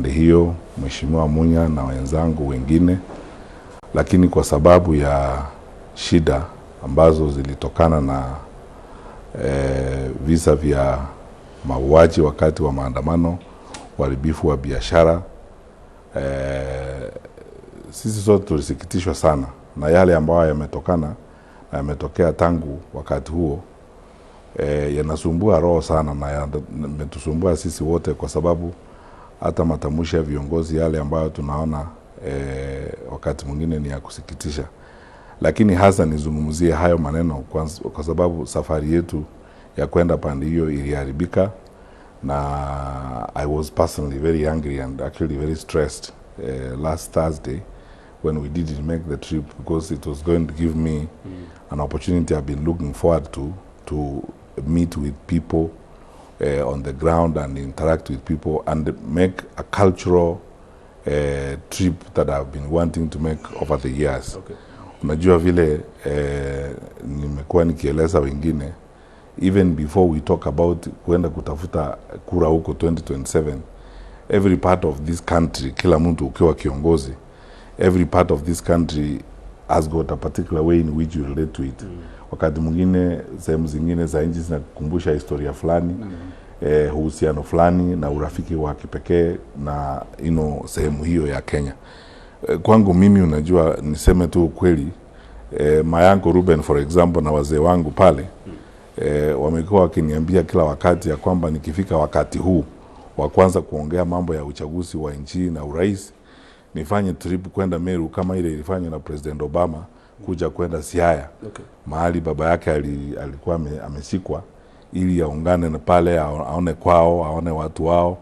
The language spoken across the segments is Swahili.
hiyo Mheshimiwa Munya na wenzangu wengine, lakini kwa sababu ya shida ambazo zilitokana na visa vya mauaji wakati wa maandamano, uharibifu wa biashara, sisi sote tulisikitishwa sana na yale ambayo yametokea tangu wakati huo. Yanasumbua roho sana na yametusumbua sisi wote, kwa sababu hata matamshi ya viongozi yale ambayo tunaona wakati mwingine ni ya kusikitisha. Lakini hasa nizungumzie hayo maneno kwa sababu safari yetu ya kwenda pande hiyo iliharibika, na I was personally very angry and actually very stressed last Thursday when we didn't make the trip, because it was going to give me an opportunity I've been looking forward to meet with people on the ground and interact with people and make a cultural trip that I've been wanting to make over the years. Okay. Unajua vile nimekuwa nikieleza wengine, even before we talk about kwenda kutafuta kura huko 2027, every part of this country, kila mtu ukiwa kiongozi, every part of this country has got a particular way in which you relate to it. Wakati mwingine sehemu zingine za nchi zinakukumbusha historia fulani, uhusiano fulani na urafiki wa kipekee na sehemu hiyo ya Kenya. Kwangu mimi, unajua, niseme tu ukweli, my uncle Ruben for example na wazee wangu pale wamekuwa wakiniambia kila wakati ya kwamba nikifika wakati huu wa kwanza kuongea mambo ya uchaguzi wa nchi na urais, nifanye trip kwenda Meru kama ile ilifanywa na President Obama, kuja kwenda Siaya. Okay. Mahali baba yake alikuwa ameshikwa, ili aungane na pale, aone kwao, aone watu wao,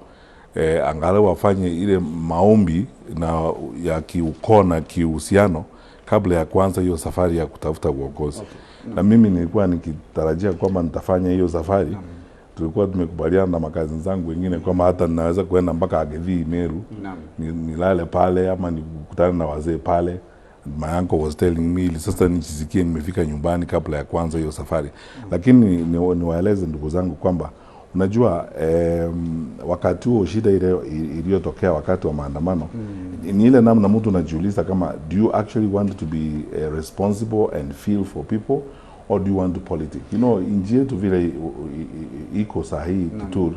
angalau wafanye ile maombi na ya kiukoo na kiuhusiano kabla ya kuanza hiyo safari ya kutafuta uongozi. Okay. Na mimi nilikuwa nikitarajia kwamba nitafanya hiyo safari. Tulikuwa tumekubaliana na makazi zangu wengine kwamba hata ninaweza kuenda mpaka Agethi Meru, nilale pale ama nikutane na wazee pale. My uncle was telling me sasa nijisikie nimefika nyumbani kabla ya kuanza hiyo safari. Lakini niwaeleze ndugu zangu kwamba unajua wakati huo shida ile iliyotokea wakati wa maandamano, ni ile namna mtu anajiuliza kama do you actually want to be responsible and feel for people, or do you want to politic? Nchi yetu vile iko sahihi Kituru.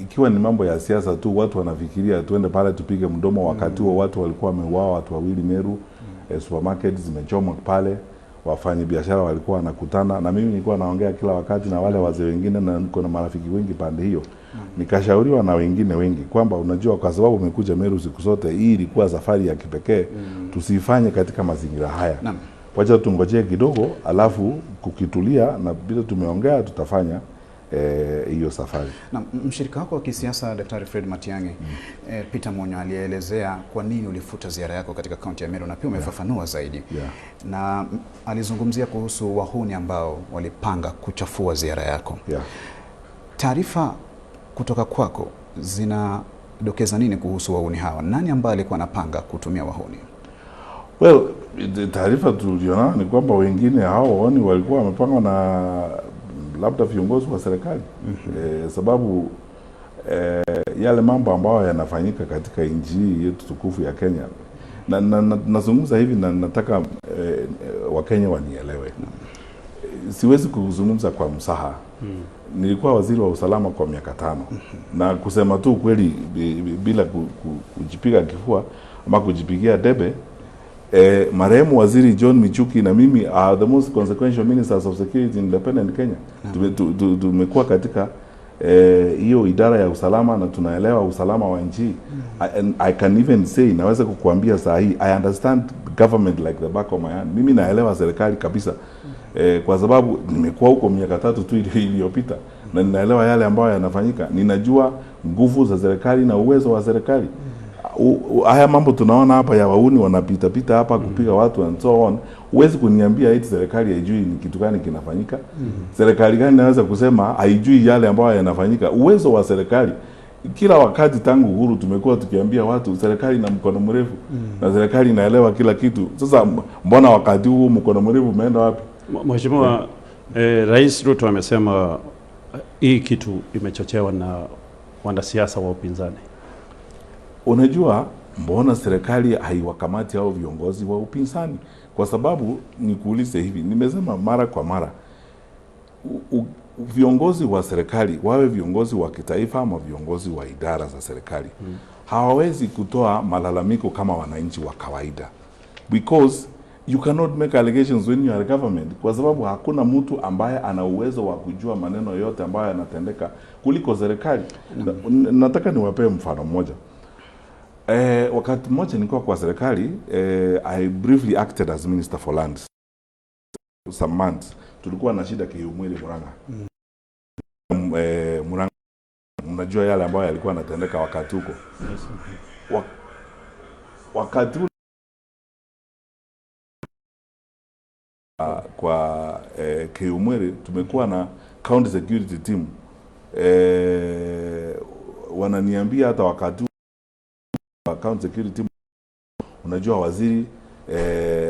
Ikiwa ni mambo ya siasa tu, watu wanafikiria tuende pale tupige mdomo. Wakati huo watu walikuwa wameuawa, watu wawili Meru, supermarket zimechomwa pale, wafanya biashara walikuwa wanakutana, na mimi nilikuwa naongea kila wakati na wale wazee wengine, na niko na marafiki wengi pande hiyo. Nikashauriwa na wengine wengi kwamba unajua, kwa sababu umekuja Meru siku zote, hii ilikuwa safari ya kipekee, tusifanye katika mazingira haya. Wacha tungojee kidogo, alafu kukitulia na bila tumeongea tutafanya hiyo safari. Na mshirika wako wa kisiasa Daktari Fred Matiang'i, Peter Munya, alielezea kwa nini ulifuta ziara yako katika kaunti ya Meru, na pia umefafanua zaidi. Na alizungumzia kuhusu wahuni ambao walipanga kuchafua ziara yako. Taarifa kutoka kwako zinadokeza nini kuhusu wahuni hawa? Nani ambaye alikuwa anapanga kutumia wahuni? Well, taarifa tuliona ni kwamba wengine hao wahuni walikuwa wamepangwa na labda viongozi wa serikali. Sababu yale mambo ambayo yanafanyika katika nchi yetu tukufu ya Kenya, na nazungumza hivi na nataka Wakenya wanielewe. Siwezi kuzungumza kwa msaha. Nilikuwa waziri wa usalama kwa miaka 5, na kusema tu kweli bila kujipiga kifua ama kujipigia debe, marehemu waziri John Michuki na mimi are the most consequential ministers of security in independent Kenya. Tumekuwa katika hiyo idara ya usalama na tunaelewa usalama wa nchi. I can even say, naweza kukuambia saa hii, I understand government like the back of my hand. Mimi naelewa serikali kabisa, kwa sababu nimekuwa huko miaka 3 tu iliyopita, na ninaelewa yale ambayo yanafanyika. Ninajua nguvu za serikali na uwezo wa serikali. Haya mambo tunaona hapa ya wauni wanapita hapa kupiga watu and so on, huwezi kuniambia eti serikali haijui ni kitu gani kinafanyika. Serikali gani naweza kusema haijui yale ambayo yanafanyika? Uwezo wa serikali, kila wakati tangu uhuru tumekuwa tukiambia watu serikali na mkono mrefu, na serikali inaelewa kila kitu. Sasa mbona wakati huu mkono mrefu umeenda wapi? Mheshimiwa, Rais Ruto amesema hii kitu imechochewa na wanasiasa wa upinzani. Unajua, mbona serikali haiwakamati hao viongozi wa upinzani? Kwa sababu nikuulize hivi, nimesema mara kwa mara, viongozi wa serikali, wawe viongozi wa kitaifa ama viongozi wa idara za serikali, hawawezi kutoa malalamiko kama wananchi wa kawaida, because you cannot make allegations when you are government, kwa sababu hakuna mtu ambaye ana uwezo wa kujua maneno yote ambayo yanatendeka kuliko serikali. Nataka niwapee mfano mmoja. Wakati mmoja nilikuwa kwa serikali, I briefly acted as Minister for Lands. Some months tulikuwa na shida Kiumwili Murang'a. Murang'a, mnajua yale ambayo yalikuwa yanatendeka wakati huko. Wakati kwa Kiumwili tumekuwa na county security team. Wananiambia hata wakati county security team, unajua waziri,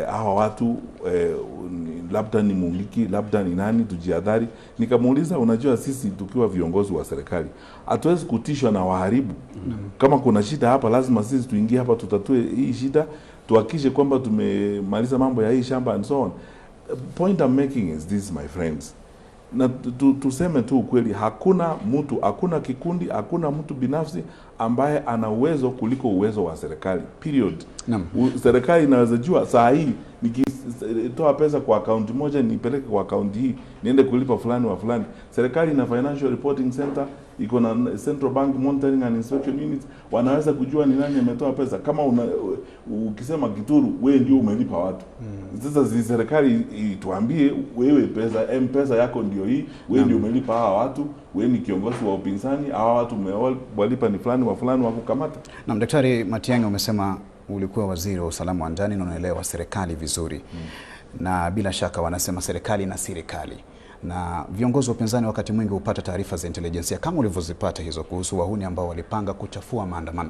hawa watu labda ni Mungiki, labda ni nani, tujihadhari. Nikamuuliza, unajua sisi tukiwa viongozi wa serikali hatuwezi kutishwa na waharibu. Kama kuna shida hapa, lazima sisi tuingie hapa, tutatue hii shida, tuhakikishe kwamba tumemaliza mambo ya hii shamba and so on. Point I'm making is this, my friends. Na tuseme tu ukweli, hakuna mtu, hakuna kikundi, hakuna mtu binafsi ambaye ana uwezo kuliko uwezo wa serikali. Period. Serikali inaweza jua saa hii nikitoa pesa kwa akaunti moja nipeleke kwa akaunti hii niende kulipa fulani wa fulani. Serikali ina Financial Reporting Center, iko na Central Bank Monitoring and Inspection Unit, wanaweza kujua ni nani ametoa pesa. Kama ukisema Kituru, wewe ndio umelipa watu. Sasa serikali ituambie, wewe pesa yako ndio hii, wewe ndio umelipa hawa watu, wewe ni kiongozi wa upinzani, hawa watu umewalipa ni fulani wa fulani wa kukamata. Na Daktari Matiang'i, umesema ulikuwa waziri wa usalama wa ndani na unaelewa serikali vizuri. Na bila shaka wanasema serikali na serikali. Na viongozi wa upinzani wakati mwingi hupata taarifa za intelijensia kama ulivyozipata hizo kuhusu wahuni ambao walipanga kuchafua maandamano,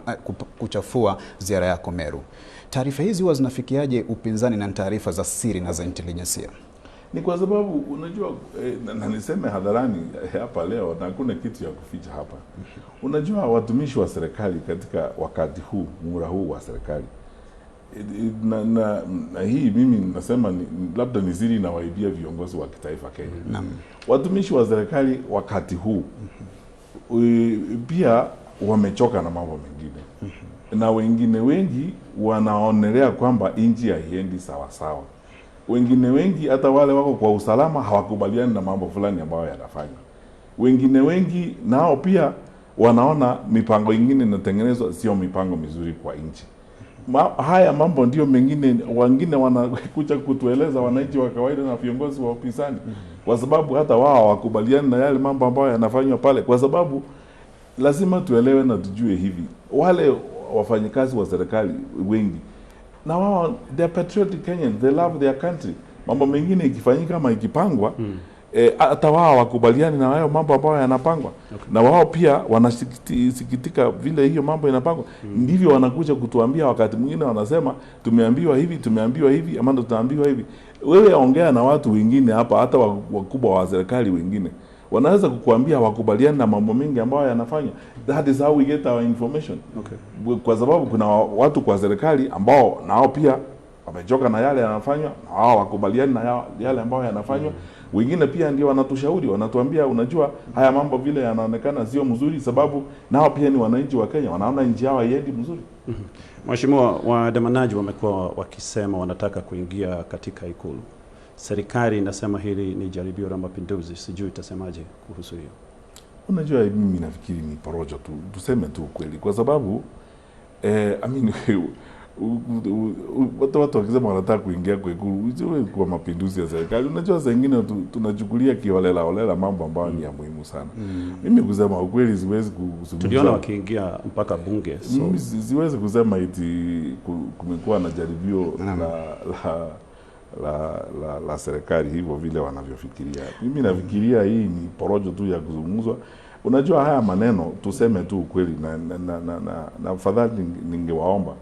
kuchafua ziara yako Meru. Taarifa hizi huwa zinafikiaje upinzani na taarifa za siri na za intelijensia? Ni kwa sababu unajua, na niseme hadharani hapa leo, na hakuna kitu ya kuficha hapa. Unajua, watumishi wa serikali katika wakati huu, muhula huu wa serikali, na hii mimi nasema labda ni siri na waibia viongozi wa kitaifa Kenya. Watumishi wa serikali wakati huu pia wamechoka na mambo mengine. Na wengine wengi wanaonelea kwamba nchi haiendi sawa sawa. Wengine wengi hata wale wako kwa usalama hawakubaliani na mambo fulani ambayo yanafanywa. Wengine wengi nao pia wanaona mipango ingine inatengenezwa sio mipango mizuri kwa nchi. Haya mambo ndio mengine wengine wanakuja kutueleza wananchi wa kawaida na viongozi wa upinzani, kwa sababu hata wao hawakubaliani na yale mambo ambayo yanafanywa pale. Kwa sababu lazima tuelewe na tujue hivi, wale wafanyikazi wa serikali wengi na wao, they are patriotic Kenyans, they love their country. Mambo mengine ikifanyika kama ikipangwa, hata wao wakubaliani na hayo mambo ambayo yanapangwa. Na wao pia wanasikitika vile hiyo mambo inapangwa. Ndivyo wanakuja kutuambia wakati mwingine, wanasema tumeambiwa hivi ama tutaambiwa hivi. Wewe ongea na watu wengine hapa, hata wakubwa wa serikali wengine wanaweza kukuambia wakubaliani na mambo mengi ambayo yanafanywa. That is how we get our information. Kwa sababu kuna watu kwa serikali ambao nao pia wamechoka na yale yanafanywa, na wao wakubaliani na yale ambayo yanafanywa. Wengine pia ndio wanatushauri, wanatuambia, unajua haya mambo vile yanaonekana sio mzuri, sababu nao pia ni wananchi wa Kenya, wanaona nchi yao haiendi mzuri. Mheshimiwa, waandamanaji wamekuwa wakisema wanataka kuingia katika Ikulu. Serikali inasema hili ni jaribio la mapinduzi. Sijui utasemaje kuhusu hiyo? Unajua, mimi nafikiri ni porojo tu, tuseme tu ukweli, kwa sababu watu wakisema wanataka kuingia kwa Ikulu kwa mapinduzi ya serikali, unajua saa nyingine tunachukulia kiholela mambo ambayo ni ya muhimu sana. Mimi kusema ukweli siwezi kuzungumza. Tuliona wakiingia mpaka bunge, so mimi siwezi kusema eti kumekuwa na jaribio la serikali hivyo vile wanavyofikiria. Mimi nafikiria hii ni porojo tu ya kuzungumzwa. Unajua haya maneno, tuseme tu ukweli, na afadhali ningewaomba,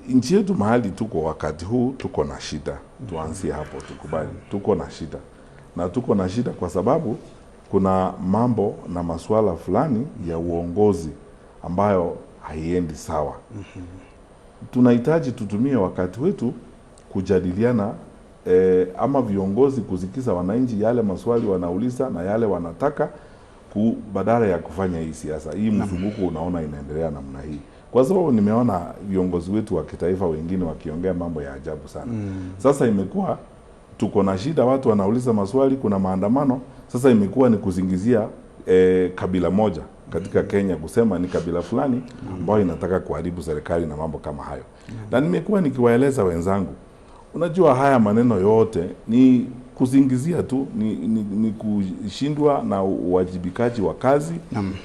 nchi yetu mahali tuko wakati huu, tuko na shida. Tuanzie hapo, tukubali tuko na shida. Na tuko na shida kwa sababu kuna mambo na masuala fulani ya uongozi ambayo haiendi sawa. Tunahitaji tutumie wakati wetu kujadiliana, ama viongozi kusikiza wananchi yale maswali wanauliza na yale wanataka, badala ya kufanya hii siasa. Hii mzunguko unaona inaendelea namna hii. Kwa sababu nimeona viongozi wetu wa kitaifa wengine wakiongea mambo ya ajabu sana. Sasa imekuwa tuko na shida, watu wanauliza maswali, kuna maandamano. Sasa imekuwa ni kuzingizia kabila moja katika Kenya, kusema ni kabila fulani ambayo inataka kuharibu serikali na mambo kama hayo. Na nimekuwa nikiwaeleza wenzangu, unajua haya maneno yote ni kuzingizia tu, ni kushindwa na uwajibikaji wa kazi.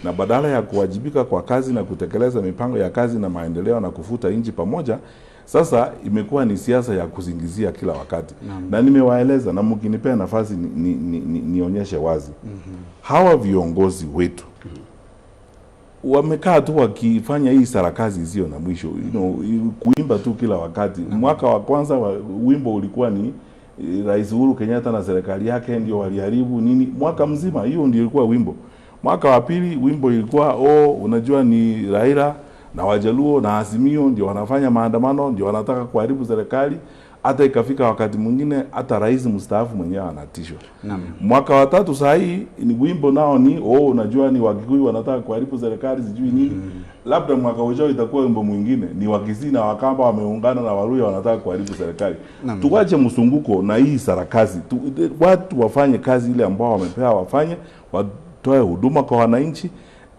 Na badala ya kuwajibika kwa kazi na kutekeleza mipango ya kazi na maendeleo na kufuta nchi pamoja, sasa imekuwa ni siasa ya kuzingizia kila wakati. Na nimewaeleza, na mkinipea nafasi nionyeshe wazi. Hawa viongozi wetu wamekaa tu wakifanya hii sarakazi isiyo na mwisho, kuimba tu kila wakati. Mwaka wa kwanza wimbo ulikuwa ni Rais Uhuru Kenyatta na serikali yake ndio waliharibu nini, mwaka mzima hiyo ndio ilikuwa wimbo. Mwaka wa pili wimbo ilikuwa unajua ni Raila na Wajaluo na Azimio ndio wanafanya maandamano, ndio wanataka kuharibu serikali. Hata ikafika wakati mwingine hata rais mstaafu mwenyewe anatishwa. Mwaka wa tatu saa hii ni wimbo nao ni unajua ni Wakikuyu wanataka kuharibu serikali sijui nini. Labda mwaka ujao itakuwa wimbo mwingine ni Wakisii na Wakamba wameungana na Waluya wanataka kuharibu serikali. Tuache msunguko na hii sarakazi. Watu wafanye kazi ile ambao wamepewa wafanye, watoe huduma kwa wananchi.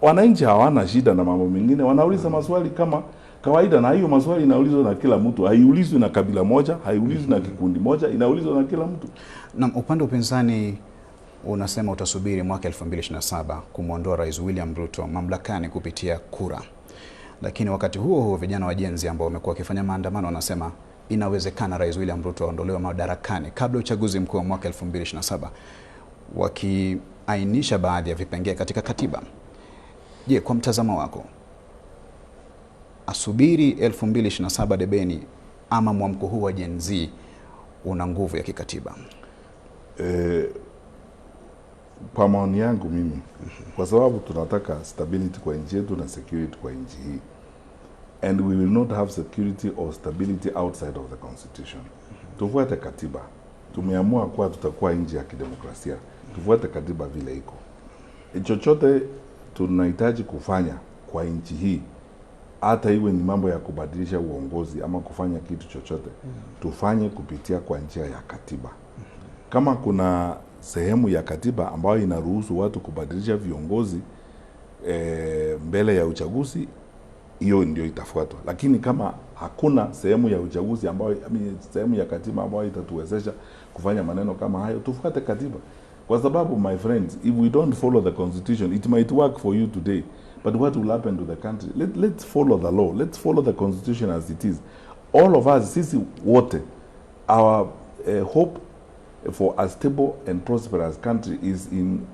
Wananchi hawana shida na mambo mengine, wanauliza maswali kama kawaida, na hiyo maswali inaulizwa na kila mtu, haiulizwi na kabila moja, haiulizwi na kikundi moja, inaulizwa na kila mtu. Na upande wa upinzani unasema utasubiri mwaka 2027 kumwondoa Rais William Ruto mamlakani kupitia kura. Lakini wakati huo vijana wa Gen Z ambao wamekuwa wakifanya maandamano wanasema inawezekana Rais William Ruto aondolewe madarakani kabla uchaguzi mkuu wa mwaka 2027, wakiainisha baadhi ya vipengee katika katiba. Je, kwa mtazamo wako, asubiri 2027 debeni ama mwamko huu wa Gen Z una nguvu ya kikatiba? Kwa maoni yangu mimi, kwa sababu tunataka stability kwa nchi yetu na security kwa nchi hii, and we will not have security or stability outside of the constitution. Tufuate katiba. Tumeamua kuwa tutakuwa nchi ya kidemokrasia, tufuate katiba vile iko. Chochote tunahitaji kufanya kwa nchi hii, hata iwe ni mambo ya kubadilisha uongozi ama kufanya kitu chochote, tufanye kupitia kwa njia ya katiba. Kama kuna sehemu ya katiba ambayo inaruhusu watu kubadilisha viongozi mbele ya uchaguzi, hiyo ndio itafuatwa. Lakini kama hakuna sehemu ya uchaguzi ambayo sehemu ya katiba ambayo itatuwezesha kufanya maneno kama hayo, tufuate katiba. Kwa sababu my friends, if we don't follow the constitution, it might work for you today, but what will happen to the country? Let's follow the law. Let's follow the constitution as it is. All of us, sisi wote, our hope for a stable and prosperous country is in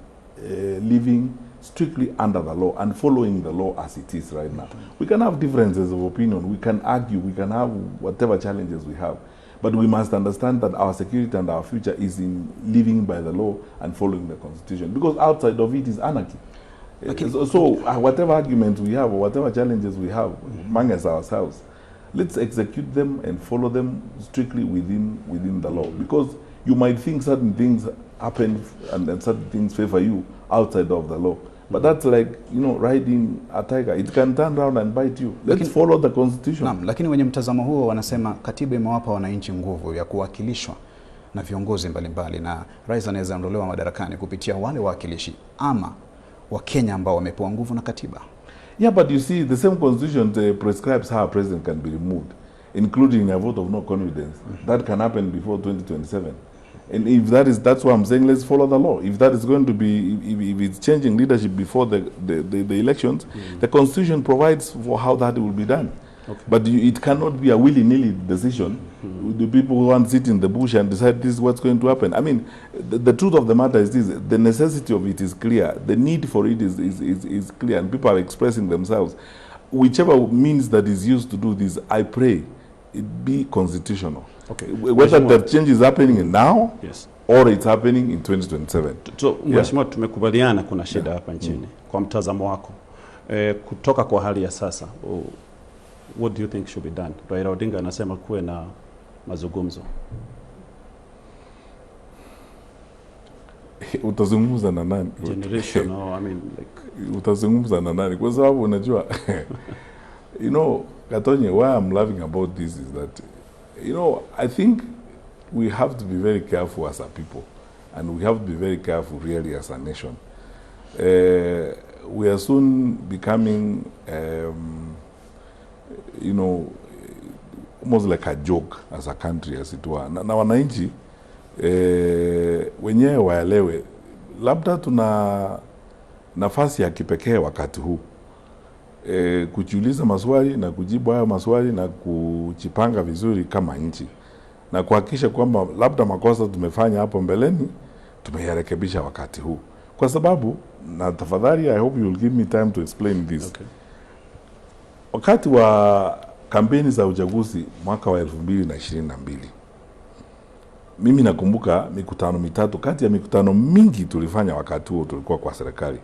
living strictly under the law and following the law as it is right now. We can have differences of opinion, we can argue, we can have whatever challenges we have, but we must understand that our security and our future is in living by the law and following the constitution, because outside of it is anarchy. So whatever arguments we have or whatever challenges we have amongst ourselves, let's execute them and follow them strictly within the law, because you might think certain things happen and certain things favor you outside of the law. But that's like, riding a tiger. It can turn around and bite you. Let's follow the constitution. Naam, lakini wenye mtazamo huo wanasema katiba imewapa wananchi nguvu ya kuwakilishwa na viongozi mbalimbali, na rais anaweza ondolewa madarakani kupitia wale wawakilishi ama Wakenya ambao wamepewa nguvu na katiba. Yeah, but you see, the same constitution prescribes how a president can be removed, including a vote of no confidence. That can happen before 2027. And if that's why I'm saying let's follow the law. If that is going to be, if it's changing leadership before the elections, the constitution provides for how that will be done. Okay. But it cannot be a willy-nilly decision. The people who want to sit in the bush and decide this is what's going to happen. I mean, the truth of the matter is this: the necessity of it is clear. The need for it is clear, and people are expressing themselves. Whichever means that is used to do this, I pray it be constitutional. Okay. Whether the change is happening now, yes, or it's happening in 2027. So, Mheshimiwa, tumekubaliana kuna shida hapa nchini. Kwa mtazamo wako, kutoka kwa hali ya sasa, what do you think should be done? Raila Odinga anasema kuwe na mazungumzo. Utazungumza na nani? Generation, I mean, like... Utazungumza na nani? Kwa sababu unajua you know, Gatonye, why I'm laughing about this is that, you know, I think we have to be very careful as a people, and we have to be very careful really as a nation. We are soon becoming, you know, almost like a joke as a country, as it were. Na wananchi wenyewe waelewe, labda tuna nafasi ya kipekee wakati huu kujiuliza maswali na kujibu hayo maswali na kujipanga vizuri kama nchi na kuhakikisha kwamba labda makosa tumefanya hapo mbeleni tumeyarekebisha wakati huu, kwa sababu, na tafadhali, I hope you will give me time to explain this. Okay. Wakati wa kampeni za uchaguzi mwaka wa 2022, mimi nakumbuka mikutano mitatu kati ya mikutano mingi tulifanya wakati huo tulikuwa kwa serikali.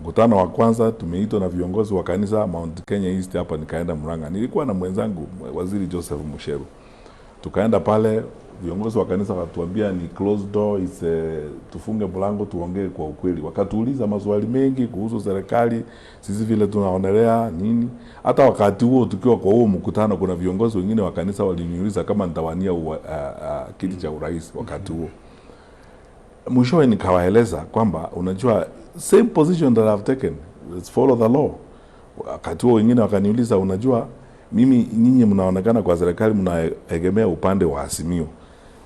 Mkutano wa kwanza tumeitwa na viongozi wa kanisa Mount Kenya East, hapa nikaenda Murang'a. Nilikuwa na mwenzangu Waziri Joseph Musheru. Tukaenda pale, viongozi wa kanisa wakatuambia ni closed door, tufunge mlango tuongee kwa ukweli. Wakatuuliza maswali mengi kuhusu serikali, sisi vile tunaonelea nini. Hata wakati huo tukiwa kwa huo mkutano, kuna viongozi wengine wa kanisa waliniuliza kama nitawania kiti cha urais wakati huo. Mwishowe nikawaeleza kwamba unajua, same position that I've taken, let's follow the law. Wakati huo wengine wakaniuliza, unajua, mimi nyinyi mnaonekana kwa serikali mnaegemea upande wa Azimio.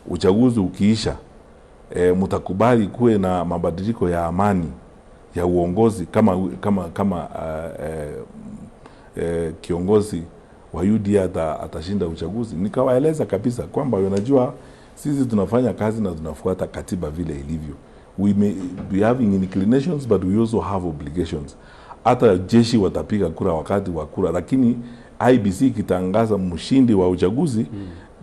Uchaguzi ukiisha, mtakubali kuwe na mabadiliko ya amani ya uongozi kama kiongozi wa UDA atashinda uchaguzi? Nikawaeleza kabisa kwamba unajua, sisi tunafanya kazi na tunafuata katiba vile ilivyo. We may be having inclinations, but we also have obligations. Hata jeshi watapiga kura wakati wa kura, lakini IBC ikitangaza mshindi wa uchaguzi,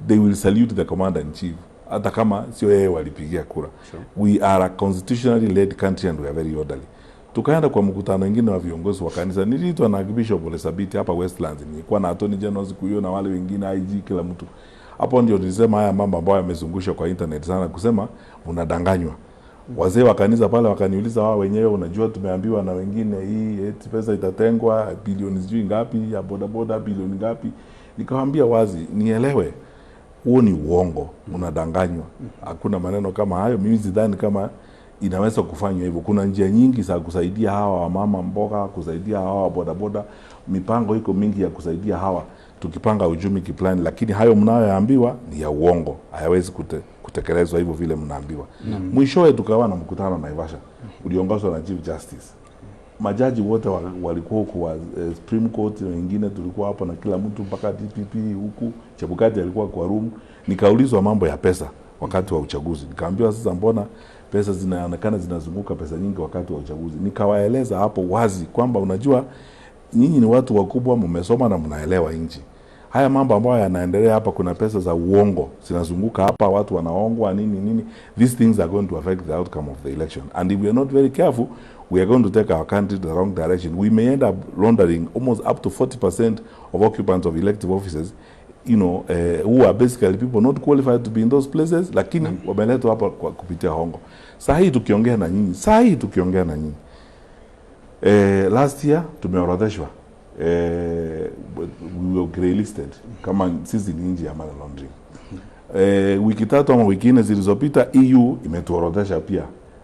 they will salute the commander in chief, hata kama sio yeye walipigia kura. Sure. We are a constitutionally led country and we are very orderly. Tukaenda kwa mkutano wengine wa viongozi wa kanisa. Niliitwa na Bishop Ole Sabiti hapa Westlands. Nilikuwa na Attorney General siku hiyo na wale wengine IG, kila mtu. Hapo ndio nilisema haya mambo ambayo yamezungushwa kwa internet sana, kusema unadanganywa. Wazee wa kanisa pale wakaniuliza wao wenyewe, unajua tumeambiwa na wengine hii pesa itatengwa bilioni sijui ngapi ya bodaboda, bilioni ngapi. Nikawaambia wazi, nielewe, huo ni uongo, unadanganywa. Hakuna maneno kama hayo. Mimi sidhani kama inaweza kufanywa hivyo. Kuna njia nyingi za kusaidia hawa wamama mboga, kusaidia hawa bodaboda. Mipango iko mingi ya kusaidia hawa, tukipanga uchumi kiplani, lakini hayo mnayoambiwa ni ya uongo. Hayawezi kutekelezwa hivyo vile mnaambiwa. Mwishowe tukawa na mkutano Naivasha, uliongozwa na Chief Justice. Majaji wote walikuwa huko, Supreme Court na wengine tulikuwa hapo, na kila mtu mpaka DPP huku, Chebukati alikuwa kwa room. Nikaulizwa mambo ya pesa wakati wa uchaguzi. Nikaambiwa sasa, mbona pesa zinaonekana zinazunguka pesa nyingi wakati wa uchaguzi? Nikawaeleza hapo wazi kwamba unajua, nyinyi ni watu wakubwa, mmesoma na mnaelewa nchi. Haya mambo ambayo yanaendelea hapa, kuna pesa za uongo zinazunguka hapa, watu wanaongwa nini. These things are going to affect the outcome of the election, and if we are not very careful, we are going to take our country to the wrong direction. We may end up laundering almost up to 40% of occupants of elective offices, you know, who are basically people not qualified to be in those places, lakini wameletwa hapa kupitia hongo. Saa hii tukiongea na nyinyi, last year tumeorodheshwa, we were grey listed kama sisi ni nchi ya money laundering. Wiki tatu ama wiki nne zilizopita EU imetuorodhesha pia,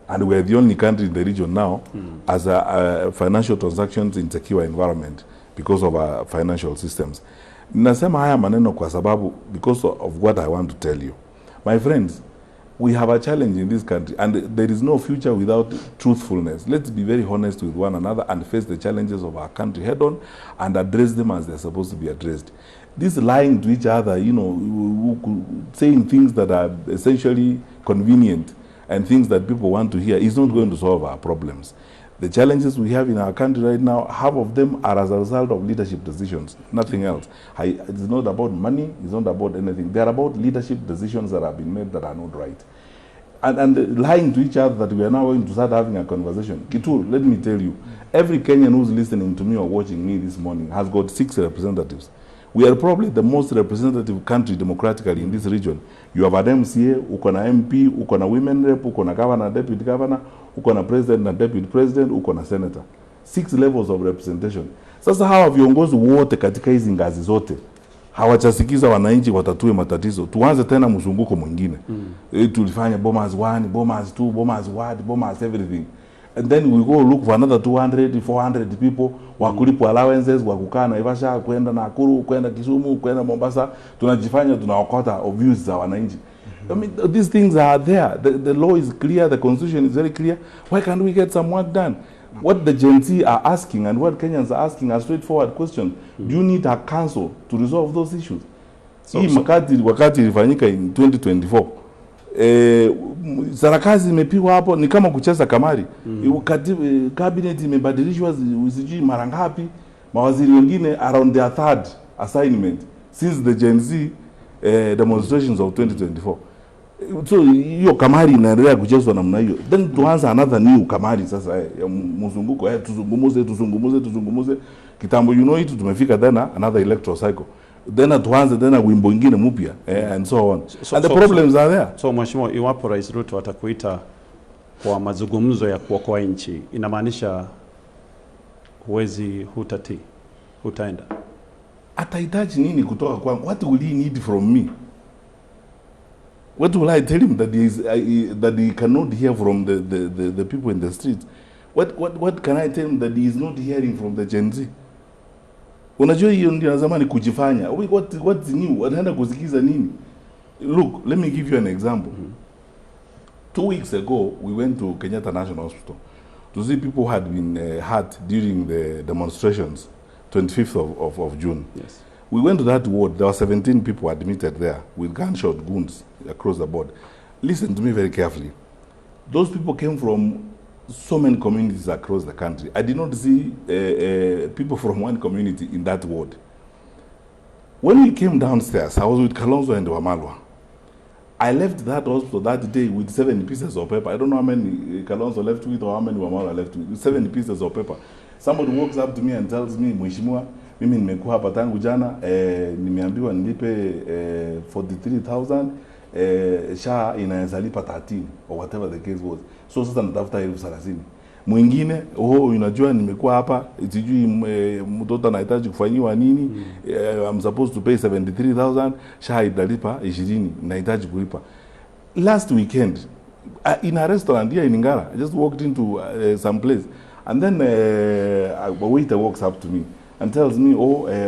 and we are the only country in the region now as a financial transactions insecure environment because of our financial systems. Nasema haya maneno kwa sababu, because of what I want to tell you. My friends, we have a challenge in this country, and there is no future without truthfulness. Let's be very honest with one another and face the challenges of our country head on and address them as they're supposed to be addressed. This lying to each other, you know, saying things that are essentially convenient and things that people want to hear is not going to solve our problems. The challenges we have in our country right now, half of them are as a result of leadership decisions, nothing else. It's not about money, it's not about anything. They're about leadership decisions that have been made that are not right. And lying to each other that we are now going to start having a conversation. Kitur, let me tell you, Every Kenyan who's listening to me or watching me this morning has got 6 representatives. We are probably the most representative country democratically in this region. You have an MCA, uko na MP, uko na women rep, uko na governor, deputy governor, uko na president na deputy president, uko na senator. 6 levels of representation. Sasa hawa viongozi wote katika hizi ngazi zote hawachasikiza wananchi watatue matatizo. Tuanze tena mzunguko mwingine. Tulifanya Bomas 1, Bomas 2, Bomas 1, Bomas everything. And then we go look for another 200, 400 people wakulipo allowances, wakukaa Naivasha, kwenda Nakuru, kwenda Kisumu, kwenda Mombasa. Tunajifanya tunaokota views za wananchi. I mean, these things are there. The law is clear, the constitution is very clear. Why can't we get some work done? What the Gen Z are asking and what Kenyans are asking are straightforward questions. Do you need a council to resolve those issues? Wakati ilifanyika in 2024, sarakazi imepigwa hapo ni kama kucheza kamari. Cabinet imebadilishwa usijui mara ngapi, mawaziri wengine around their 3rd assignment since the Gen Z demonstrations of 2024. So hiyo kamari inaendelea kuchezwa namna hiyo. Then tuanza another new kamari sasa ya mzunguko, tuzungumuze kitambo, you know it, tumefika tena another electoral cycle. Then tuanze tena wimbo ingine mpya and so on. And the problems are there. So mheshimiwa, iwapo Rais Ruto atakuita kwa mazungumzo ya kuokoa nchi, inamaanisha hutaenda? Atahitaji nini kutoka kwangu? What will he need from me? What will I tell him that he cannot hear from the people in the streets? What can I tell him that he is not hearing from the Gen Z? Unajua hiyo ndio zamani kujifanya. What's new? Anaenda kusikiza nini? Look, let me give you an example. 2 weeks ago, we went to Kenyatta National Hospital to see people who had been hurt during the demonstrations, 25th of June. Yes. We went to that ward. There were 17 people admitted there with gunshot wounds across the board. Listen to me very carefully. Those people came from so many communities across the country. I did not see people from one community in that ward. When we came downstairs, I was with Kalonzo and Wamalwa. I left that hospital that day with 7 pieces of paper. I don't know how many Kalonzo left with or how many Wamalwa left with 7 pieces of paper. Somebody walks up to me and tells me, Mheshimiwa, mimi nimekuwa hapa tangu jana, nimeambiwa nilipe 43,000, SHA inaweza lipa 13 or whatever the case was. So sasa natafuta 30,000. Mwingine, unajua nimekuwa hapa, sijui mtoto anahitaji kufanyiwa nini, I'm supposed to pay 73,000, SHA italipa 20, nahitaji kulipa. Last weekend, in a restaurant here in Ngara, I just walked into some place, and then a waiter walks up to me and tells me,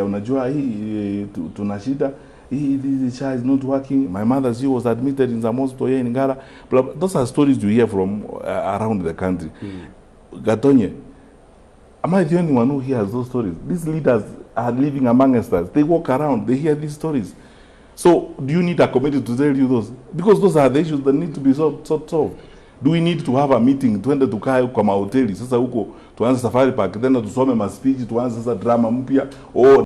unajua hii tunashida, this SHA is not working. My mother, she was admitted in some hospital here in Ngara. Those are stories you hear from around the country. Gatonye, am I the only one who hears those stories? These leaders are living amongst us. They walk around, they hear these stories. So do you need a committee to tell you those? Because those are the issues that need to be solved. Do we need to have a meeting, tuende tukae kwa mahoteli sasa huko, tuanze safari park, then tusome ma speech, tuanze sasa drama mpya,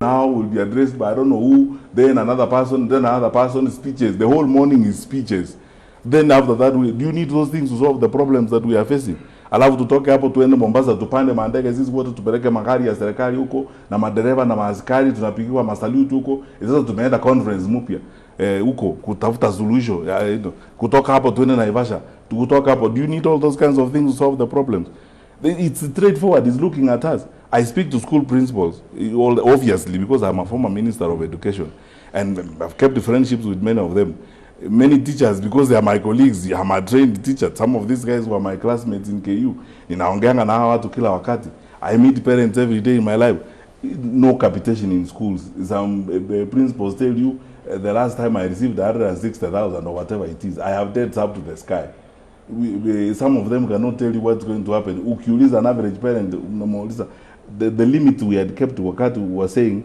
now will be addressed by I don't know who, then another person, speeches, the whole morning is speeches. Then after that, do you need those things to solve the problems that we are facing? Alafu tutoke hapo tuende Mombasa, tupande mandege sisi wote, tupeleke magari ya serikali huko na madereva na maaskari, tunapigiwa masalute huko. Sasa tumeenda conference mpya huko kutafuta solution. Kutoka hapo tuende Naivasha, kutoka hapo. Do you need all those kinds of things to solve the problems? It's straightforward. It's looking at us. I speak to school principals, obviously, because I'm a former minister of education, and I've kept friendships with many of them. Many teachers, because they are my colleagues, I'm a trained teacher. Some of these guys were my classmates in KU. Ninaongeanga na hawa watu kila wakati. I meet parents every day in my life. No capitation in schools. Some principals tell you the last time I received 160,000 or whatever it is, I have debts up to the sky. Some of them cannot tell you what's going to happen. Ukiuliza an average parent, the limit we had kept wakati was saying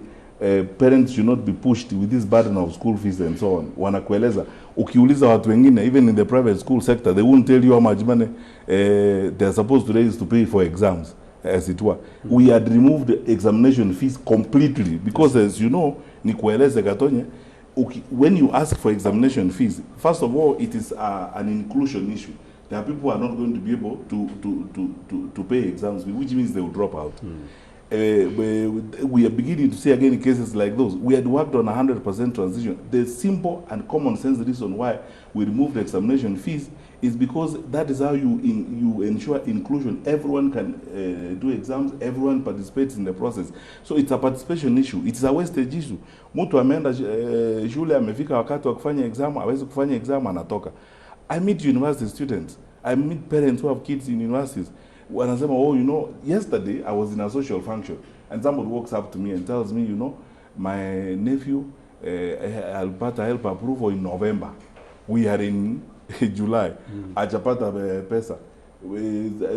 parents should not be pushed with this burden of school fees and so on. Wanakueleza, ukiuliza watu wengine, even in the private school sector, they won't tell you how much money they're supposed to raise to pay for exams, as it were. We had removed examination fees completely because, as you know, nikueleze Gatonye, when you ask for examination fees, first of all, it is an inclusion issue. there are people who are not going to be able to pay exams, which means they will drop out. We are beginning to see again cases like those. We had worked on 100% transition. The simple and common sense reason why we removed the examination fees is because that is how you ensure inclusion. Everyone can do exams, everyone participates in the process. So it's a participation issue. It's a wastage issue. Mtu ameenda shule amefika wakati wa kufanya exam, hawezi kufanya exam, anatoka. I meet university students. I meet parents who have kids in universities. Wanasema, oh, you know, yesterday I was in a social function and somebody walks up to me and tells me, you know, my nephew alipata help approval in November. We are in July. Ajapata pesa.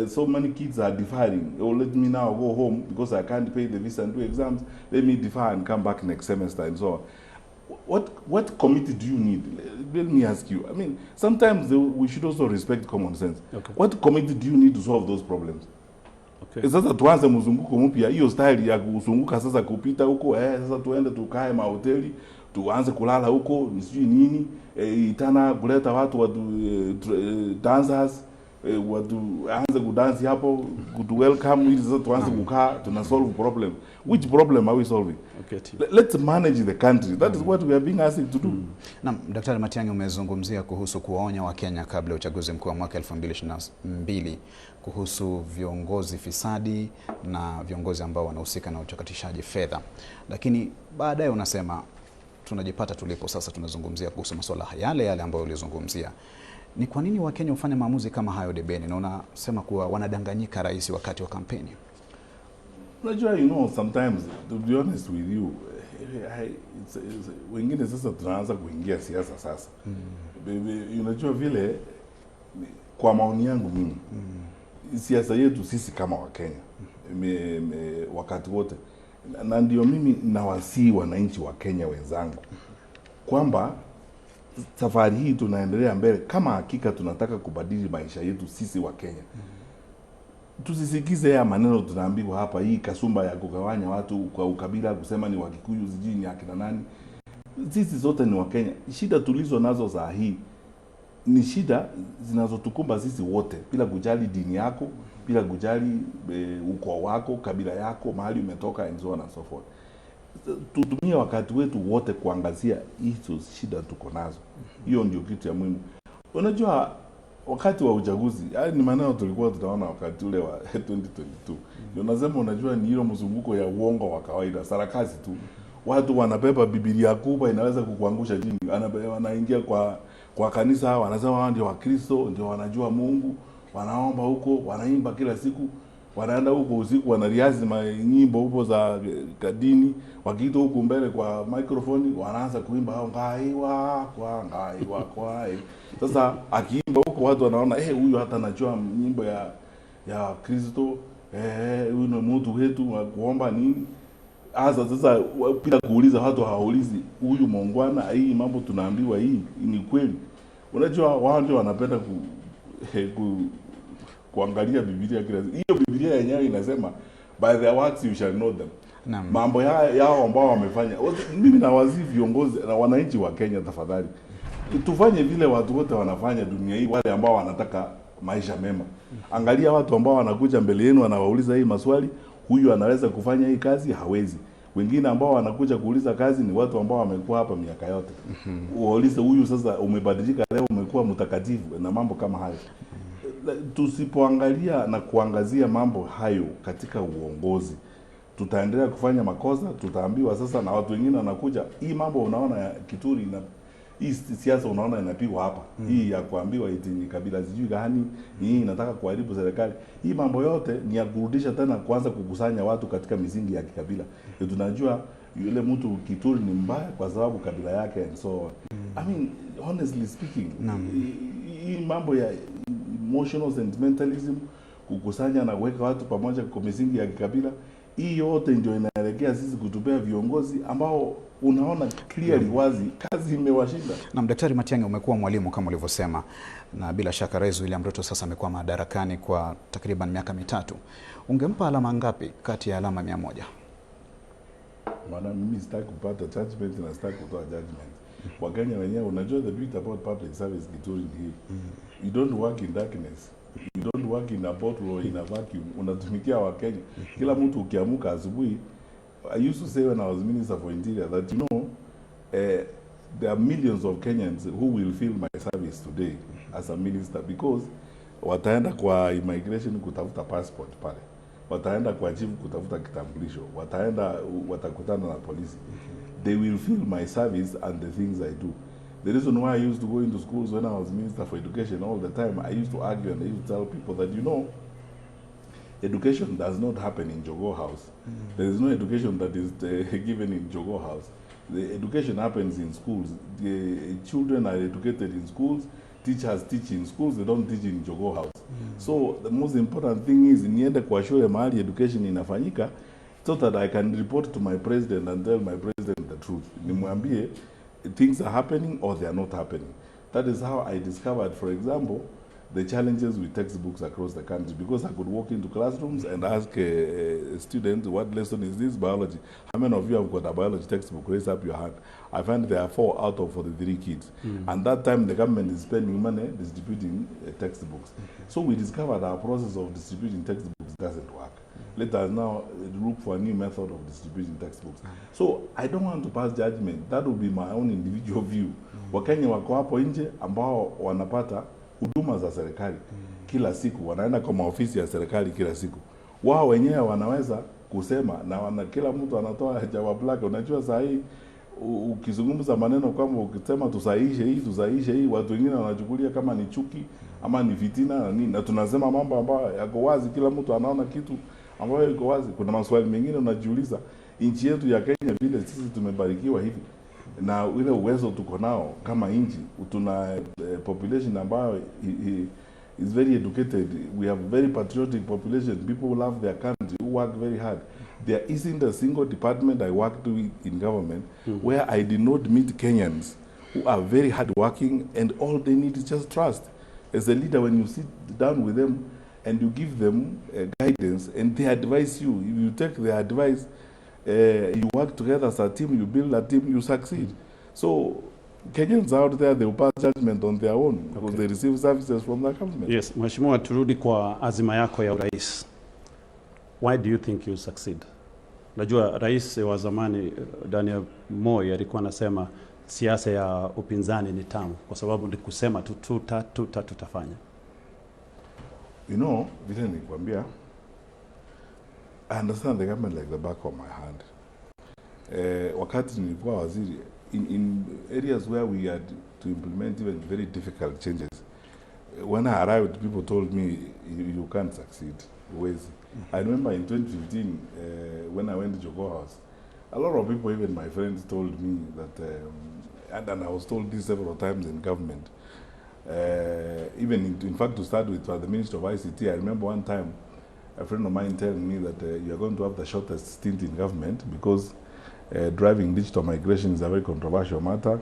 So many kids are deferring. Oh, let me now go home because I can't pay the visa and do exams. Let me defer and come back next semester and so on. What committee do you need? Let me ask you. I mean, sometimes we should also respect common sense. Okay. What committee do you need to solve those problems? Okay. Sasa tuanze mzunguko mpya. Hiyo style ya kuzunguka sasa kupita huko, sasa tuende tukae mahoteli, tuanze kulala huko, nisijui nini, itana kuleta watu dancers, watu anze kudansi hapo, kutu welcome, ili sasa tuanze kukaa, tuna solve problem. Which problem are we solving? Okay. Let's manage the country. That is what we are being asked to do. Na Daktari Matiang'i, umezungumzia kuhusu kuwaonya Wakenya kabla ya uchaguzi mkuu wa mwaka 2022 kuhusu viongozi fisadi na viongozi ambao wanahusika na utakatishaji fedha. Lakini baadaye unasema tunajipata tulipo sasa, tunazungumzia kuhusu masuala yale ambayo ulizungumzia. Ni kwa nini Wakenya hufanya maamuzi kama hayo debeni, na unasema kuwa wanadanganyika rais wakati wa kampeni? Unajua, you know, sometimes, to be honest with you, wengine sasa tunaanza kuingia siasa sasa. Unajua vile, kwa maoni yangu mimi, siasa yetu sisi kama Wakenya, wakati wote, na ndio mimi nawasihi wananchi wa Kenya wenzangu, kwamba safari hii tunaendelea mbele kama hakika tunataka kubadili maisha yetu sisi wa Kenya. Tusisikize ya maneno tunaambiwa hapa, hii kasumba ya kugawanya watu kwa ukabila, kusema ni Wakikuyu sijui ni akina nani. Sisi zote ni Wakenya. Shida tulizo nazo saa hii ni shida zinazotukumba sisi wote, bila kujali dini yako, bila kujali ukoo wako, kabila yako, mahali umetoka and so on and so forth. Tutumie wakati wetu wote kuangazia hizo shida tuko nazo. Hiyo ndio kitu ya muhimu. Unajua, wakati wa uchaguzi, ni maneno tulikuwa tunaona wakati ule wa 2022. Unasema, unajua, ni hilo mzunguko ya uongo wa kawaida, sarakasi tu. Watu wanabeba Biblia kubwa inaweza kukuangusha chini. Wanaingia kwa kanisa, wanasema wao ndio Wakristo, ndio wanajua Mungu, wanaomba huko, wanaimba kila siku, wanaenda huko usiku, wanariazi nyimbo huko za dini, wakiita huko mbele kwa microphone, wanaanza kuimba hao ngai kwa. Sasa akiimba huko watu wanaona huyu hata anajua nyimbo ya Kristo, huyu ni mtu wetu wa kuomba nini. Sasa bila kuuliza, watu hawaulizi huyu muungwana, hii mambo tunaambiwa hii ni kweli. Unajua, wao ndio wanapenda kuangalia Biblia kila siku. Hiyo Biblia yenyewe inasema by their works you shall know them. Mambo yao ambao wamefanya. Mimi nawasihi viongozi na wananchi wa Kenya, tafadhali tufanye vile watu wote wanafanya dunia hii, wale ambao wanataka maisha mema. Angalia watu ambao wanakuja mbele yenu wanawauliza hii maswali, huyu anaweza kufanya hii kazi, hawezi. Wengine ambao wanakuja kuuliza kazi ni watu ambao wamekuwa hapa miaka yote. Waulize huyu sasa umebadilika leo umekuwa mtakatifu na mambo kama hayo. Tusipoangalia na kuangazia mambo hayo katika uongozi, tutaendelea kufanya makosa. Tutaambiwa sasa na watu wengine wanakuja, hii mambo unaona ya Kituri na hii siasa unaona inapigwa hapa. Hii ya kuambiwa eti ni kabila sijui gani, hii inataka kuharibu serikali. Hii mambo yote ni ya kurudisha tena kuanza kukusanya watu katika misingi ya kikabila. Tunajua yule mtu Kituri ni mbaya kwa sababu kabila yake and so on. I mean, honestly speaking, hii mambo ya emotional sentimentalism, kukusanya na kuweka watu pamoja kwa misingi ya kikabila, hii yote ndio inaelekea sisi kutupea viongozi ambao unaona clearly wazi kazi imewashinda. Na Daktari Matiang'i, umekuwa mwalimu kama ulivyosema, na bila shaka Rais William Ruto sasa amekuwa madarakani kwa takriban miaka mitatu. Ungempa alama ngapi kati ya alama 100? Maana mimi sitaki kupata judgment na sitaki kutoa judgment. Wakenya wenyewe, unajua the beauty about public service Kituri ni hii. You don't work in darkness. You don't work in a bottle or in a vacuum. Unatumikia Wakenya. Kila mtu ukiamuka asubuhi. I used to say when I was Minister for Interior that, you know, there are millions of Kenyans who will feel my service today as a minister because wataenda kwa immigration kutafuta passport pale. Wataenda kwa chief kutafuta kitambulisho. Watakutana na polisi. They will feel my service and the things I do. The reason why I used to go into schools when I was Minister for Education all the time, I used to argue and I used to tell people that, you know, education does not happen in Jogoo House. There is no education that is given in Jogoo House. The education happens in schools. The children are educated in schools. Teachers teach in schools. They don't teach in Jogoo House. So the most important thing is niende kwa shule mahali education inafanyika so that I can report to my president and tell my president the truth. Nimwambie things are happening or they are not happening. That is how I discovered, for example, the challenges with textbooks across the country, because I could walk into classrooms and ask a student, what lesson is this? Biology. How many of you have got a biology textbook? Raise up your hand. I find there are 4 out of 43 kids. And that time the government is spending money distributing textbooks. So we discovered our process of distributing textbooks doesn't work. Let us now look for a new method of distributing textbooks. So I don't want to pass judgment. That will be my own individual view. Wakenya wako hapo nje ambao wanapata huduma za serikali kila siku, wanaenda kwa maofisi ya serikali kila siku. Wao wenyewe wanaweza kusema na kila mtu anatoa jawabu lake. Unajua saa hii ukizungumza maneno kama ukisema tusahihishe hii, watu wengine wanachukulia kama ni chuki ama ni fitina na nini. Na tunasema mambo ambayo yako wazi, kila mtu anaona kitu ambayo iko wazi. Kuna maswali mengine unajiuliza, nchi yetu ya Kenya vile sisi tumebarikiwa hivi na ile uwezo tuko nao kama nchi, tuna population ambayo is very educated. We have very patriotic population. People who love their country, who work very hard. There isn't a single department I worked with in government where I did not meet Kenyans who are very hardworking, and all they need is just trust. As a leader, when you sit down with them and you give them guidance and they advise you, if you take their advice, you work together as a team, you build a team, you succeed. So Kenyans out there, they will pass judgment on their own because they receive services from the government. Yes, Mheshimiwa, turudi kwa azima yako ya urais. Why do you think you succeed? Najua rais wa zamani Daniel Moi alikuwa anasema siasa ya upinzani ni tamu kwa sababu ni kusema tutafanya. You know, vile nikwambia, I understand the government like the back of my hand. Wakati nilikuwa waziri, in areas where we had to implement even very difficult changes, when I arrived, people told me, you can't succeed. I remember in 2015, when I went to Jogoo House, a lot of people, even my friends, told me that, and I was told this several times in government, even in fact, to start with, the Minister of ICT, I remember one time, a friend of mine telling me that you are going to have the shortest stint in government because driving digital migration is a very controversial matter.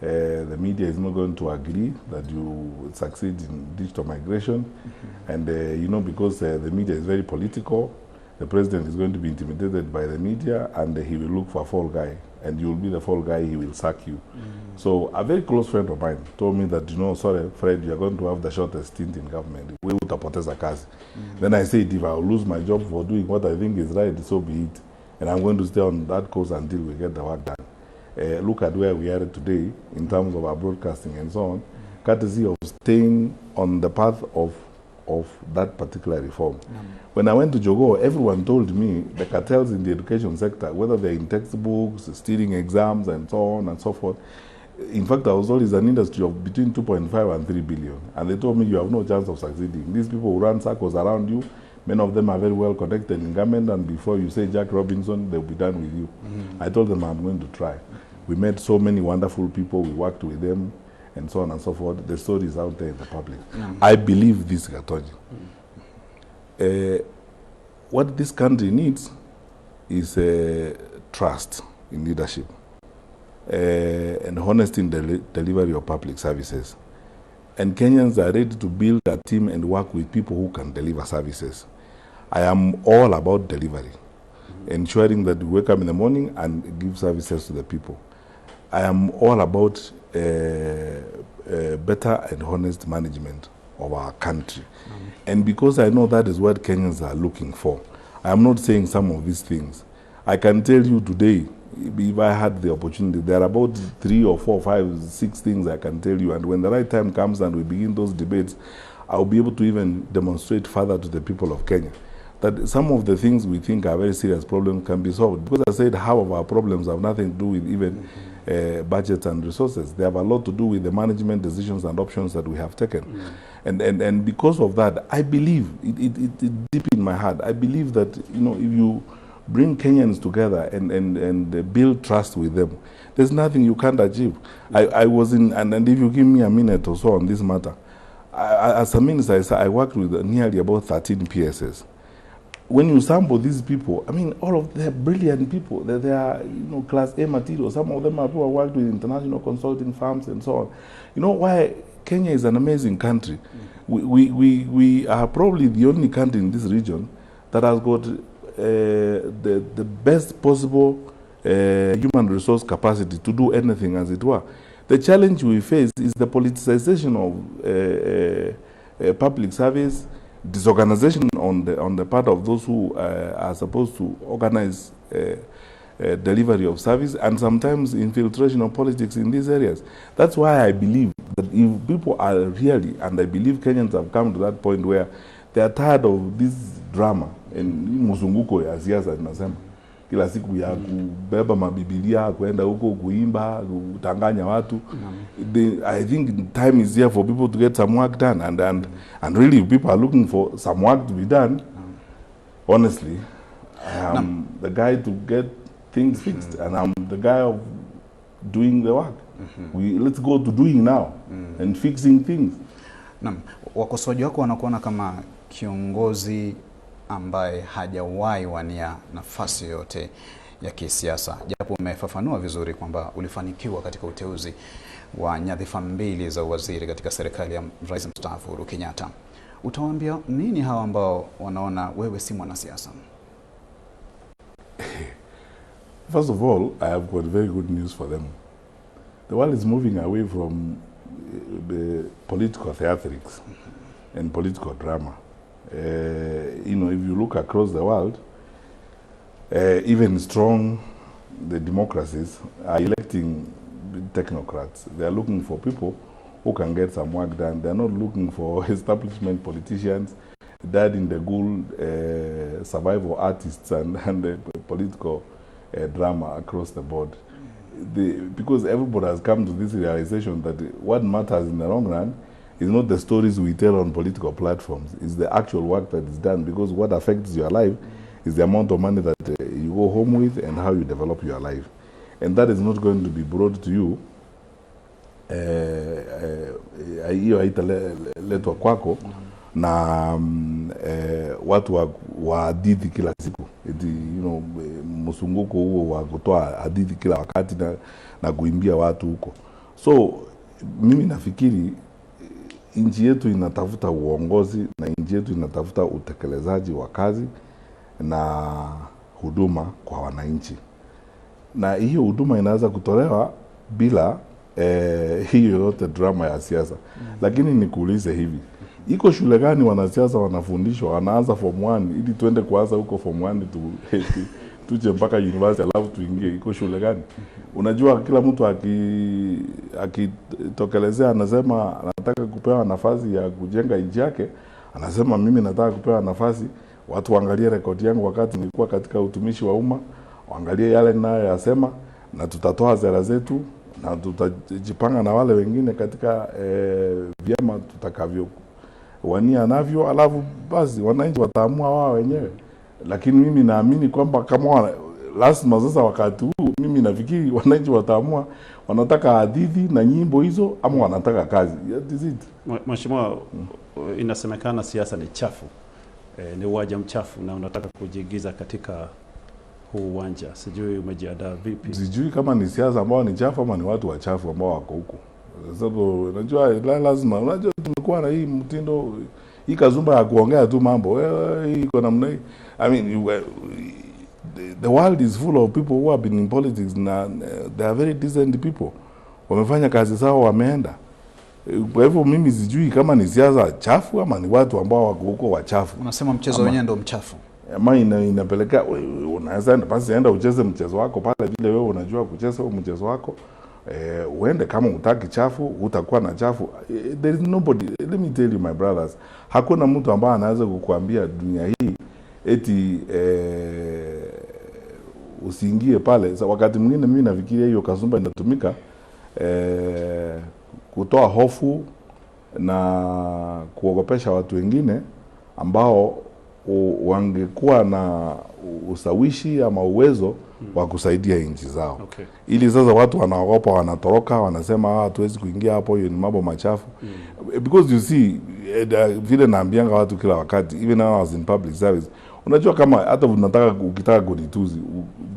The media is not going to agree that you succeed in digital migration. And, you know, because the media is very political, the president is going to be intimidated by the media and he will look for a fall guy. And you will be the fall guy, he will sack you. So a very close friend of mine told me that, you know, sorry, Fred, you are going to have the shortest stint in government. We utapoteza kazi. Then I said, if I will lose my job for doing what I think is right, so be it. And I'm going to stay on that course until we get the work done. Look at where we are today in terms of our broadcasting and so on, courtesy of staying on the path of that particular reform. When I went to Jogoo, everyone told me the cartels in the education sector, whether they're in textbooks, stealing exams, and so on and so forth. In fact, I was always an industry of between 2.5 and 3 billion. And they told me you have no chance of succeeding. These people who run circles around you, many of them are very well connected in government, and before you say Jack Robinson, they'll be done with you. I told them I'm going to try. We met so many wonderful people, we worked with them, and so on and so forth. The story is out there in the public. I believe this, Gatonji. What this country needs is trust in leadership and honesty in the delivery of public services. And Kenyans are ready to build a team and work with people who can deliver services. I am all about delivery, ensuring that we wake up in the morning and give services to the people. I am all about better and honest management of our country. And because I know that is what Kenyans are looking for, I am not saying some of these things. I can tell you today, if I had the opportunity, there are about 3 or 4, 5, 6 things I can tell you. And when the right time comes and we begin those debates, I'll be able to even demonstrate further to the people of Kenya that some of the things we think are very serious problems can be solved. Because I said half of our problems have nothing to do with even budgets and resources. They have a lot to do with the management decisions and options that we have taken. And because of that, I believe, it deep in my heart, I believe that, you know, if you bring Kenyans together and build trust with them, there's nothing you can't achieve. I was in, and if you give me a minute or so on this matter, as a minister, I worked with nearly about 13 PSS. When you sample these people, I mean, all of them are brilliant people. They are, you know, class A material. Some of them are people who worked with international consulting firms and so on. You know why Kenya is an amazing country? We are probably the only country in this region that has got the best possible human resource capacity to do anything, as it were. The challenge we face is the politicization of public service, disorganization on the part of those who are supposed to organize delivery of service, and sometimes infiltration of politics in these areas. That's why I believe that if people are really, and I believe Kenyans have come to that point where they are tired of this drama, and muzunguko ya siasa tunasema kila siku ya kubeba mabibilia kwenda huko kuimba kutanganya watu. I think time is here for people to get some work done, and really if people are looking for some work to be done, honestly, I am the guy to get things fixed, and I'm the guy of doing the work. Let's go to doing now and fixing things. Naam, wakosoaji wako wanakuona kama kiongozi ambaye hajawahi wania nafasi yote ya kisiasa, japo umefafanua vizuri kwamba ulifanikiwa katika uteuzi wa nyadhifa 2 za waziri katika serikali ya Rais mstaafu Uhuru Kenyatta. Utawaambia nini hawa ambao wanaona wewe si mwanasiasa? First of all, I have got very good news for them. The world is moving away from the political theatrics and political drama. You know, if you look across the world, even strong the democracies are electing technocrats. They are looking for people who can get some work done. They are not looking for establishment politicians, dead in the ghoul survival artists and the political drama across the board. Because everybody has come to this realization that what matters in the long run is not the stories we tell on political platforms. It's the actual work that is done, because what affects your life is the amount of money that you go home with and how you develop your life. And that is not going to be brought to you hiyo haitaletwa kwako na watu wa hadithi kila siku. You know, msunguko huo wa kutoa hadithi kila wakati na kuimbia watu huko. So mimi nafikiri nchi yetu inatafuta uongozi, na nchi yetu inatafuta utekelezaji wa kazi na huduma kwa wananchi. Na hiyo huduma inaweza kutolewa bila hiyo yote drama ya siasa. Lakini nikuulize hivi, iko shule gani wanasiasa wanafundishwa wanaanza form 1 ili tuende kuanza huko form 1 tuje mpaka university alafu tuingie? Iko shule gani? Unajua kila mtu akitokelezea anasema anataka kupewa nafasi ya kujenga nchi yake, anasema mimi nataka kupewa nafasi, watu waangalie rekodi yangu wakati nilikuwa katika utumishi wa umma, waangalie yale ninayoyasema, na tutatoa sera zetu na tutajipanga na wale wengine katika vyama tutakavyo wania navyo, alafu basi wananchi wataamua wao wenyewe. Lakini mimi naamini kwamba kama lazima sasa wakati huu, mimi nafikiri wananchi wataamua wanataka hadithi na nyimbo hizo ama wanataka kazi. Mheshimiwa, inasemekana siasa ni chafu, ni uwanja mchafu, na unataka kujiingiza katika huu uwanja. Sijui umejiandaa vipi? Sijui kama ni siasa ambao ni chafu ama ni watu wachafu ambao wako huko. Sababu unajua lazima, unajua tumekuwa na hii mtindo, hii kazumba ya kuongea tu mambo hii iko namna hii. I mean, the world is full of people who have been in politics na they are very decent people, wamefanya kazi zao, wameenda. Kwa hivyo mimi sijui kama ni siasa chafu ama ni watu ambao wako huko wachafu. Unasema mchezo wenyewe ndio mchafu, ama inapeleka unaweza basi enda ucheze mchezo wako pale vile wewe unajua kucheza huo mchezo wako. Uende kama utaki chafu, utakuwa na chafu. There is nobody, let me tell you my brothers, hakuna mtu ambaye anaweza kukuambia dunia hii eti usiingie pale. So, wakati mwingine mimi nafikiria hiyo kasumba inatumika kutoa hofu na kuogopesha watu wengine ambao wangekuwa na usawishi ama uwezo wa kusaidia nchi zao. Okay. Ili sasa watu wanaogopa, wanatoroka, wanasema hatuwezi kuingia hapo, hiyo ni mambo machafu. Because you see, vile naambianga watu kila wakati, even when I was in public service, unajua kama hata ukitaka kunituzi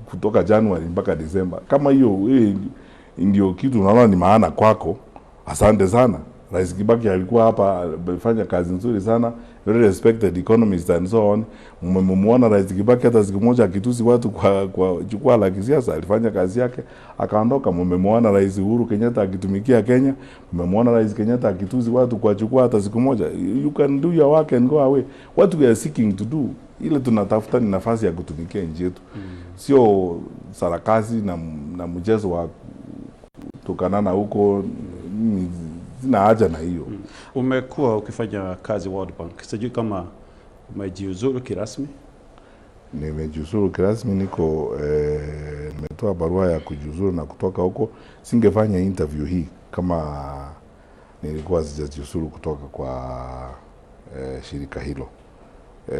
kutoka January mpaka December, kama hiyo ndio kitu unaona ni maana kwako, asante sana. Rais Kibaki alikuwa hapa, amefanya kazi nzuri sana, very respected economist and so on. Mmemwona Rais Kibaki hata siku moja akitusi watu kwa jukwaa la kisiasa, alifanya kazi yake akaondoka. Mmemwona Rais Uhuru Kenyatta akitumikia Kenya, mmemwona Rais Kenyatta akitusi watu kwa jukwaa hata siku moja. You can do your work and go away. What we are seeking to do, ile tunatafuta ni nafasi ya kutumikia nchi yetu. Sio sarakasi na mchezo wa tukanana huko. Sina haja na hiyo. Umekuwa ukifanya kazi World Bank. Sijui kama umejiuzuru kirasmi? Nimejiuzuru kirasmi, nimetoa barua ya kujiuzuru na kutoka huko. Singefanya interview hii kama nilikuwa sijajiuzuru kutoka kwa shirika hilo.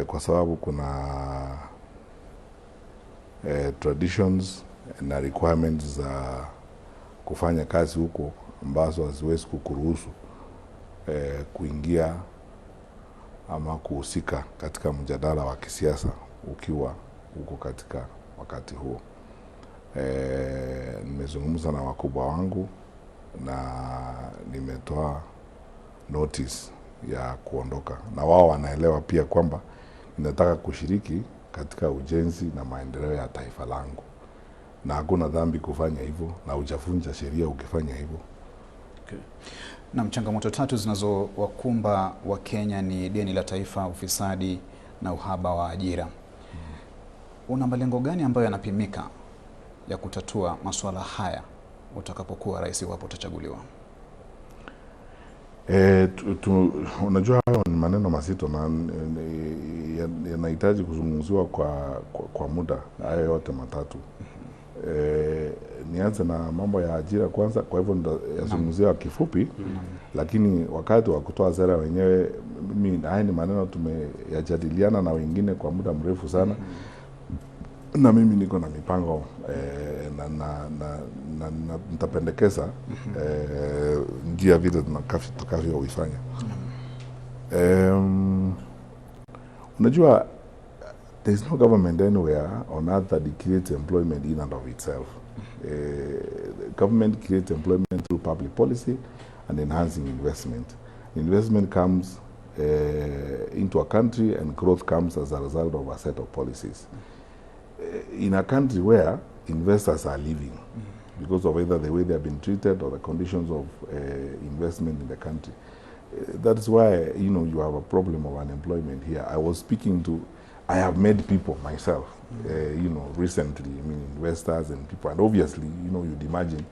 Kwa sababu kuna traditions na requirements za kufanya kazi huko ambazo haziwezi kukuruhusu kuingia ama kuhusika katika mjadala wa kisiasa ukiwa huko katika wakati huo. Nimezungumza na wakubwa wangu na nimetoa notice ya kuondoka, na wao wanaelewa pia kwamba ninataka kushiriki katika ujenzi na maendeleo ya taifa langu, na hakuna dhambi kufanya hivyo na hujavunja sheria ukifanya hivyo. Okay. Na changamoto tatu zinazowakumba wa Kenya ni deni la taifa, ufisadi na uhaba wa ajira. Una malengo gani ambayo yanapimika ya kutatua masuala haya utakapokuwa rais iwapo utachaguliwa? Unajua hayo ni maneno mazito na yanahitaji kuzungumziwa kwa muda, hayo yote matatu. Nianze na mambo ya ajira kwanza, kwa hivyo yazungumzia kifupi. Lakini wakati wa kutoa sera wenyewe, mimi haya ni maneno tumeyajadiliana na wengine kwa muda mrefu sana. Na mimi niko na mipango na nitapendekeza njia vile tutakavyoifanya. Unajua, there is no government anywhere on earth that creates employment in and of itself. The government creates employment through public policy and enhancing investment. Investment comes into a country and growth comes as a result of a set of policies. In a country where investors are leaving because of either the way they have been treated or the conditions of investment in the country, that is why you have a problem of unemployment here. I have met people myself, recently, investors and people, and obviously, you'd imagine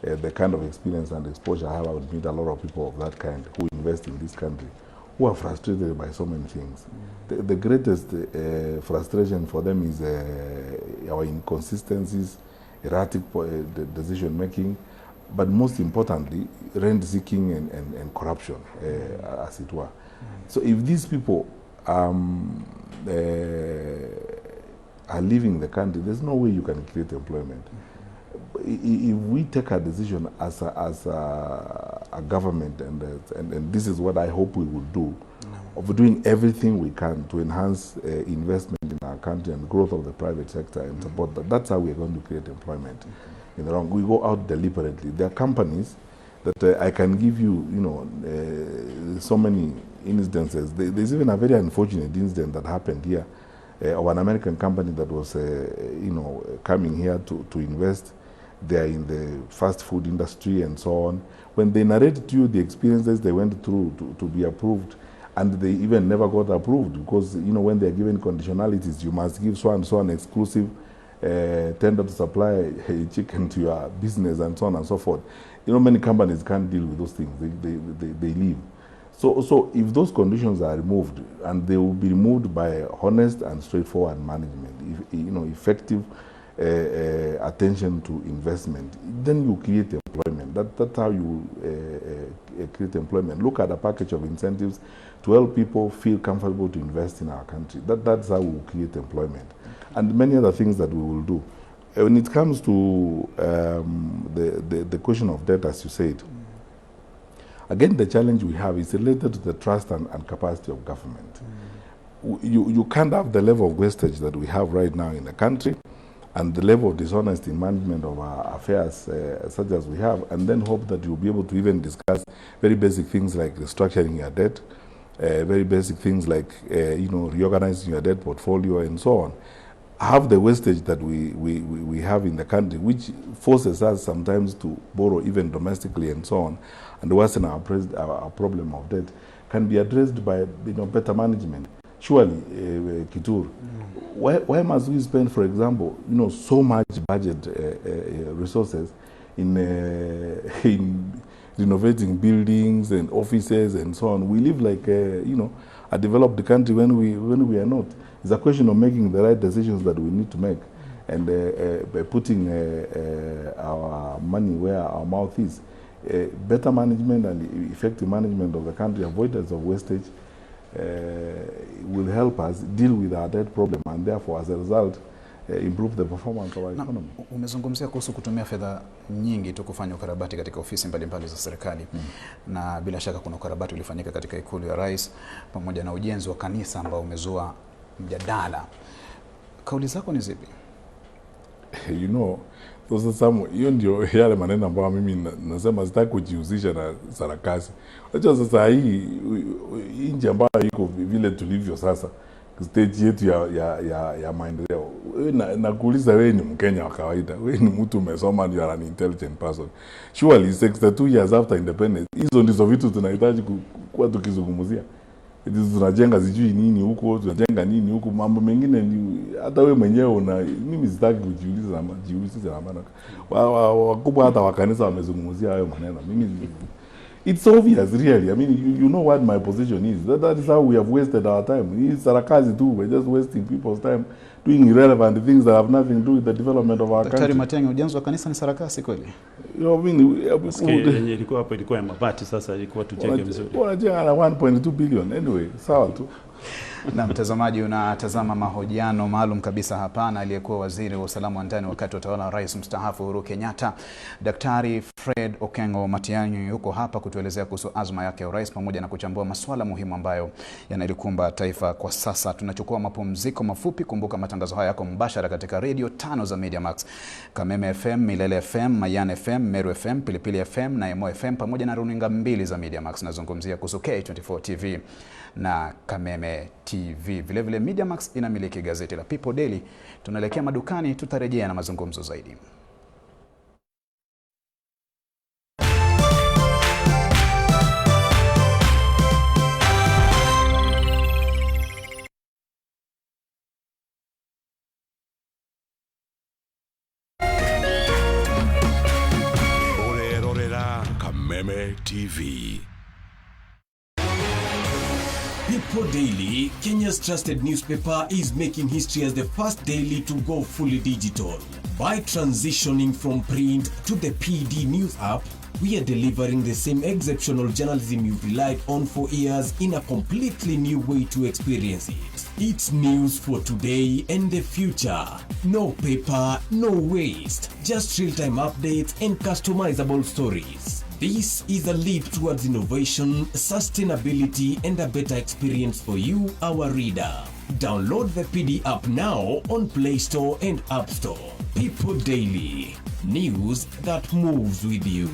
the kind of experience and exposure I have. I would meet a lot of people of that kind who invest in this country, who are frustrated by so many things. The greatest frustration for them is our inconsistencies, erratic decision making, but most importantly, rent seeking and corruption, as it were. So if these people are leaving the country, there's no way you can create employment. If we take a decision as a government, and this is what I hope we will do, of doing everything we can to enhance investment in our country and growth of the private sector and support that. That's how we're going to create employment. In the wrong, we go out deliberately. There are companies that I can give you, so many instances. There's even a very unfortunate incident that happened here of an American company that was, coming here to invest. They are in the fast food industry and so on. When they narrate to you the experiences they went through to be approved, and they even never got approved because, when they're given conditionalities, you must give so and so an exclusive tender to supply chicken to your business and so on and so forth. Many companies can't deal with those things. They leave. So if those conditions are removed, and they will be removed by honest and straightforward management, effective attention to investment, then you create employment. That's how you create employment. Look at a package of incentives to help people feel comfortable to invest in our country. That's how we create employment. And many other things that we will do. When it comes to the question of debt, as you said, again, the challenge we have is related to the trust and capacity of government. You can't have the level of wastage that we have right now in the country and the level of dishonesty in management of our affairs such as we have, and then hope that you'll be able to even discuss very basic things like restructuring your debt, very basic things like reorganizing your debt portfolio and so on. Have the wastage that we have in the country, which forces us sometimes to borrow even domestically and so on, and worsen our problem of debt, can be addressed by better management. Surely, Kitur, why must we spend, for example, so much budget resources in renovating buildings and offices and so on? We live like a developed country when we are not. It's a question of making the right decisions that we need to make, and by putting our money where our mouth is. Better management and effective management of the country, avoidance of wastage, will help us deal with our debt problem, and therefore, as a result, improve the performance of our economy. Umezungumzia kuhusu kutumia fedha nyingi tu kufanya ukarabati katika ofisi mbalimbali za serikali, na bila shaka kuna ukarabati ulifanyika katika ikulu ya rais pamoja na ujenzi wa kanisa ambao umezua mjadala. Kauli zako ni zipi? Hiyo ndio yale maneno ambayo mimi nasema sitaki kujihusisha na sarakasi. Unajua sasa hii nchi ambayo iko vile tulivyo sasa, stage yetu ya maendeleo. Nakuuliza, wewe ni Mkenya wa kawaida, wewe ni mtu umesoma, you are an intelligent person. Surely 62 years after independence, hizo ndizo vitu tunahitaji kuwa tukizungumzia. Tunajenga sijui nini huko, tunajenga nini huko, mambo mengine hata wewe mwenyewe mimi sitaki kujiuliza na maana wakubwa hata wa kanisa wamezungumzia hayo maneno. It's obvious really. I mean, you know what my position is. That is how we have wasted our time. It's sarakazi too. We're just wasting people's time doing irrelevant things that have nothing to do with the development of our country. Daktari Matiang'i, ujenzi wa kanisa ni sarakasi kweli? Yenye ilikuwa hapo ilikuwa ya mabati, sasa ilikuwa tujenge vizuri. Wanajenga na 1.2 billion anyway. Sawa tu. Na mtazamaji, unatazama mahojiano maalum kabisa hapa na aliyekuwa waziri wa usalama wa ndani wakati wa utawala wa Rais mstaafu Uhuru Kenyatta, Daktari Fred Okengo Matiang'i yuko hapa kutuelezea kuhusu azma yake ya urais pamoja na kuchambua masuala muhimu ambayo yanalikumba taifa kwa sasa. Tunachukua mapumziko mafupi. Kumbuka matangazo haya yako mbashara katika radio 5 za Media Max: Kameme FM, Milele FM, Mayan FM, Meru FM, Pilipili FM na Emo FM pamoja na runinga 2 za Media Max. Nazungumzia kuhusu K24 TV na Kameme TV. Vile vile Media Max inamiliki gazeti la People Daily. Tunaelekea madukani, tutarejea na mazungumzo zaidi. Orerorera Kameme TV. People Daily, Kenya's trusted newspaper, is making history as the first daily to go fully digital. By transitioning from print to the PD News app, we are delivering the same exceptional journalism you've relied on for years in a completely new way to experience it. It's news for today and the future. No paper, no waste. Just real-time updates and customizable stories. This is a leap towards innovation, sustainability, and a better experience for you, our reader. Download the PD app now on Play Store and App Store. People Daily. News that moves with you.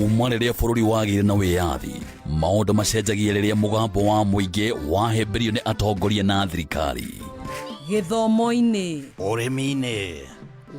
kuma rĩrĩa bũrũri wagĩire na wĩyathi maũndũ macenjagia rĩrĩa mũgambo wa mũingĩ wahĩmbĩrio nĩ atongoria na thirikari. Gĩthomo-inĩ, ũrĩmi-inĩ,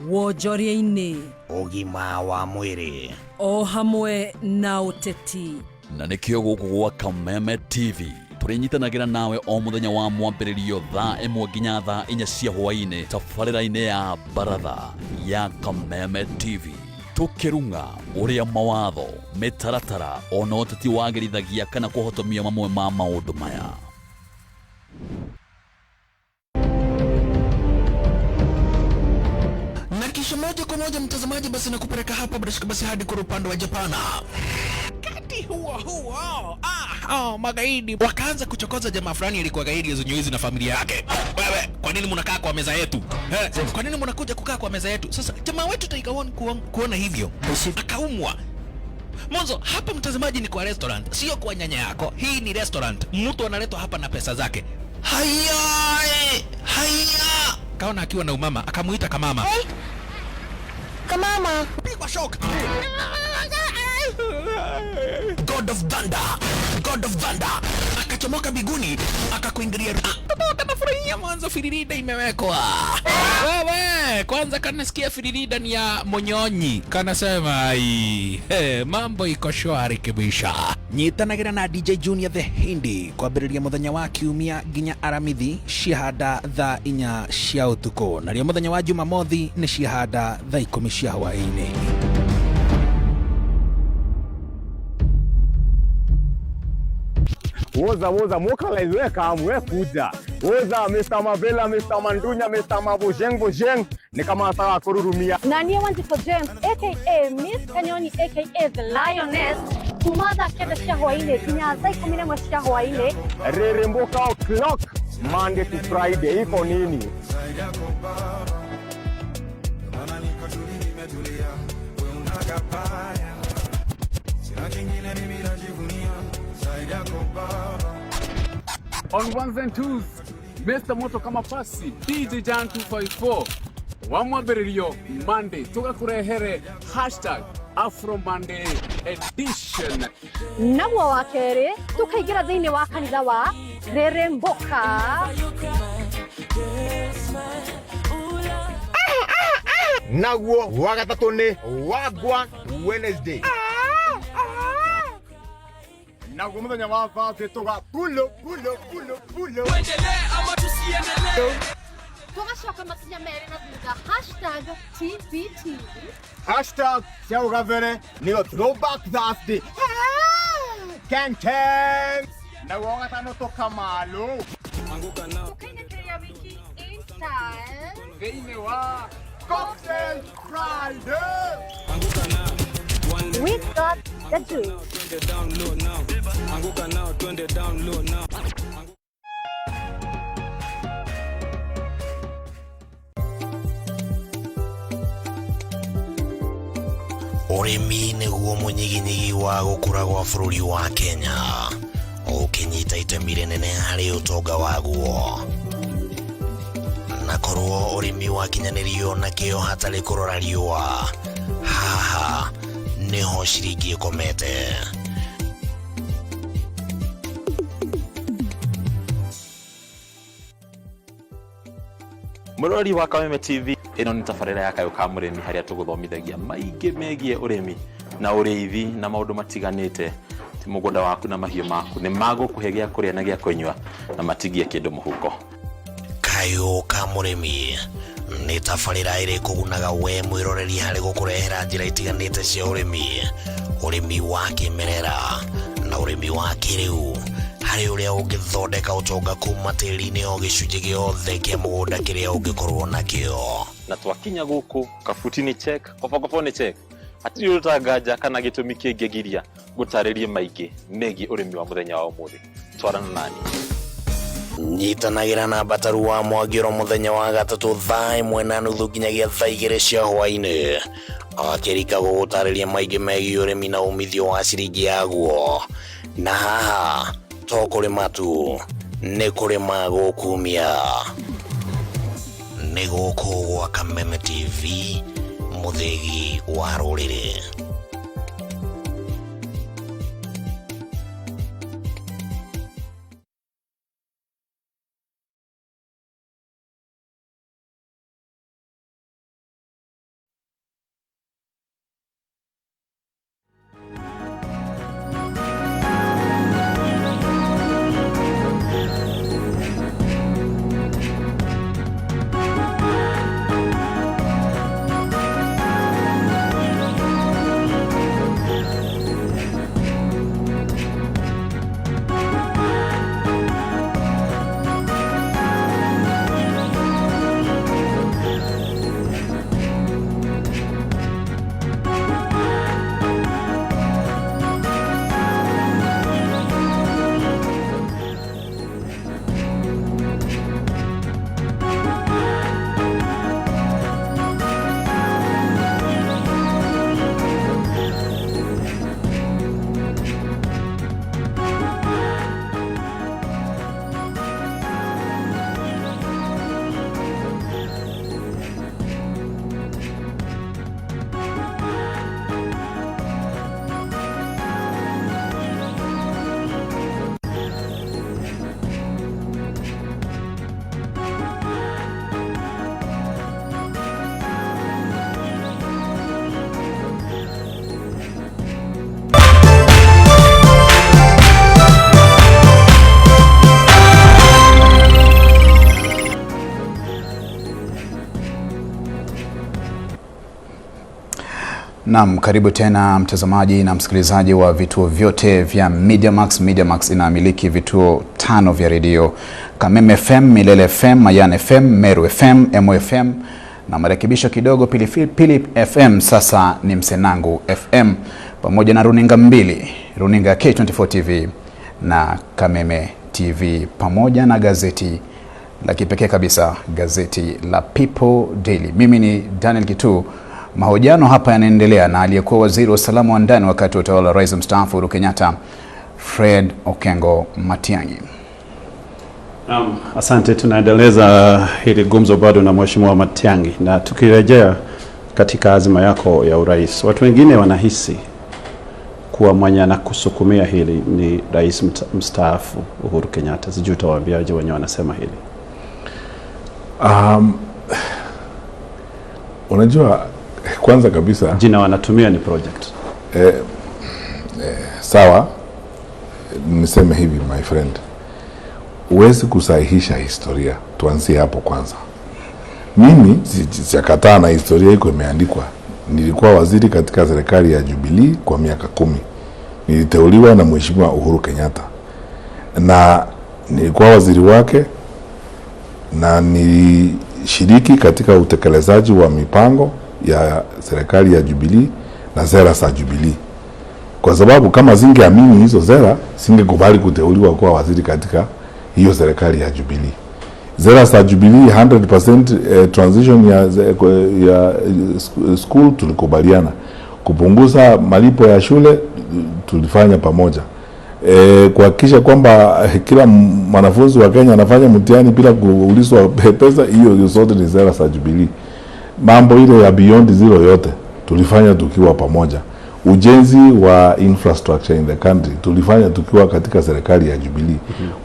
wonjoria-inĩ, ũgima wa mwĩrĩ, o hamwe na ũteti. Na nĩkĩo gũkũ gwa Kameme TV tũrĩnyitanagĩra nawe o mũthenya wa mwambĩrĩrio thaa 1 nginya thaa 4 cia hwaĩ-inĩ tabarĩra-inĩ ya Baratha ya Kameme TV, tũkĩrung'a ũrĩa mawatho, mĩtaratara ona ũteti wagĩrithagia kana kũhotomia mamwe ma maũndũ maya. na kisha moja kwa moja mtazamaji, basi nakupeleka hapa basi hadi kwa upande wa Japana. Kati huo magaidi wakaanza kuchokoza jamaa fulani alikuwa gaidi ya Zunyuizi na familia yake. Wewe, kwa nini mnakaa kwa meza yetu? Kwa nini mnakuja kukaa kwa meza yetu? Sasa jamaa wetu Tiger One kuona hivyo akaumwa. Mwanzo hapa mtazamaji ni kwa restaurant, sio kwa nyanya yako. Hii ni restaurant. Mtu analetwa hapa na pesa zake. Haya! Kaona akiwa na umama, akamuita kamama. Hey! Kamama, pigwa shock. God of Thunder. Akachomoka biguni, akakuingilia. Toka nafurahia mwanzo firirida imewekwa. Wewe, kwanza kanasikia firirida ni ya Monyonyi. Kanasema mambo iko shwari kabisa. Nyitanagira na DJ Junior the Hindi kwambĩrĩria mũthenya wa Kiumia nginya Aramithi ciahanda thaa 4 cia ũtukũ. Na rĩo mũthenya wa Jumamothi nĩ ciahanda thaa 10 cia hwaĩ-inĩ. Woza mwokalaiweka mwekuja. Woza Mr. Mavela, Mr. Mandunya, Mr. Mabujeng ni kama sawa kururumia. Nani Wanjiko James aka Miss Kanyoni aka The Lioness kumada kenda cia hwaĩ-inĩ kinya thaa 11 cia hwaĩ-inĩ. Reremboka o'clock Monday to Friday iko nini? On ones and twos, Mr. Moto kama pasi, DJ Jan 254. Wamwambĩrĩrio Monday, tugakurehere #Afro Monday edition. Naguo wa kerĩ, tukaingĩra thĩinĩ wa kanitha wa Reremboka. Naguo wa gatatũ nĩ Wagwa Wednesday. Naguo mũthenya wa Thursday tuga pulo. Tuendelee ama tusiendelee? Tugacoka makinya merĩ na thutha #TBT. #Ciao gavere nĩyo Throwback Thursday. Ken. Naguo gatano tukamalo. Tukainĩkĩria wiki in style. Thĩinĩ wa Cocktail Friday. We got the juice. Ũrĩmi nĩguo mũnyiginyigi wa gũkũra gwa bũrũri wa Kenya, ũkĩnyita itemi rĩnene harĩ ũtonga waguo. Na korwo ũrĩmi wakinyanĩrio na kĩo hatarĩ kũrora riũa, haha nĩho ciringi ĩkomete. Mũrori wa Kameme TV, ĩno nĩ tabarĩra ya Kayũ ka mũrĩmi harĩa tũgũthomithagia maingĩ megiĩ ũrĩmi na ũrĩithi na maũndũ matiganĩte. Ti mũgũnda waku na mahiũ maku nĩ magũkũhe gĩa kũrĩa na gĩa kũnyua na matigie kĩndũ mũhuko. Kayũ ka mũrĩmi nĩ tabarĩra ĩrĩ kũgunaga we mwĩroreri harĩ gũkũrehera njĩra itiganĩte cia ũrĩmi wa kĩmerera na ũrĩmi wa kĩrĩu, harĩ ũrĩa ũngĩthondeka ũtonga kuma tĩri-inĩ o gĩcunjĩ gĩothe kĩa mũgũnda kĩrĩa ũngĩkorwo nakĩo. Na twakinya gũkũ kabuti-inĩ check, kobo-kobo-nĩ check, hatirĩ ũtanganja kana gĩtũmi kĩngĩgiria gũtarĩrie maingĩ megiĩ ũrĩmi wa mũthenya wa ũmũthĩ. Twarana nani. Nyitanagĩra na Bataru wa Mwagĩro mũthenya wa gatatũ thaa 1:30 nginyagia thaa 2 cia hwaĩ-inĩ, akĩrika gũgũtarĩria maingĩ megiĩ ũrĩmi na umithio wa ciringi yaguo. Na haha to kũrĩma tu, nĩ kũrĩma gũkumia. Nĩ gũkũ gwa Kameme TV, mũthĩgi wa rũrĩrĩ. Naam, karibu tena mtazamaji na msikilizaji wa vituo vyote vya Media Max. Media Max inamiliki vituo 5 vya redio: Kameme FM, Milele FM, Mayan FM, Meru FM, Emo FM na marekebisho kidogo Pilipili FM, sasa ni Msenangu FM, pamoja na runinga 2, runinga K24 TV na Kameme TV, pamoja na gazeti la kipekee kabisa, gazeti la People Daily. Mimi ni Daniel Kitu. Mahojiano hapa yanaendelea na aliyekuwa waziri wa usalama wa ndani wakati wa utawala wa Rais mstaafu Uhuru Kenyatta, Fred Okengo Matiang'i. Asante. Tunaendeleza hili gumzo bado na Mheshimiwa Matiang'i, na tukirejea katika azima yako ya urais, watu wengine wanahisi kuwa mwenye anakusukumia hili ni Rais mstaafu Uhuru Kenyatta. Sijui utawaambiaje wenye wanasema hili? Unajua, kwanza kabisa jina wanatumia ni project. Sawa, niseme hivi my friend, huwezi kusahihisha historia. Tuanzie hapo kwanza. Mimi sijakataa na historia iko imeandikwa. Nilikuwa waziri katika serikali ya Jubilee kwa miaka 10. Niliteuliwa na Mheshimiwa Uhuru Kenyatta na nilikuwa waziri wake, na nilishiriki katika utekelezaji wa mipango ya serikali ya Jubilee na sera za Jubilee. Kwa sababu kama zingeamini hizo sera, singekubali kuteuliwa kuwa waziri katika hiyo serikali ya Jubilee. Sera za Jubilee 100% transition ya school tulikubaliana. Kupunguza malipo ya shule tulifanya pamoja. Kuhakikisha kwamba kila mwanafunzi wa Kenya anafanya mtihani bila kuulizwa pesa, hiyo zote ni sera za Jubilee. Mambo ile ya beyond zero yote tulifanya tukiwa pamoja. Ujenzi wa infrastructure in the country tulifanya tukiwa katika serikali ya Jubilee.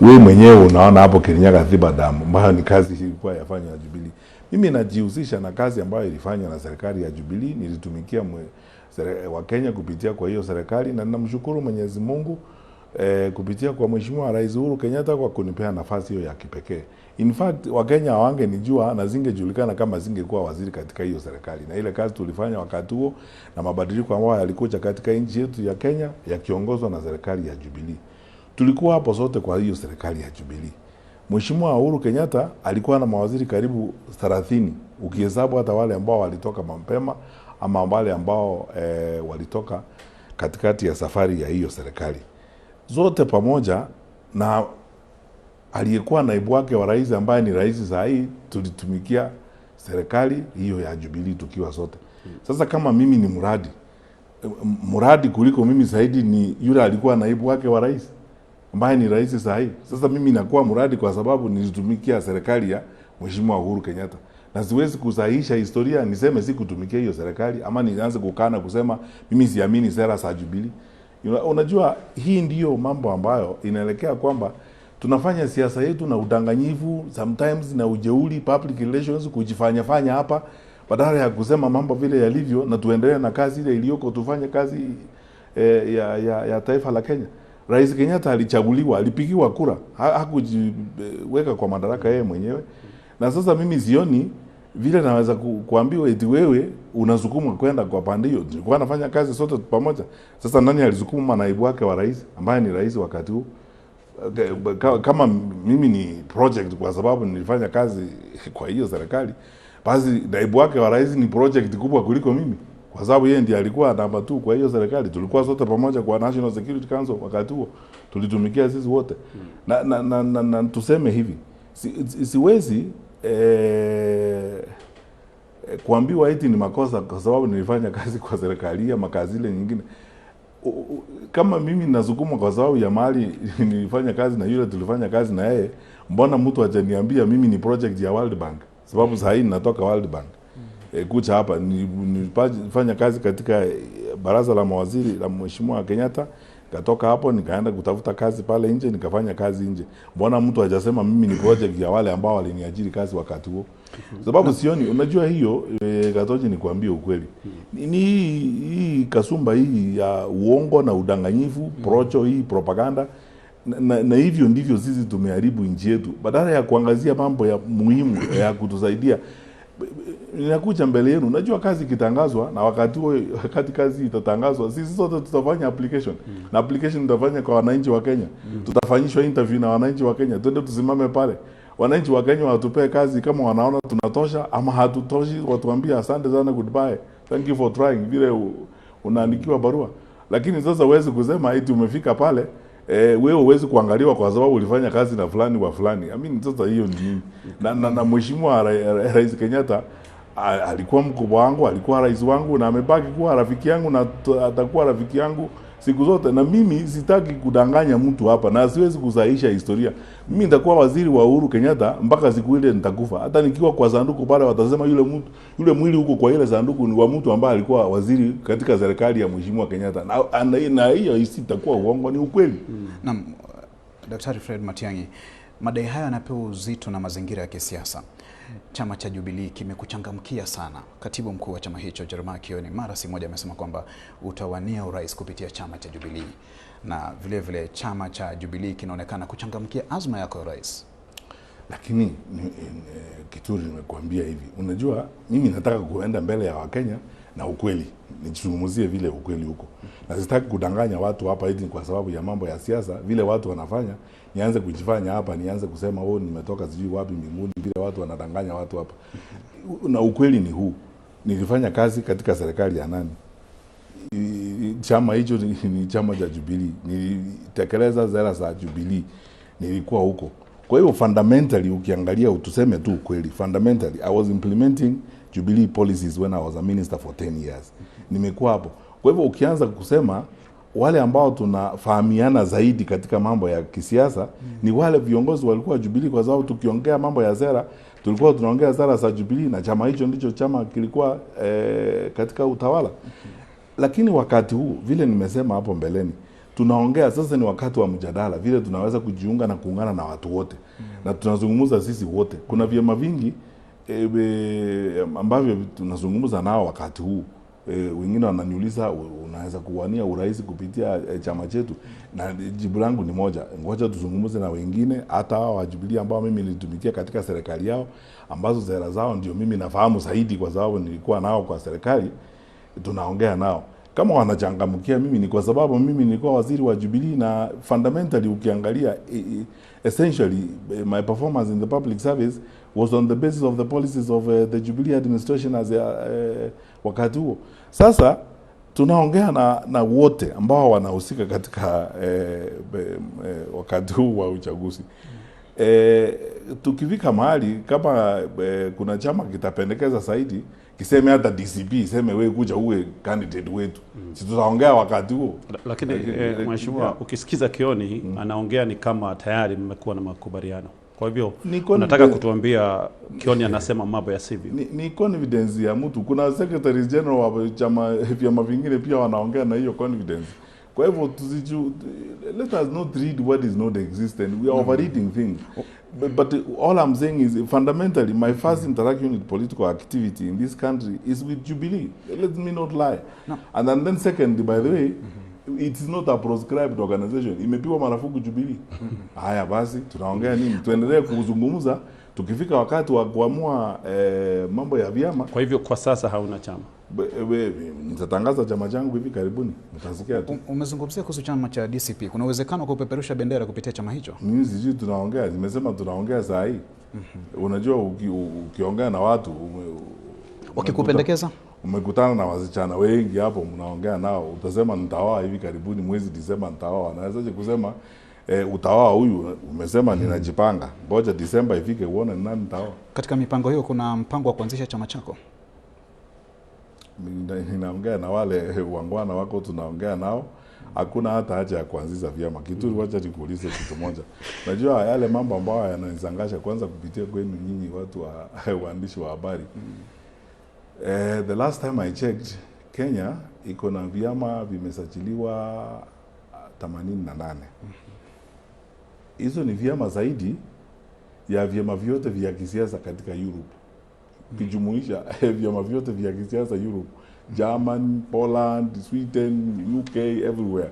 Wewe mwenyewe unaona hapo Kirinyaga Thiba Dam, ambayo ni kazi ilikuwa yafanya ya Jubilee. Mimi najihusisha na kazi ambayo ilifanywa na serikali ya Jubilee. Nilitumikia wa Kenya kupitia kwa hiyo serikali, na ninamshukuru Mwenyezi Mungu kupitia kwa Mheshimiwa Rais Uhuru Kenyatta kwa kunipea nafasi hiyo ya kipekee. In fact, Wakenya hawangenijua na zingejulikana kama zingekuwa waziri katika hiyo serikali. Na ile kazi tulifanya wakati huo na mabadiliko ambayo yalikuja katika nchi yetu ya Kenya yakiongozwa na serikali ya Jubilee. Tulikuwa hapo sote kwa hiyo serikali ya Jubilee. Mheshimiwa Uhuru Kenyatta alikuwa na mawaziri karibu 30, ukihesabu hata wale ambao walitoka mapema ama wale ambao walitoka katikati ya safari ya hiyo serikali. Zote pamoja na aliyekuwa naibu wake wa rais ambaye ni rais sahi, tulitumikia serikali hiyo ya Jubilee tukiwa sote. Sasa kama mimi ni muradi kuliko mimi zaidi ni yule alikuwa naibu wake wa rais ambaye ni rais sahi. Sasa mimi nakuwa muradi kwa sababu nilitumikia serikali ya Mheshimiwa Uhuru Kenyatta. Na siwezi kusahihisha historia niseme si kutumikia hiyo serikali ama nianze kukana kusema mimi siamini sera za Jubilee. Unajua, hii ndiyo mambo ambayo inaelekea kwamba tunafanya siasa yetu na udanganyifu, sometimes na ujeuri, public relations, kujifanya hapa badala ya kusema mambo vile yalivyo na tuendelee na kazi ile iliyoko, tufanye kazi ya taifa la Kenya. Rais Kenyatta alichaguliwa, alipigiwa kura, hakujiweka kwa madaraka yeye mwenyewe. Na sasa mimi sioni vile naweza kuambiwa eti wewe unasukuma kwenda kwa pande hiyo. Tulikuwa nafanya kazi sote pamoja. Sasa nani alisukuma naibu wake wa rais ambaye ni rais wakati huu? Kama mimi ni project kwa sababu nilifanya kazi kwa hiyo serikali, basi naibu wake wa rais ni project kubwa kuliko mimi, kwa sababu yeye ndiye alikuwa namba 2 kwa hiyo serikali. Tulikuwa sote pamoja kwa National Security Council wakati huo, tulitumikia sisi wote. Na tuseme hivi, siwezi kuambiwa eti ni makosa kwa sababu nilifanya kazi kwa serikali ya makazi ile nyingine. Kama mimi nasukuma kwa sababu ya mali nilifanya kazi na yule tulifanya kazi na yeye, mbona mtu ajaniambia mimi ni project ya World Bank? Sababu sasa hivi natoka World Bank. Kucha hapa nilifanya kazi katika baraza la mawaziri la Mheshimiwa Kenyatta, nikatoka hapo nikaenda kutafuta kazi pale nje, nikafanya kazi nje. Mbona mtu hajasema mimi ni project ya wale ambao waliniajiri kazi wakati huo? Sababu sioni, unajua hiyo Gatoji, nikwambie ukweli. Ni hii kasumba hii ya uongo na udanganyifu, procho hii propaganda na hivyo ndivyo sisi tumeharibu nchi yetu. Badala ya kuangazia mambo ya muhimu ya kutusaidia. ninakuja mbele yenu. Najua kazi ikitangazwa na wakati kazi itatangazwa, sisi sote tutafanya application. Na application tutafanya kwa wananchi wa Kenya. Tutafanyishwa interview na wananchi wa Kenya. Twende tusimame pale. Wananchi wa Kenya watupee kazi kama wanaona tunatosha ama hatutoshi, watuambie asante sana, goodbye. Thank you for trying, vile unaandikiwa barua. Lakini sasa huwezi kusema eti umefika pale wewe huwezi kuangaliwa kwa sababu ulifanya kazi na fulani wa fulani. I mean, sasa hiyo ni nini? Na Mheshimiwa Rais Kenyatta alikuwa mkubwa wangu, alikuwa rais wangu, na amebaki kuwa rafiki yangu na atakuwa rafiki yangu siku zote. Na mimi sitaki kudanganya mtu hapa na siwezi kusahihisha historia. Mimi nitakuwa waziri wa Uhuru Kenyatta mpaka siku ile nitakufa. Hata nikiwa kwa sanduku pale watasema yule mwili huko kwa ile sanduku ni wa mtu ambaye alikuwa waziri katika serikali ya Mheshimiwa Kenyatta. Na hiyo isitakuwa uongo, ni ukweli. Naam, Daktari Fred Matiang'i, madai haya yanapewa uzito na mazingira ya kisiasa. Chama cha Jubilee kimekuchangamkia sana. Katibu mkuu wa chama hicho Jeremiah Kioni mara si moja amesema kwamba utawania urais kupitia chama cha Jubilee, na vile vile chama cha Jubilee kinaonekana kuchangamkia azma yako ya urais. Lakini Kituri, nimekuambia hivi, unajua mimi nataka kuenda mbele ya Wakenya na ukweli, nizungumzie vile ukweli huko. Na sitaki kudanganya watu hapa eti kwa sababu ya mambo ya siasa vile watu wanafanya, nianze kujifanya hapa, nianze kusema nimetoka sijui wapi mbinguni, vile watu wanadanganya watu hapa. Na ukweli ni huu, nilifanya kazi katika serikali ya nani? Chama hicho ni chama cha Jubilee. Nilitekeleza sera za Jubilee, nilikuwa huko. Kwa hiyo fundamentally ukiangalia, utuseme tu ukweli, fundamentally I was implementing Jubilee policies when I was a minister for 10 years. Nimekuwa hapo. Kwa hivyo ukianza kusema wale ambao tunafahamiana zaidi katika mambo ya kisiasa ni wale viongozi walikuwa Jubilee, kwa sababu tukiongea mambo ya sera tulikuwa tunaongea sera za Jubilee, na chama hicho ndicho chama kilikuwa katika utawala. Lakini wakati huu vile nimesema hapo mbeleni, tunaongea sasa, ni wakati wa mjadala vile tunaweza kujiunga na kuungana na watu wote. Na tunazungumza sisi wote. Kuna vyama vingi ambavyo tunazungumza nao wakati huu. Wengine wananiuliza unaweza kuwania urais kupitia chama chetu, na jibu langu ni moja, ngoja tuzungumze na wengine, hata hao wa Jubilee ambao mimi nilitumikia katika serikali yao, ambazo sera zao ndio mimi nafahamu zaidi kwa sababu nilikuwa nao kwa serikali. Tunaongea nao kama wanachangamkia mimi, ni kwa sababu mimi nilikuwa waziri wa Jubilee, na fundamentally ukiangalia essentially my performance in the public service was on the basis of the policies of the Jubilee administration as wakati huo. Sasa tunaongea na wote ambao wanahusika katika wakati huu wa uchaguzi. Tukifika mahali kama kuna chama kitapendekeza zaidi, kiseme hata DCP iseme wewe kuja uwe candidate wetu, si tutaongea wakati huo. Lakini mheshimiwa, ukisikiza Kioni anaongea ni kama tayari mmekuwa na makubaliano. Kwa hivyo nataka kutuambia Kioni anasema mambo ya sivyo. Ni confidence ya mtu. Kuna secretary general wa chama vyama vingine pia wanaongea na hiyo confidence. Kwa hivyo let us not read what is not existent. We are overreading things. But all I'm saying is fundamentally my first interaction with political activity in this country is with Jubilee. Let me not lie. No. And then second, by the way, it is not a proscribed organization. Imepigwa marufuku Jubilee. Haya basi, tunaongea nini? Tuendelee kuzungumza, tukifika wakati wa kuamua mambo ya vyama. Kwa hivyo kwa sasa hauna chama? Nitatangaza chama changu hivi karibuni. Mtasikia tu. Umezungumzia kuhusu chama cha DCP. Kuna uwezekano wa kupeperusha bendera kupitia chama hicho? Mimi sijui, tunaongea. Nimesema tunaongea saa hii. Unajua ukiongea na watu wakikupendekeza, umekutana na wasichana wengi hapo, mnaongea nao, utasema nitaoa hivi karibuni mwezi Disemba nitaoa. Nawezaje kusema utaoa huyu? Umesema ninajipanga, ngoja Disemba ifike uone nani nitaoa. Katika mipango hiyo kuna mpango wa kuanzisha chama chako? Ninaongea na wale wangwana wako, tunaongea nao. Hakuna hata haja ya kuanzisha vyama. Kituri, wacha nikuulize kitu moja. Najua yale mambo ambayo yananizangasha kwanza kupitia kwenu nyinyi watu wa waandishi wa habari. The last time I checked, Kenya iko na vyama vimesajiliwa 88. Hizo ni vyama zaidi ya vyama vyote vya kisiasa katika Europe. Kijumuisha vyama vyote vya kisiasa Europe, German, Poland, Sweden, UK, everywhere.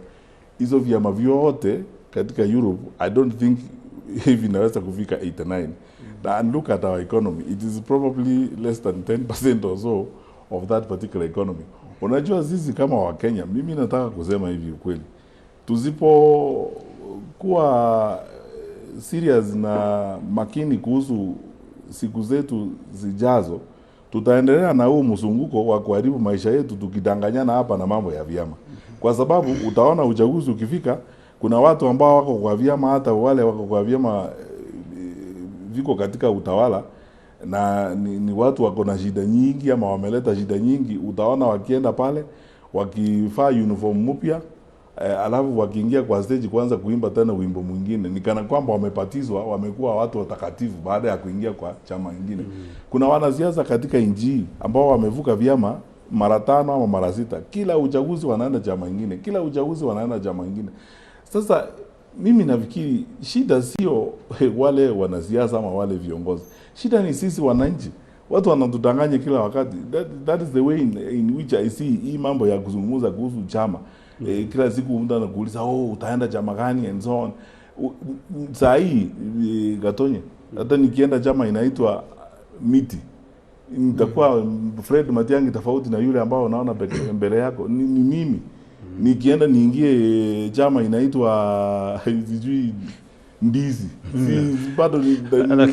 Hizo vyama vyote katika Europe, I don't think hivi naweza kufika 89. And look at our economy. It is probably less than 10% or so of that particular economy. Unajua sisi kama wa Kenya, mimi nataka kusema hivi ukweli. Tusipokuwa serious na makini kuhusu siku zetu zijazo, tutaendelea na huu mzunguko wa kuharibu maisha yetu tukidanganyana hapa na mambo ya vyama. Kwa sababu utaona uchaguzi ukifika, kuna watu ambao wako kwa vyama, hata wale wako kwa vyama viko katika utawala, na ni watu wako na shida nyingi ama wameleta shida nyingi. Utaona wakienda pale wakifaa uniform mpya, alafu wakiingia kwa stage kwanza kuimba tena wimbo mwingine, ni kana kwamba wamepatizwa, wamekuwa watu watakatifu baada ya kuingia kwa chama kingine. Kuna wanasiasa katika nchi ambao wamevuka vyama mara 5 ama mara 6, kila uchaguzi wanaenda chama kingine, kila uchaguzi wanaenda chama kingine. Sasa mimi nafikiri shida sio wale wanasiasa ama wale viongozi, shida ni sisi wananchi. Watu wanatudanganya kila wakati. That is the way in which I see hii mambo ya kuzungumza kuhusu chama. Kila siku mtu anakuuliza utaenda chama gani and so on. Saa hii Gatonye, hata nikienda chama inaitwa Miti, nitakuwa Fred Matiang'i tofauti na yule ambao unaona mbele yako. Ni mimi. Nikienda niingie chama inaitwa sijui Ndizi. Bado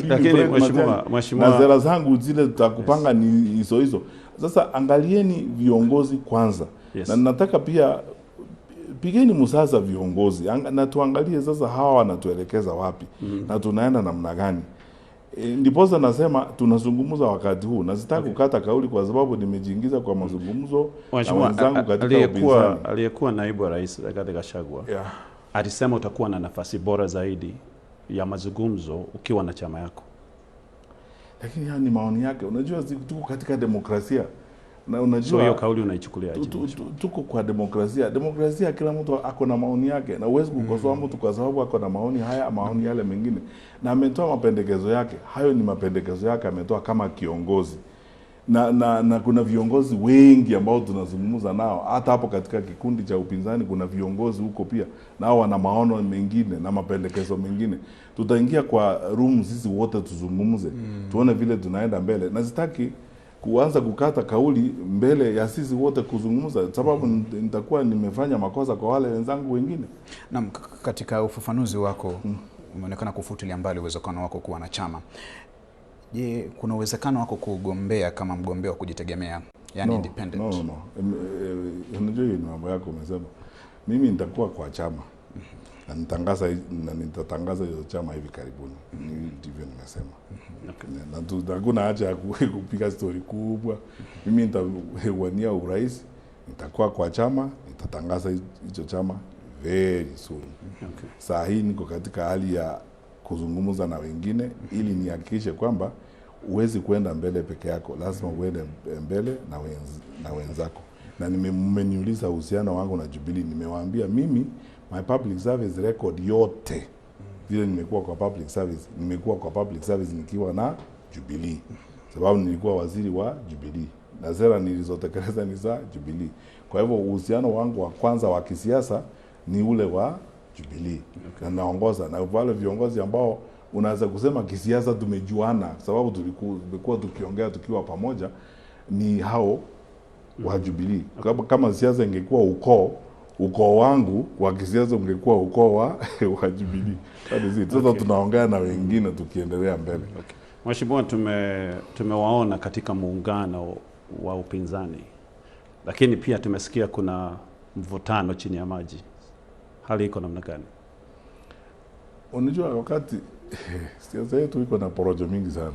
lakini mheshimiwa na sera zangu zile tutakupanga ni hizo. Sasa angalieni viongozi kwanza. Yes. Na nataka pia pigeni msasa viongozi na tuangalie sasa hawa wanatuelekeza wapi na tunaenda namna gani. Ndiposa nasema tunazungumza wakati huu, na sitaki kukata kauli kwa sababu nimejiingiza kwa mazungumzo na wenzangu katika upinzani. Aliyekuwa naibu wa rais Rigathi Gachagua alisema utakuwa na nafasi bora zaidi ya mazungumzo ukiwa na chama yako. Lakini ni maoni yake. Unajua tuko katika demokrasia. Na unajua so hiyo kauli unaichukulia aje? Tuko kwa demokrasia. Demokrasia kila mtu ako na maoni yake, na uwezi kukosoa mtu kwa sababu ako na maoni haya maoni yale mengine. Na ametoa mapendekezo yake. Hayo ni mapendekezo yake ametoa kama kiongozi. Na kuna viongozi wengi ambao tunazungumza nao. Hata hapo katika kikundi cha upinzani kuna viongozi huko pia. Nao wana maono mengine na mapendekezo mengine. Tutaingia kwa room sisi wote tuzungumze. Tuone vile tunaenda mbele. Na sitaki kuanza kukata kauli mbele ya sisi wote kuzungumza, sababu nitakuwa nimefanya makosa kwa wale wenzangu wengine. Na katika ufafanuzi wako umeonekana kufutilia mbali uwezekano wako kuwa na chama. Je, kuna uwezekano wako kugombea kama mgombea wa kujitegemea, yani independent? No. Unajua hiyo ni mambo yako umesema. Mimi nitakuwa kwa chama. Na nitatangaza hiyo chama hivi karibuni. Ndivyo nimesema. Na hakuna haja ya kupiga story kubwa. Mimi nitawania urais, nitakuwa kwa chama, nitatangaza hicho chama very soon. Saa hii niko katika hali ya kuzungumza na wengine ili nihakikishe kwamba uwezi kwenda mbele peke yako, lazima uende mbele na wenzako. Na mmeniuliza uhusiano wangu na Jubilee, nimewaambia mimi my public service record yote vile nimekuwa kwa public service nikiwa na Jubilee, sababu nilikuwa waziri wa Jubilee na sera nilizotekeleza ni za Jubilee. Kwa hivyo uhusiano wangu wa kwanza wa kisiasa ni ule wa Jubilee. Na naongoza na wale viongozi ambao unaweza kusema kisiasa tumejuana, sababu tulikuwa tukiongea tukiwa pamoja, ni hao wa Jubilee. Kama siasa ingekuwa ukoo wangu wa kisiasa ungekuwa ukoo wa Jubilee. Sasa tunaongea na wengine tukiendelea mbele. Mheshimiwa, tumewaona katika muungano wa upinzani, lakini pia tumesikia kuna mvutano chini ya maji. Hali iko namna gani? Unajua wakati siasa yetu iko na porojo mingi sana.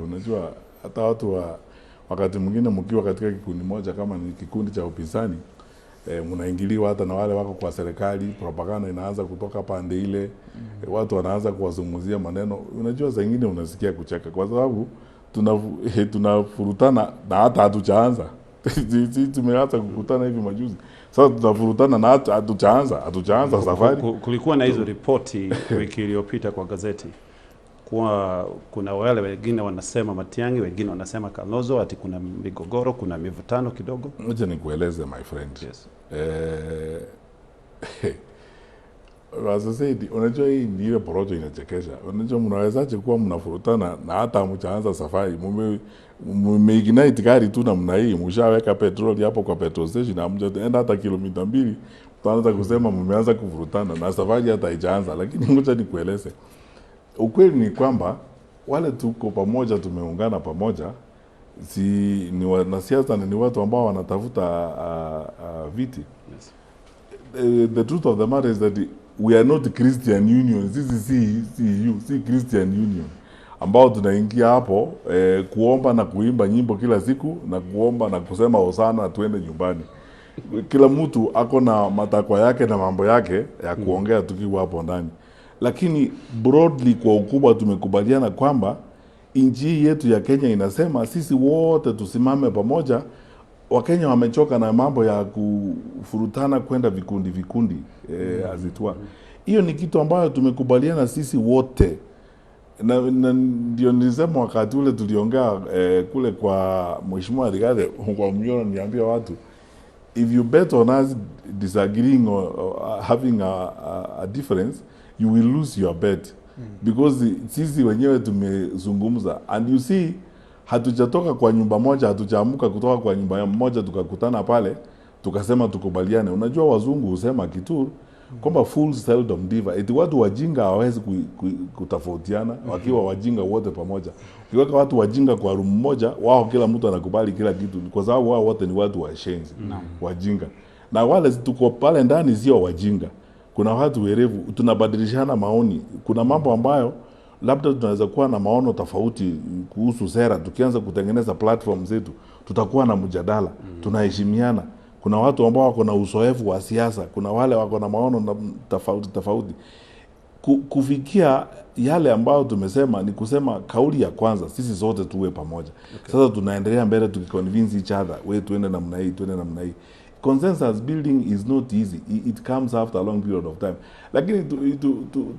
Unajua hata watu wakati mwingine mkiwa katika kikundi moja kama ni kikundi cha upinzani, mnaingiliwa hata na wale wako kwa serikali, propaganda inaanza kutoka pande ile, watu wanaanza kuwazungumzia maneno. Unajua saa nyingine unasikia kucheka kwa sababu tunafurutana na hata hatujaanza. Tumeanza kukutana hivi majuzi. Sasa tunafurutana na hata hatujaanza safari. Kulikuwa na hizo ripoti wiki iliyopita kwa gazeti kuwa kuna wale wengine wanasema Matiang'i, wengine wanasema Kalonzo, ati kuna migogoro, kuna mivutano kidogo. Ngoja nikueleze my friend. Yes. as I said, unajua hii ni ile porojo inachekesha. Unajua mnawezaje kuwa mnafurutana na hata mchaanza safari mmeignite gari tu namna hii, mshaweka petroli hapo kwa petrol station, hamjaenda hata kilomita 2, tuanza kusema mmeanza kufurutana na safari hata haijaanza. Lakini ngoja nikueleze, ukweli ni kwamba wale tuko pamoja, tumeungana pamoja, si ni wanasiasa na ni watu ambao wanatafuta viti. Yes. The truth of the matter is that we are not Christian Union. Sisi si Christian Union ambao tunaingia hapo kuomba na kuimba nyimbo kila siku na kuomba na kusema hosana tuende nyumbani. Kila mtu ako na matakwa yake na mambo yake ya kuongea tukiwa hapo ndani. Lakini broadly kwa ukubwa tumekubaliana kwamba nchi yetu ya Kenya inasema sisi wote tusimame pamoja. Wakenya wamechoka na mambo ya kufurutana kwenda vikundi azitwa. Hiyo ni kitu ambayo tumekubaliana sisi wote. Na ndio nilisema wakati ule tuliongea kule kwa Mheshimiwa Rigathi kwa mjona, niambia watu, if you bet on us disagreeing or having a difference, you will lose your bet. Because sisi wenyewe tumezungumza, and you see hatujatoka kwa nyumba moja, hatujaamuka kutoka kwa nyumba moja tukakutana pale tukasema tukubaliane. Unajua wazungu husema kitu kwamba fools seldom differ. Eti watu wajinga hawawezi kutofautiana wakiwa wajinga wote pamoja. Ukiweka watu wajinga kwa room moja, wao kila mtu anakubali kila kitu kwa sababu wao wote ni watu washenzi, wajinga. Na wale tuko pale ndani sio wajinga. Kuna watu werevu, tunabadilishana maoni. Kuna mambo ambayo labda tunaweza kuwa na maono tofauti kuhusu sera. Tukianza kutengeneza platform zetu, tutakuwa na mjadala, tunaheshimiana. Kuna watu ambao wako na uzoefu wa siasa, kuna wale wako na maono tofauti. Kufikia yale ambayo tumesema ni kusema kauli ya kwanza, sisi zote tuwe pamoja. Okay. Sasa tunaendelea mbele tukiconvince each other, wewe tuende namna hii, tuende namna hii. Consensus building is not easy. It comes after a long period of time. Lakini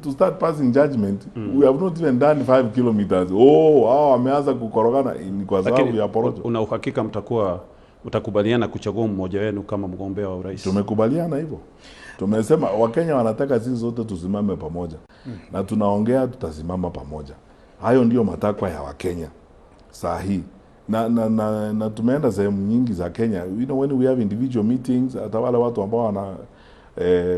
to start passing judgment, we have not even done 5 kilometers. Wameanza kukorogana ni kwa sababu ya porojo. Una uhakika utakubaliana kuchagua mmoja wenu kama mgombea wa urais? Tumekubaliana hivyo. Tumesema Wakenya wanataka sisi zote tusimame pamoja. Na tunaongea tutasimama pamoja. Hayo ndio matakwa ya Wakenya saa hii. Na tumeenda sehemu nyingi za Kenya. You know, when we have individual meetings, hata wale watu ambao wana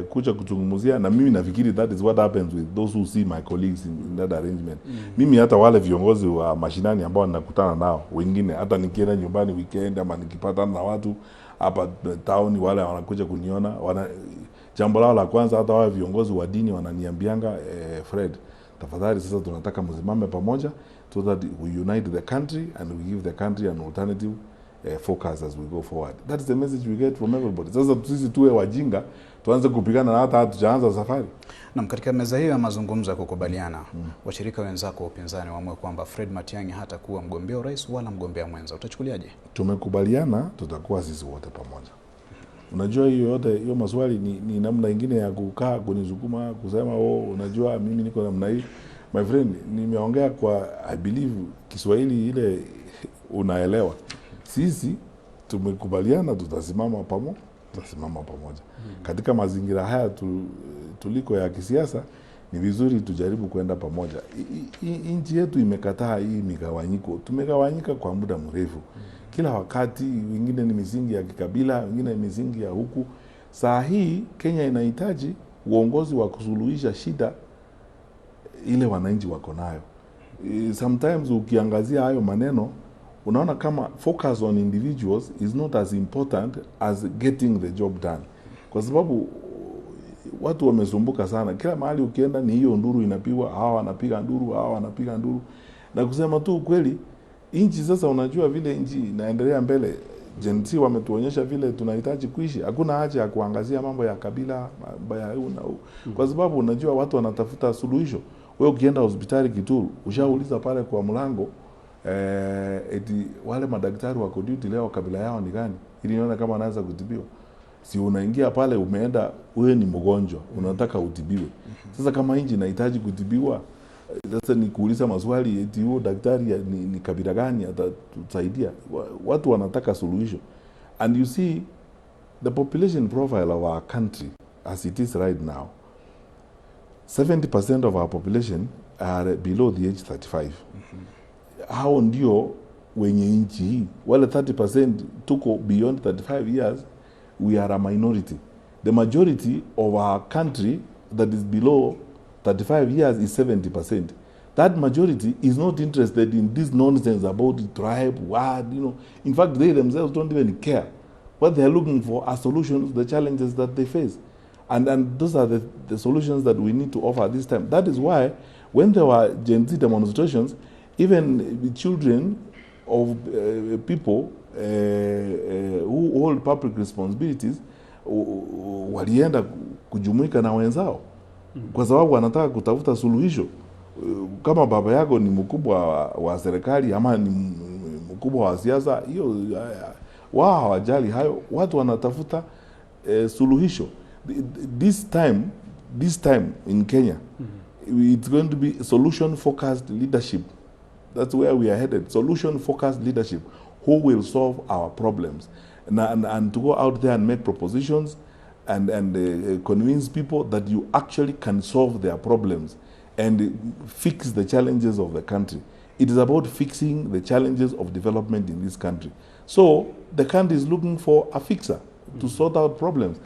kuja kutungumuzia, na mimi nafikiri that is what happens with those who see my colleagues in that arrangement. Mimi hata wale viongozi wa mashinani ambao ninakutana nao, wengine hata nikienda nyumbani weekend ama nikipatana na watu hapa town, wale wanakuja kuniona, jambo lao la kwanza, hata wale viongozi wa dini wananiambianga, Fred, tafadhali sasa tunataka msimame pamoja so that we unite the country and we give the country an alternative focus as we go forward. That is the message we get from everybody. Sasa sisi tuwe wajinga, tuanze kupigana na hata hatujaanza safari. Na katika meza hiyo ya mazungumzo ya kukubaliana, washirika wenzako wa upinzani waamue kwamba Fred Matiang'i hata kuwa mgombea urais wala mgombea mwenza, utachukuliaje? Tumekubaliana tutakuwa sisi wote pamoja. Unajua hiyo yote, hiyo maswali ni namna nyingine ya kukaa kunizukuma kusema unajua mimi niko namna hii. My friend, nimeongea kwa I believe Kiswahili ile unaelewa. Sisi tumekubaliana tutasimama pamoja. Katika mazingira haya tuliko ya kisiasa, ni vizuri tujaribu kwenda pamoja. Nchi yetu imekataa hii migawanyiko. Tumegawanyika kwa muda mrefu. Kila wakati wengine ni misingi ya kikabila, wengine ni misingi ya huku. Saa hii Kenya inahitaji uongozi wa kusuluhisha shida ile wananchi wako nayo. Sometimes ukiangazia hayo maneno, unaona kama focus on individuals is not as important as getting the job done. Kwa sababu watu wamesumbuka sana. Kila mahali ukienda ni hiyo nduru inapigwa, hawa wanapiga nduru, na kusema tu ukweli, nchi sasa unajua vile nchi inaendelea mbele. Gen Z wametuonyesha vile tunahitaji kuishi. Hakuna haja ya kuangazia mambo ya kabila, mambo ya huu na huu. Kwa sababu unajua watu wanatafuta suluhisho. Wewe ukienda hospitali Kituru, ushauliza pale kwa mlango, eti wale madaktari wako duty leo kabila yao ni gani? Ili nione kama anaweza kutibiwa. Si unaingia pale, umeenda, wewe ni mgonjwa, unataka utibiwe. Sasa kama nchi inahitaji kutibiwa, sasa ni kuuliza maswali eti huyo daktari ni kabila gani atatusaidia? Watu wanataka suluhisho. And you see the population profile of our country as it is right now, 70% of our population are below the age 35. Hao ndio wenye nchi hii. Wale 30% tuko beyond 35 years, we are a minority. The majority of our country that is below 35 years is 70%. That majority is not interested in this nonsense about the tribe, what, you know. In fact, they themselves don't even care. What they are looking for are solutions to the challenges that they face. And those are the solutions that we need to offer this time. That is why when there were Gen Z demonstrations, even the children of people who hold public responsibilities walienda kujumuika na wenzao kwa sababu wanataka kutafuta suluhisho. Kama baba yako ni mkubwa wa serikali ama ni mkubwa wa siasa, hiyo wao hawajali hayo, watu wanatafuta suluhisho. This time in Kenya, it's going to be solution focused leadership. That's where we are headed. Solution focused leadership, who will solve our problems, and to go out there and make propositions and convince people that you actually can solve their problems and fix the challenges of the country. It is about fixing the challenges of development in this country. So the country is looking for a fixer to sort out problems.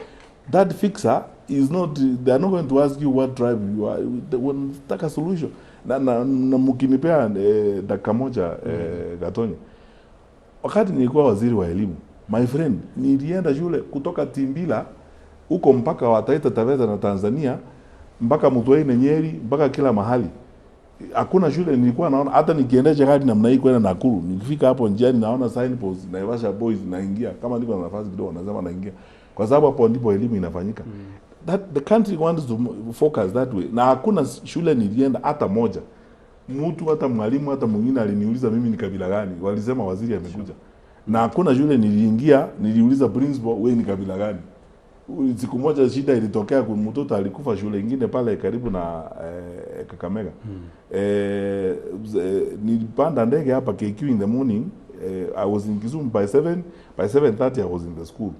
That fixer is not, they are not going to ask you what tribe you are. They want to take a solution. Na mkinipea dakika moja Gatonye. Wakati nilikuwa waziri wa elimu, my friend, nilienda shule kutoka Timbila huko mpaka wa Taita Taveta na Tanzania, mpaka Mtwara Nyeri, mpaka kila mahali. Hakuna shule nilikuwa naona, hata nikiendesha gari namna hii kwenda Nakuru, nikifika hapo njiani naona signpost Naivasha Boys naingia, kama niko na nafasi kidogo wanasema naingia, kwa sababu hapo ndipo elimu inafanyika. That the country wants to focus that way. Na hakuna shule nilienda hata moja, mtu hata mwalimu hata mwingine aliniuliza mimi ni kabila gani, walisema waziri amekuja. Na hakuna shule niliingia niliuliza principal wewe ni kabila gani. Siku moja shida ilitokea, kwa mtoto alikufa shule nyingine pale karibu na Kakamega. Nilipanda ndege hapa KQ in the morning. I was in Kisumu by 7:30 I was in the school.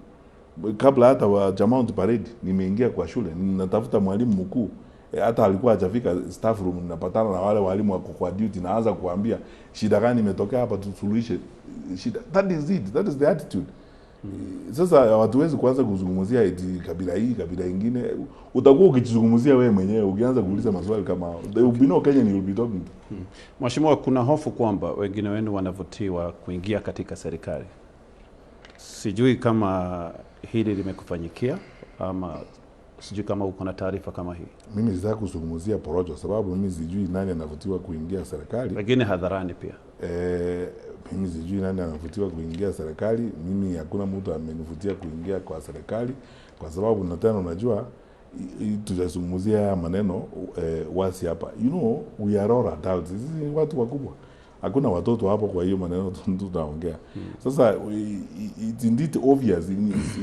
Kabla hata wa Jamount parade nimeingia kwa shule, ninatafuta mwalimu mkuu. Hata alikuwa hajafika staff room, ninapatana na wale walimu wako kwa duty, naanza kuambia shida gani imetokea hapa, tusuluhishe shida. That is it, that is the attitude. Sasa hatuwezi kuanza kuzungumzia eti kabila hii kabila nyingine. Utakuwa ukijizungumzia wewe mwenyewe ukianza kuuliza maswali kama they will be no Kenyan you will be talking to. Mheshimiwa, kuna hofu kwamba wengine wenu wanavutiwa kuingia katika serikali. Sijui kama hili limekufanyikia ama sijui kama uko na taarifa kama hii. Mimi sitaki kuzungumzia porojo sababu mimi sijui nani anavutiwa kuingia serikali. Wengine hadharani pia. Mimi sijui nani anavutiwa kuingia serikali. Mimi hakuna mtu amenivutia kuingia kwa serikali kwa sababu na tena unajua tutazungumzia haya maneno wasi hapa. You know, we are all adults. Sisi ni watu wakubwa. Hakuna watoto hapo, kwa hiyo maneno tunaongea. Sasa it's indeed obvious,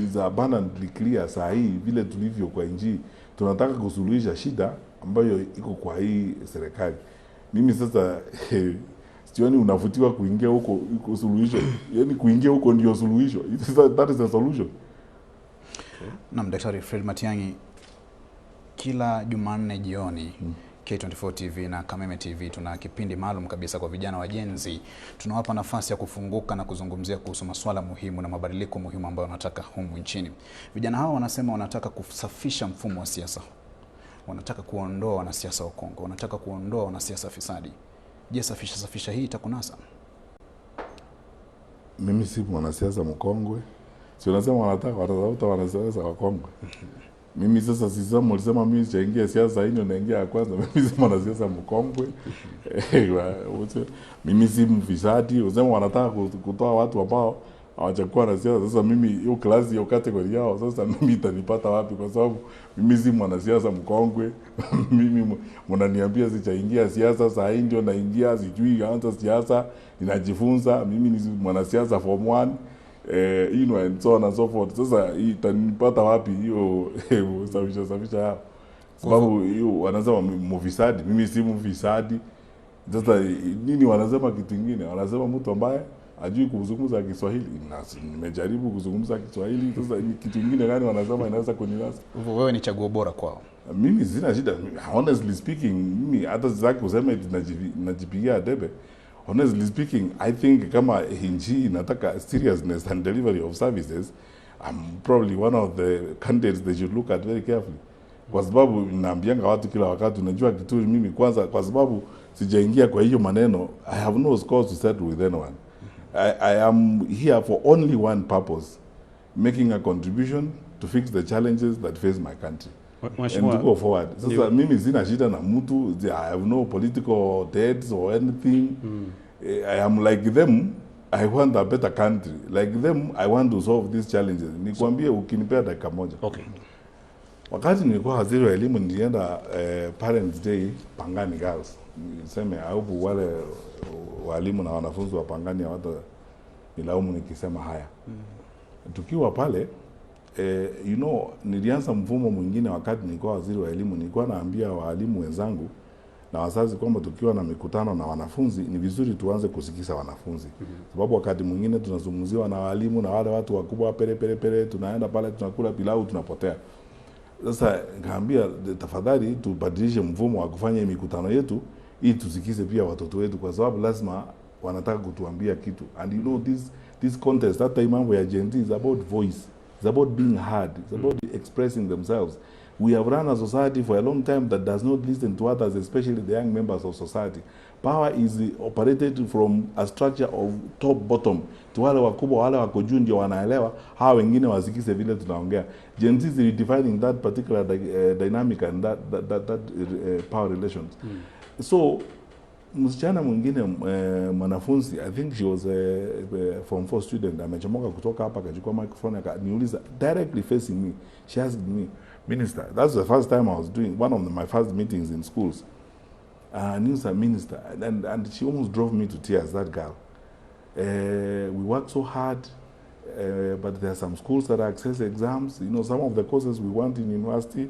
it's abundantly clear saa hii vile tulivyo kwa nchi. Tunataka kusuluhisha shida ambayo iko kwa hii serikali. Mimi sasa sioni unavutiwa kuingia huko iko suluhisho. Yaani kuingia huko ndio suluhisho. That is the solution. Na Daktari Fred Matiang'i, kila Jumanne jioni K24 TV na Kameme TV tuna kipindi maalum kabisa kwa vijana wa Gen Z. Tunawapa nafasi ya kufunguka na kuzungumzia kuhusu masuala muhimu na mabadiliko muhimu ambayo wanataka humu nchini. Vijana hao wanasema wanataka kusafisha mfumo wa siasa. Wanataka kuondoa wanasiasa wa Kongo, wanataka kuondoa wanasiasa fisadi. Je, safisha hii itakunasa? Mimi si mwanasiasa mkongwe. Si unasema wanataka watafuta wanasiasa wa Kongo. Mimi sasa sisema ulisema mimi sijaingia siasa hiyo naingia kwanza. Mimi si mwanasiasa mkongwe. Mimi si mfisadi. Unasema wanataka kutoa watu ambao hawajakuwa na siasa. Sasa mimi hiyo klasi hiyo category yao sasa mimi itanipata wapi, kwa sababu mimi si mwanasiasa mkongwe. Mimi mnaniambia sijaingia siasa, saa hii ndio naingia, sijui anza siasa, ninajifunza. Mimi ni mwanasiasa form 1. You know, and so on and so forth. Sasa itanipata wapi hiyo safisha hapo? Sababu hiyo wanasema mufisadi, mimi si mufisadi. Sasa nini wanasema kitu kingine? Wanasema mtu ambaye hajui kuzungumza Kiswahili. Nimejaribu kuzungumza Kiswahili, sasa kitu kingine gani wanasema inaweza kunilasa? Wewe ni chaguo bora kwao. Mimi sina shida. Honestly speaking, mimi hata sitaki kusema eti najipigia debe. Honestly speaking, I think kama nchi inataka seriousness and delivery of services, I'm probably one of the candidates they should look at very carefully. Kwa sababu naambianga watu kila wakati, unajua kitu mimi kwanza, kwa sababu sijaingia kwa hiyo maneno, I have no scores to settle with anyone. I am here for only one purpose, making a contribution to fix the challenges that face my country. And to go forward. Sasa mimi sina shida na mtu, I have no political debts or anything. I am like them, I want a better country. Like them, I want to solve these challenges. Nikwambie ukinipea dakika moja. Okay. Wakati nilikuwa waziri wa elimu nilienda Parents Day Pangani Girls. Niseme au wale walimu na wanafunzi wa Pangani hawata nilaumu nikisema haya. Tukiwa pale you know, nilianza mfumo mwingine wakati nilikuwa waziri wa elimu. Nilikuwa naambia walimu wenzangu na wazazi kwamba tukiwa na mikutano na wanafunzi ni vizuri tuanze kusikiza wanafunzi. Sababu wakati mwingine tunazungumziwa na walimu na wale watu wakubwa pere tunaenda pale tunakula pilau tunapotea. Sasa nikaambia tafadhali tubadilishe mfumo wa kufanya mikutano yetu ili tusikize pia watoto wetu, kwa sababu lazima wanataka kutuambia kitu. And you know this contest, that time mambo ya Gen Z is about voice. It's about being heard. It's about expressing themselves. We have run a society for a long time that does not listen to others, especially the young members of society. Power is operated from a structure of top bottom. To wale wakubwa, wale wako juu ndio wanaelewa, hawa wengine wasikize vile tunaongea. Gen Z is redefining that particular dynamic and that power relations. So msichana mwingine mwanafunzi, I think she was a form 4 student, amechomoka kutoka hapa akachukua microphone akaniuliza directly facing me. She asked me, Minister, that's the first time I was doing one of my first meetings in schools. News Minister, and she almost drove me to tears, that girl. We work so hard, but there are some schools that access exams. You know, some of the courses we want in university,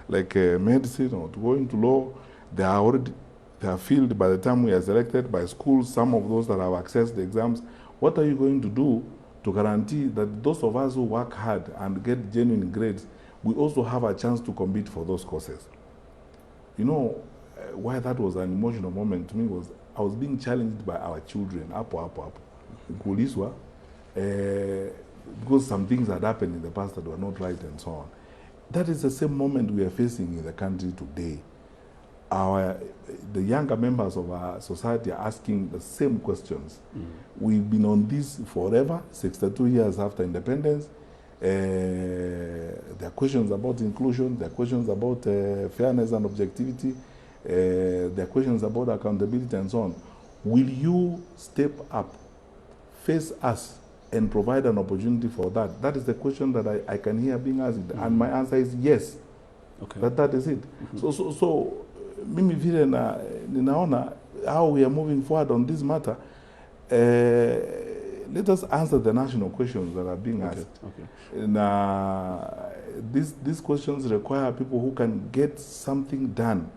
like medicine or to go into law, they are filled by the time we are selected by schools. Some of those that have accessed the exams. What are you going to do to guarantee that those of us who work hard and get genuine grades, we also have a chance to compete for those courses? You know, why that was an emotional moment to me was I was being challenged by our children, kuulizwa, because some things had happened in the past that were not right and so on. That is the same moment we are facing in the country today. The younger members of our society are asking the same questions. We've been on this forever, 62 years after independence. There are questions about inclusion, there are questions about fairness and objectivity, there are questions about accountability and so on. Will you step up, face us, and provide an opportunity for that? That is the question that I can hear being asked, and my answer is yes. Okay. That is it. So mimi vile ninaona how we are moving forward on this matter. Let us answer the national questions that are being asked. Okay. And these questions require people who can get something done.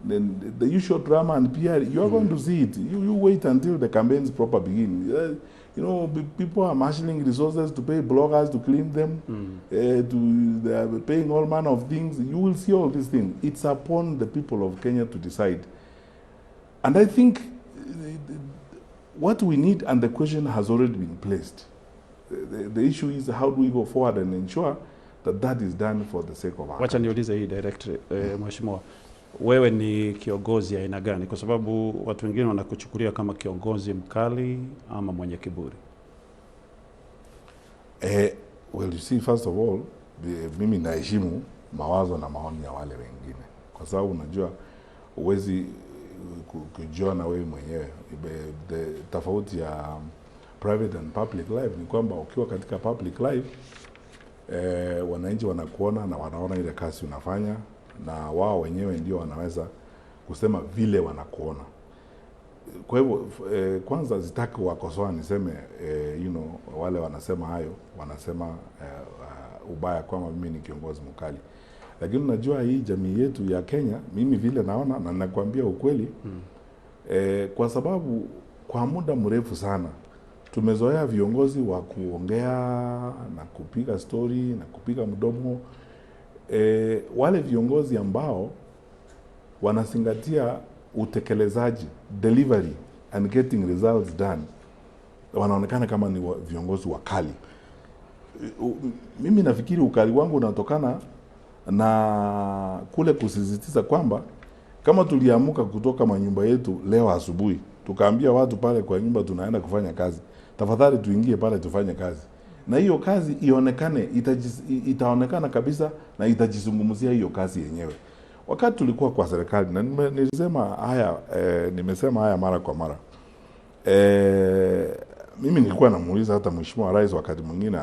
Then the usual drama and PR, you are going to see it. You wait until the campaigns proper begin. You know, people are marshalling resources to pay bloggers to clean them. They are paying all manner of things. You will see all these things. It's upon the people of Kenya to decide. And I think what we need, and the question has already been placed. The issue is how do we go forward and ensure that that is done for the sake of our Wacha niulize hii directly, Mheshimiwa. Wewe ni kiongozi aina gani? Kwa sababu watu wengine wanakuchukulia kama kiongozi mkali ama mwenye kiburi. Well, you see, first of all, mimi naheshimu mawazo na maoni ya wale wengine. Kwa sababu unajua uwezi kujiona wewe mwenyewe. Tofauti ya private and public life ni kwamba ukiwa katika public life, wananchi wanakuona na wanaona ile kazi unafanya, na wao wenyewe ndio wanaweza kusema vile wanakuona. Kwa hivyo kwanza sitaki wakosoa niseme you know, wale wanasema hayo wanasema ubaya kwamba mimi ni kiongozi mkali. Lakini unajua hii jamii yetu ya Kenya, mimi vile naona na nakwambia ukweli, kwa sababu kwa muda mrefu sana tumezoea viongozi wa kuongea na kupiga story na kupiga mdomo. wale viongozi ambao wanazingatia utekelezaji, delivery and getting results done, wanaonekana kama ni viongozi wakali. Mimi nafikiri ukali wangu unatokana na kule kusisitiza kwamba kama tuliamuka kutoka manyumba yetu leo asubuhi, tukaambia watu pale kwa nyumba tunaenda kufanya kazi, tafadhali tuingie pale tufanye kazi, na hiyo kazi ionekane, itaonekana kabisa na itajizungumzia hiyo kazi yenyewe. Wakati tulikuwa kwa serikali, na nimesema haya mara kwa mara, mimi nilikuwa namuuliza hata Mheshimiwa Rais wakati mwingine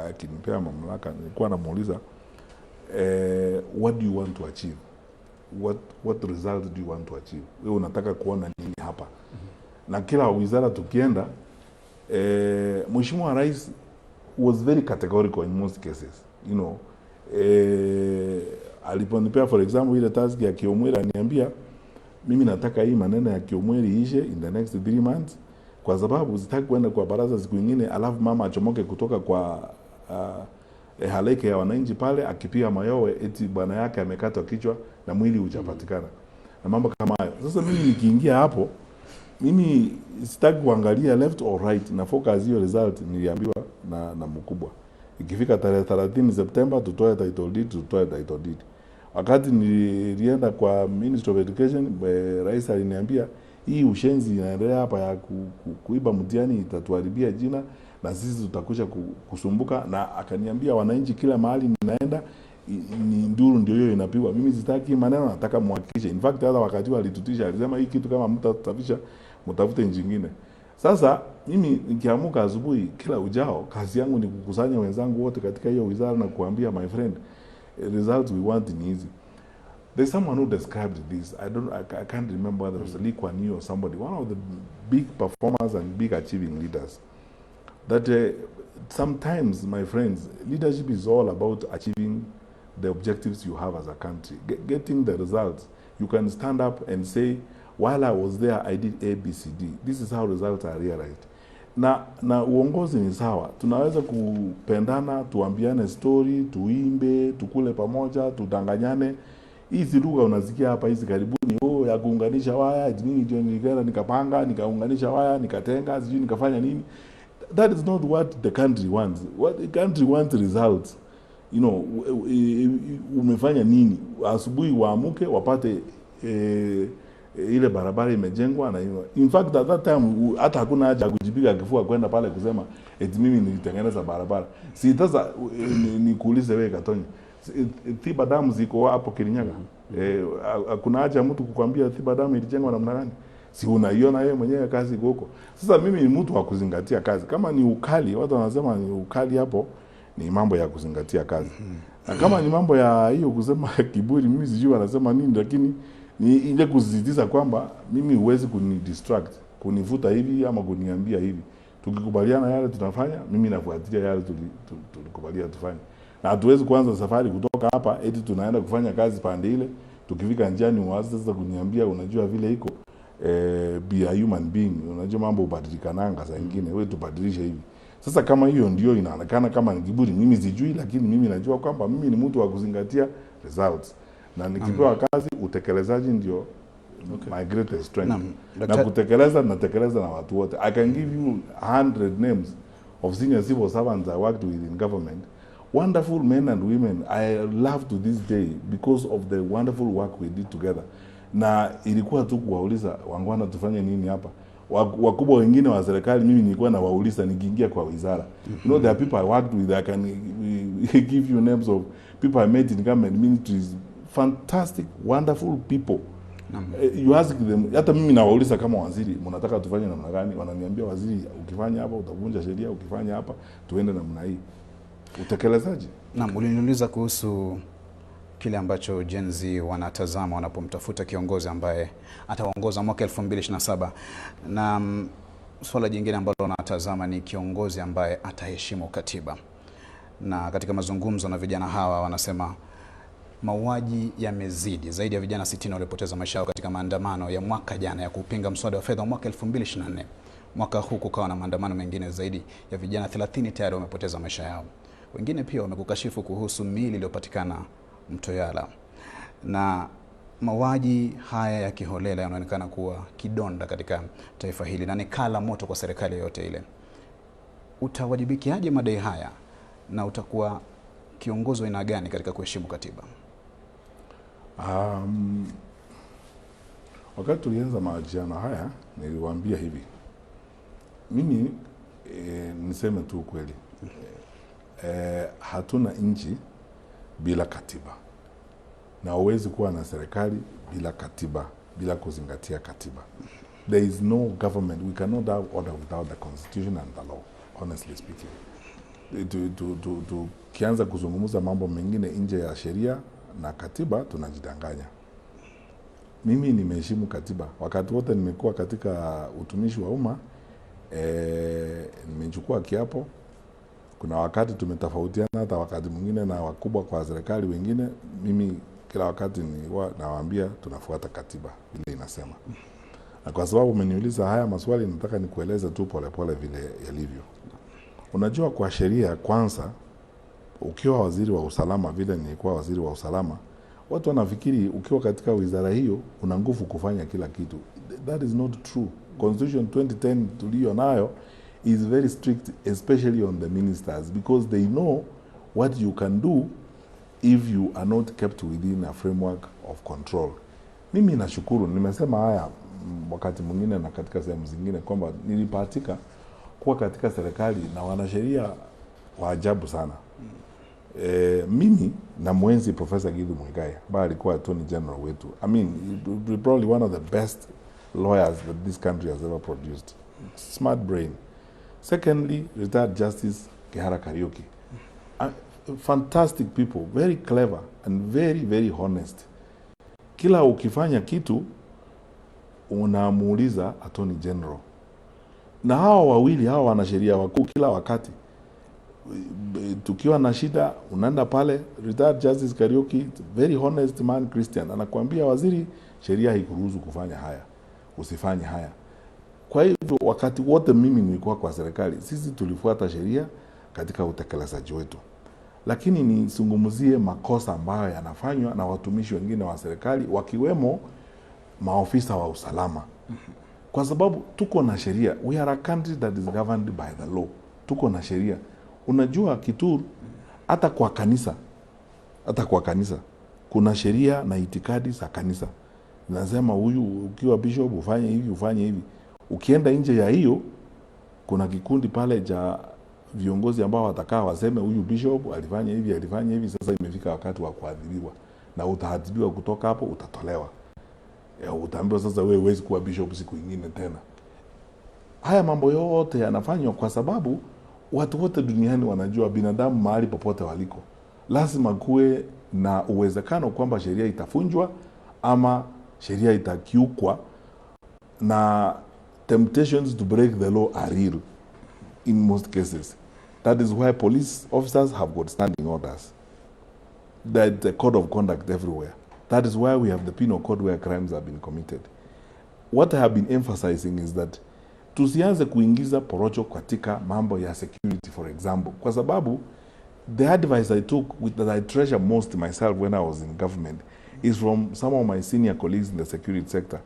akinipea mamlaka, nilikuwa namuuliza what do you want to achieve, what result do you want to achieve, wewe unataka kuona nini hapa? Na kila wizara tukienda, Mheshimiwa Rais was very categorical in most cases, you know. Aliponipea for example ile task ya Kiomweri, aniambia mimi nataka hii maneno ya Kiomweri ishe in the next 3 months, kwa sababu sitaki kwenda kwa baraza siku nyingine alafu mama achomoke kutoka kwa halaiki ya wananchi pale akipiga mayowe eti bwana yake amekatwa kichwa na mwili hujapatikana na mambo kama hayo. Sasa mimi nikiingia hapo, mimi sitaki kuangalia left or right, na focus hiyo result niliambiwa na mkubwa. Ikifika tarehe 30 September tutoe title deed, Wakati nilienda kwa Ministry of Education, Rais aliniambia hii ushenzi inaendelea hapa ya kuiba mtihani itatuharibia jina na sisi tutakuja kusumbuka, na akaniambia wananchi kila mahali ninaenda ni nduru ndio hiyo inapigwa. Mimi sitaki maneno, nataka muhakikishe. In fact hata wakati alitutisha, alisema hii kitu kama mtatafisha mtafute nchi nyingine. Sasa mimi nikiamuka asubuhi kila ujao, kazi yangu ni kukusanya wenzangu wote katika hiyo wizara na kuambia my friend, results we want in easy. There's someone who described this. I can't remember whether it was Lee Kuan Yew or somebody, one of the big performers and big achieving leaders. That sometimes, my friends, leadership is all about achieving the objectives you have as a country, getting the results. You can stand up and say, while I was there, I did A, B, C, D. This is how results are realized. Na uongozi ni sawa. Tunaweza kupendana, tuambiane story, tuimbe, tukule pamoja, tudanganyane. Hizi lugha unasikia hapa hizi karibuni, ya kuunganisha waya, nini ndio nilikuwa nikapanga, nikaunganisha waya, nikatenga, sijui nikafanya nini. That is not what the country wants. What the country wants results. You know, umefanya nini? Asubuhi waamuke wapate ile barabara imejengwa na hiyo. In fact at that time hata hakuna haja kujipiga kifua kwenda pale kusema eti mimi nilitengeneza barabara. Si sasa nikuulize wewe Katonyi, Thiba Dam ziko hapo Kirinyaga. Hakuna haja mtu kukwambia Thiba Dam ilijengwa namna gani? Si unaiona wewe mwenyewe kazi iko huko. Sasa mimi ni mtu wa kuzingatia kazi. Kama ni ukali, watu wanasema ni ukali, hapo ni mambo ya kuzingatia kazi. Na kama ni mambo ya hiyo kusema kiburi, mimi sijui wanasema nini, lakini ni ile kusisitiza kwamba mimi huwezi kunidistract, kunivuta hivi ama kuniambia hivi. Tukikubaliana yale tunafanya, mimi nafuatilia yale tulikubaliana tufanye. Na hatuwezi kuanza safari kutoka hapa eti tunaenda kufanya kazi pande ile, tukifika njiani uanze sasa kuniambia unajua vile iko be a human being, unajua mambo hubadilikananga saa nyingine, wewe tubadilishe hivi. Sasa kama hiyo ndio inaonekana kama ni kiburi, mimi sijui, lakini mimi najua kwamba mimi ni mtu wa kuzingatia results. Na nikipewa kazi, utekelezaji ndio my greatest strength. Na kutekeleza, natekeleza na watu wote. I can give you 100 names of senior civil servants I worked with in government. Wonderful men and women I love to this day because of the wonderful work we did together. Na ilikuwa tu kuwauliza wangwana tufanye nini hapa. Wakubwa wengine wa serikali mimi nilikuwa na wauliza nikiingia kwa wizara. You know, there are people I worked with, I can give you names of people I met in government ministries, fantastic, wonderful people. You ask them, hata mimi nawauliza kama waziri, mnataka tufanye namna gani? Wananiambia waziri, ukifanya hapa utavunja sheria, ukifanya hapa tuende namna hii. Utekelezaji. Naam, uliniuliza kuhusu kile ambacho Gen Z wanatazama wanapomtafuta kiongozi ambaye ataongoza mwaka 2027, na swala jingine ambalo wanatazama ni kiongozi ambaye ataheshimu katiba. Na katika mazungumzo na vijana hawa wanasema mauaji yamezidi. Zaidi ya vijana 60 walipoteza maisha yao katika maandamano ya mwaka jana ya kupinga mswada wa fedha wa mwaka 2024. Mwaka huu kukawa na maandamano mengine, zaidi ya vijana 30 tayari wamepoteza maisha yao. Wengine pia wamekukashifu kuhusu miili iliyopatikana Mto Yala, na mauaji haya ya kiholela yanaonekana kuwa kidonda katika taifa hili na ni kala moto kwa serikali yote ile. Utawajibikiaje madai haya na utakuwa kiongozi wa aina gani katika kuheshimu katiba? Wakati tulianza mahojiano haya niliwaambia hivi, mimi niseme tu kweli, hatuna nchi bila katiba, na huwezi kuwa na serikali bila katiba, bila kuzingatia katiba. There is no government, we cannot have order without the constitution and the law, honestly speaking. Tukianza kuzungumza mambo mengine nje ya sheria na katiba tunajidanganya. Mimi nimeheshimu katiba wakati wote nimekuwa katika utumishi wa umma. Nimechukua kiapo. Kuna wakati tumetofautiana, hata wakati mwingine na wakubwa kwa serikali wengine. Mimi kila wakati nawaambia tunafuata katiba vile inasema. Na kwa sababu umeniuliza haya maswali, nataka nikueleze tu polepole vile yalivyo. Unajua, kwa sheria kwanza, ukiwa waziri wa usalama, vile nilikuwa waziri wa usalama, watu wanafikiri ukiwa katika wizara hiyo una nguvu kufanya kila kitu. That is not true. Constitution 2010 tulio nayo is very strict, especially on the ministers, because they know what you can do if you are not kept within a framework of control. Mimi nashukuru, nimesema haya wakati mwingine na katika sehemu zingine, kwamba nilipatika kuwa katika serikali na wanasheria wa ajabu sana. Mimi na mwenzi Professor Githu Muigai, ambaye alikuwa Attorney General wetu. I mean, probably one of the best lawyers that this country has ever produced. Smart brain. Secondly, retired Justice Kihara Kariuki. Fantastic people, very clever and very, very honest. Kila ukifanya kitu unamuuliza Attorney General. Na hawa wawili, hawa wanasheria wakuu, kila wakati tukiwa na shida unaenda pale. Retired Justice Kariuki, very honest man, Christian, anakuambia waziri, sheria haikuruhusu kufanya haya, usifanye haya. Kwa hivyo wakati wote mimi nilikuwa kwa serikali, sisi tulifuata sheria katika utekelezaji wetu. Lakini nisungumuzie makosa ambayo yanafanywa na watumishi wengine wa serikali, wakiwemo maofisa wa usalama. Kwa sababu tuko na sheria. We are a country that is governed by the law. Tuko na sheria. Unajua Kituru, hata kwa kanisa kuna sheria na itikadi za kanisa. Nasema huyu ukiwa bishop ufanye hivi, ufanye hivi. Ukienda nje ya hiyo, kuna kikundi pale cha viongozi ambao watakaa waseme huyu bishop alifanya hivi, alifanya hivi. Sasa imefika wakati wa kuadhibiwa, na utaadhibiwa. Kutoka hapo utatolewa. Utaambiwa sasa wewe huwezi kuwa bishop siku nyingine tena. Haya mambo yote yanafanywa kwa sababu watu wote duniani wanajua binadamu mahali popote waliko lazima kuwe na uwezekano kwamba sheria itafunjwa ama sheria itakiukwa, na temptations to break the law are real in most cases. That is why police officers have got standing orders. That the code of conduct everywhere. That is why we have the penal code where crimes have been committed. What I have been emphasizing is that tusianze kuingiza porocho katika mambo ya security, for example. Kwa sababu the advice I took, that I treasure most myself when I was in government, is from some of my senior colleagues in the security sector.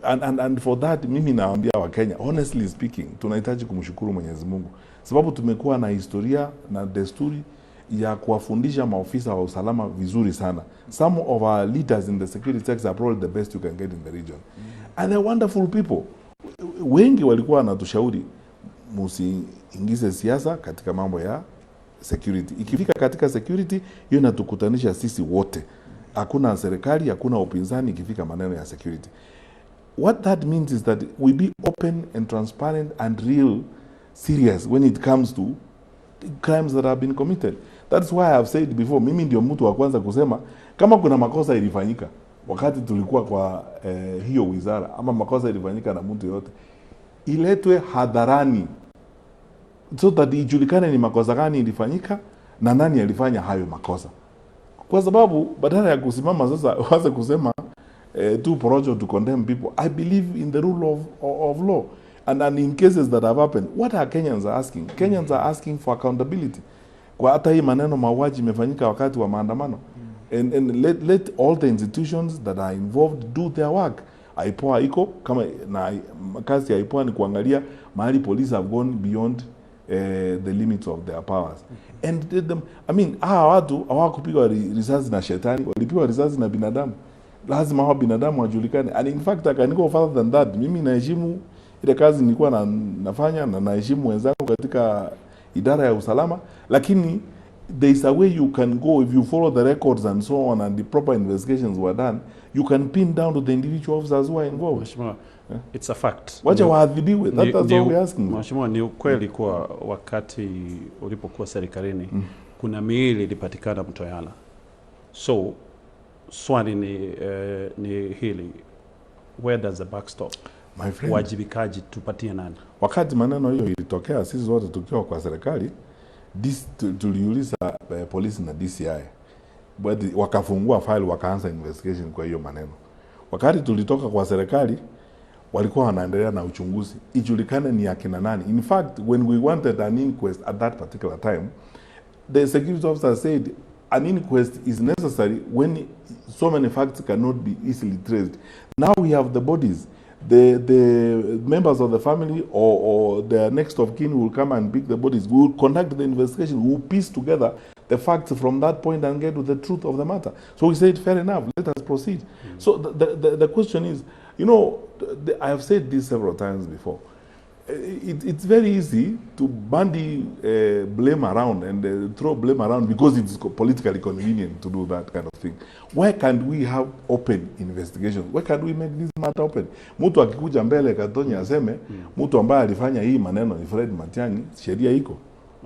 And for that, mimi naambia wa Kenya, honestly speaking, tunahitaji kumshukuru Mwenyezi Mungu. Sababu tumekuwa na historia na desturi ya kuwafundisha maofisa wa usalama vizuri sana. Some of our leaders in the security sector are probably the best you can get in the region. And they're wonderful people. Wengi walikuwa wanatushauri musiingize siasa katika mambo ya security. Ikifika katika security, hiyo inatukutanisha sisi wote. Hakuna serikali, hakuna upinzani ikifika maneno ya security. What that means is that we be open and transparent and real serious when it comes to crimes that have been committed. That's why I have said before, mimi ndio mtu wa kwanza kusema kama kuna makosa ilifanyika wakati tulikuwa kwa hiyo wizara, ama makosa ilifanyika na mtu yote, iletwe hadharani so that ijulikane ni makosa gani ilifanyika na nani alifanya hayo makosa. Kwa sababu badala ya kusimama sasa waanze kusema too porojo to condemn people, I believe in the rule of law. And in cases that have happened, what are Kenyans asking? Kenyans are asking for accountability. Kwa hata hii maneno mauaji imefanyika wakati wa maandamano. and let all the institutions that are involved do their work. IPOA iko kama na kazi ya IPOA ni kuangalia mahali police have gone beyond the limits of their powers. And them, I mean, hawa watu hawakupigwa risasi na shetani, walipigwa risasi na binadamu. Lazima hao binadamu wajulikane. And in fact, I can go further than that. Mimi naheshimu ile kazi nilikuwa nafanya na naheshimu wenzangu katika idara ya usalama, lakini there is a way you can go if you follow the records and so on and the proper investigations were done, you can pin down to the individual officers who are involved. Mheshimiwa, it's a fact. Wacha waadhibiwe. That's all we're asking. Mheshimiwa, ni ukweli kwa wakati ulipokuwa serikalini kuna miili ilipatikana Mtoyala. So swali ni hili, where does the buck stop? My friend, wajibikaji tupatie nani? Wakati maneno hiyo ilitokea, sisi wote tukiwa kwa serikali, tuliuliza polisi na DCI. Wakafungua file, wakaanza investigation kwa hiyo maneno. Wakati tulitoka kwa serikali, walikuwa wanaendelea na uchunguzi ijulikane ni akina nani. In fact, when we wanted an inquest at that particular time, the security officer said an inquest is necessary when so many facts cannot be easily traced. Now we have the bodies. The members of the family or their next of kin will come and pick the bodies. We will conduct the investigation. We will piece together the facts from that point and get to the truth of the matter. So we said, fair enough, let us proceed. So the question is, you know, I have said this several times before. It's very easy to bandy blame around and throw blame around because it's politically convenient to do that kind of thing. Why can't we have open investigations? Why can't we make this matter open? Mtu akikuja mbele Gatonye aseme, mtu ambaye alifanya hii maneno ni Fred Matiang'i, sheria iko.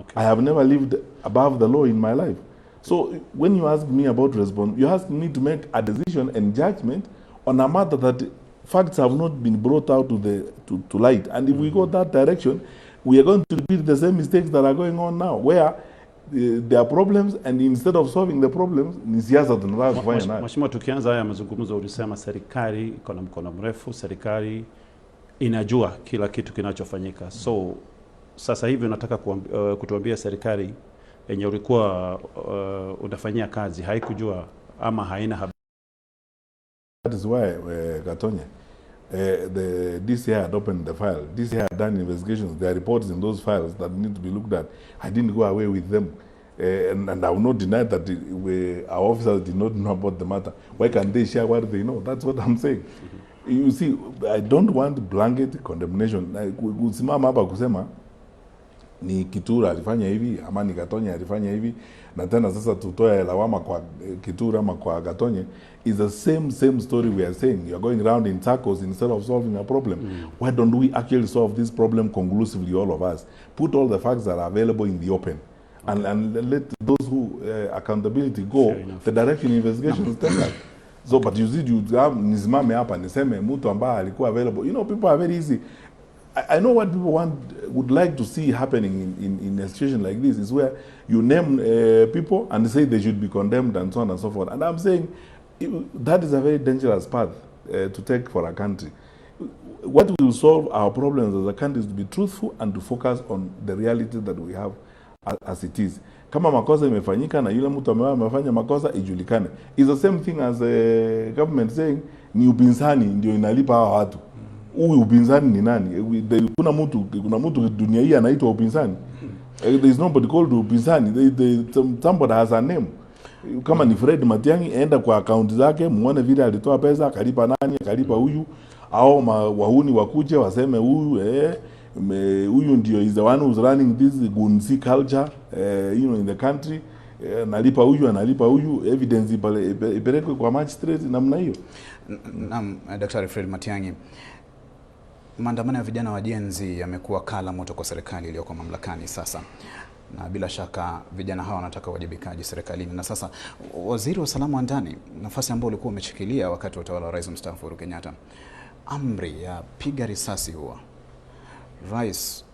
Okay. I have never lived above the law in my life. So when you ask me about response, you ask me to make a decision and judgment on a matter that facts have not been brought out to light. And if we go that direction, we are going to repeat the same mistakes that are going on now, where there are problems and instead of solving the problems, ni siasa tunataka kufanya nayo. Mheshimiwa, tukianza haya mazungumzo ulisema serikali iko na mkono mrefu, serikali inajua kila kitu kinachofanyika. So sasa hivi unataka kutuambia serikali yenye ulikuwa unafanyia kazi haikujua ama haina habari? That is why, Gatonye, the DCI had opened the file. DCI had done investigations. There are reports in those files that need to be looked at. I didn't go away with them. And I will not deny that our officers did not know about the matter. Why can't they share what they know? That's what I'm saying. You see, I don't want blanket condemnation. Kusimama hapa kusema ni Kitura alifanya hivi ama ni Gatonye alifanya hivi na tena sasa tutoe lawama kwa Kitura ama kwa Gatonye is the same story we are saying. You are going around in circles instead of solving a problem. Why don't we actually solve this problem conclusively, all of us? Put all the facts that are available in the open. Okay. And let those who accountability go the direction investigations take that. So but you see, nisimame hapa niseme mtu ambaye alikuwa available. You know, people are very easy. I know what people would like to see happening in a situation like this is where you name people and say they should be condemned and so on and so forth. And I'm saying that is a very dangerous path to take for a country. What will solve our problems as a country is to be truthful and to focus on the reality that we have as it is. Kama makosa imefanyika na yule mtu amefanya makosa ijulikane. It's the same thing as a government saying ni upinzani ndio inalipa hawa watu. Huyu upinzani ni nani? Kuna mtu dunia hii anaitwa upinzani. There is nobody called upinzani. Somebody has a name. Kama ni Fred Matiang'i, enda kwa account zake muone vile alitoa pesa, akalipa nani, akalipa huyu, au wahuni wakuje waseme huyu ndio is the one who's running this gunzi culture in the country. Analipa huyu, evidence ipelekwe kwa magistrate namna hiyo. Naam, Daktari Fred Matiang'i, maandamano ya vijana wa Gen Z yamekuwa kala moto kwa serikali iliyoko mamlakani sasa, na bila shaka vijana hawa wanataka wajibikaji serikalini. Na sasa waziri wa usalama wa ndani, nafasi ambayo ulikuwa umeshikilia wakati wa utawala wa Rais mstaafu Uhuru Kenyatta, amri ya piga risasi huwa Rais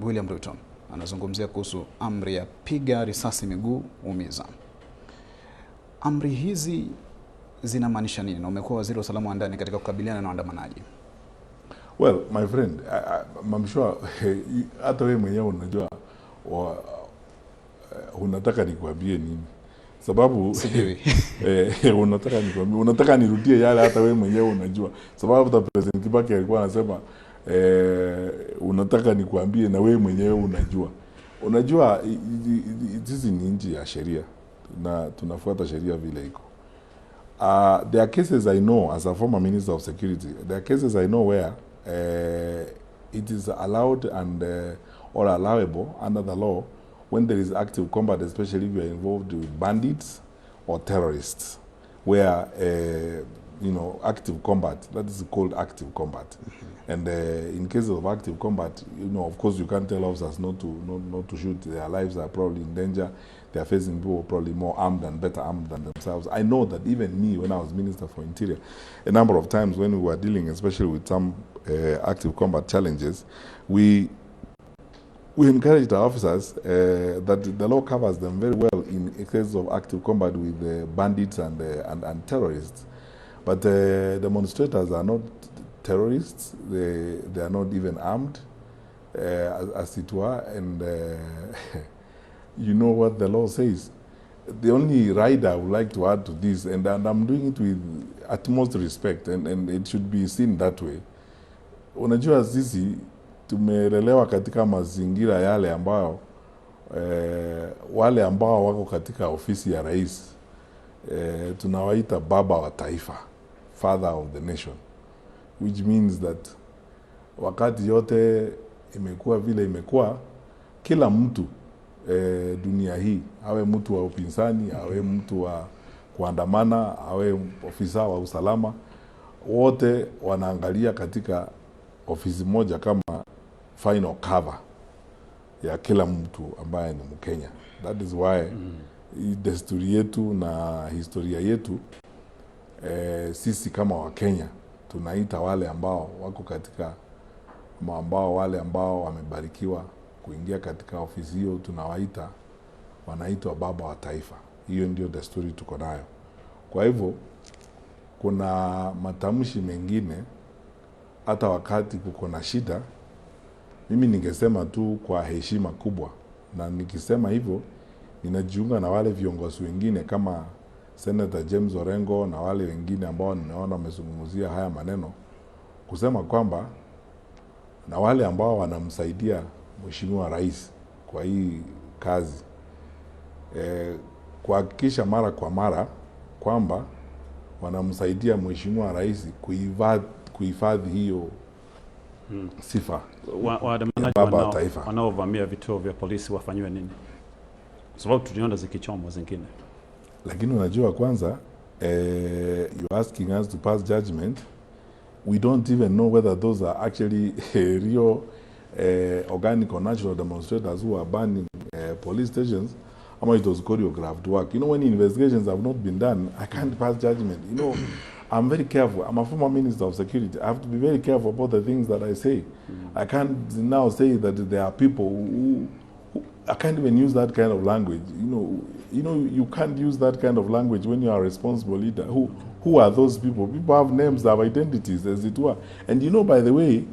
William Ruto anazungumzia kuhusu amri ya piga risasi miguu umiza. Amri hizi zinamaanisha nini, na umekuwa waziri wa usalama wa ndani katika kukabiliana na waandamanaji? Well, my friend, I'm sure hata wewe mwenyewe unajua unataka nikuambie nini. sababu unataka nirudie yale hata wewe mwenyewe unajua, sababu hata President Kibaki alikuwa anasema unataka nikuambie na wewe mwenyewe unajua. Unajua hizi ni nchi ya sheria na tunafuata sheria vile iko. There are cases I know as a former Minister of Security, there are cases I know where it is allowed and or allowable under the law when there is active combat, especially if you are involved with bandits or terrorists, where active combat, that is called active combat. And in cases of active combat, of course you can't tell officers not to shoot. Their lives are probably in danger. They are facing people probably more armed and better armed than themselves. I know that even me, when I was Minister for Interior, a number of times when we were dealing, especially with some active combat challenges, we encouraged our officers that the law covers them very well in cases of active combat with bandits and terrorists. But demonstrators are not terrorists. They are not even armed, as it were, and you know what the law says. The only rider I would like to add to this, and I'm doing it with utmost respect, and it should be seen that way. Unajua sisi tumelelewa katika mazingira yale ambayo wale ambao wako katika ofisi ya rais tunawaita baba wa taifa, father of the nation, which means that wakati yote imekuwa vile imekuwa, kila mtu dunia hii, awe mtu wa upinzani, awe mtu wa kuandamana, awe ofisa wa usalama, wote wanaangalia katika ofisi moja kama final cover ya kila mtu ambaye ni Mkenya. That is why desturi yetu na historia yetu, sisi kama Wakenya tunaita wale ambao wako katika wale ambao wamebarikiwa kuingia katika ofisi hiyo, tunawaita, wanaitwa baba wa taifa. Hiyo ndio desturi tuko nayo. Kwa hivyo kuna matamshi mengine hata wakati kuko na shida, mimi ningesema tu kwa heshima kubwa, na nikisema hivyo ninajiunga na wale viongozi wengine kama Senator James Orengo na wale wengine ambao nimeona wamezungumzia haya maneno, kusema kwamba na wale ambao wanamsaidia Mheshimiwa Rais kwa hii kazi, kuhakikisha mara kwa mara kwamba wanamsaidia Mheshimiwa Rais kuhifadhi hiyo sifa. Waandamanaji wanaovamia vituo vya polisi wafanywe nini? Sababu tuliona zikichomwa zingine. Lakini unajua kwanza, you're asking us to pass judgment. We don't even know whether those are actually real organic or natural demonstrators who are burning police stations, or it was choreographed work. When investigations have not been done, I can't pass judgment. I'm very careful. I'm a former Minister of Security. I have to be very careful about the things that I say. I can't now say that there are people who I can't even use that kind of language. You can't use that kind of language when you are a responsible leader. Who are those people? People have names, they have identities, as it were. And by the way,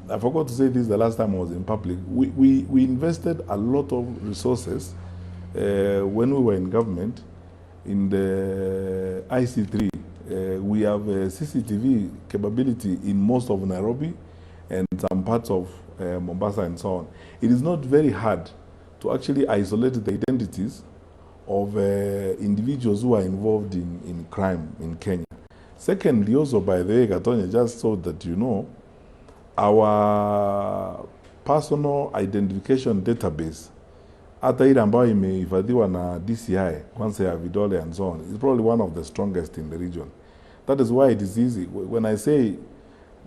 I forgot to say this the last time I was in public. We invested a lot of resources when we were in government in the IC3. We have CCTV capability in most of Nairobi and some parts of Mombasa and so on. It is not very hard to actually isolate the identities of individuals who are involved in crime in Kenya. Secondly, also, by the way, Gatonya, just so that you know, our personal identification database, hata ile ambayo imehifadhiwa na DCI, kwanza ya vidole and so on, is probably one of the strongest in the region. That is why it is easy. When I say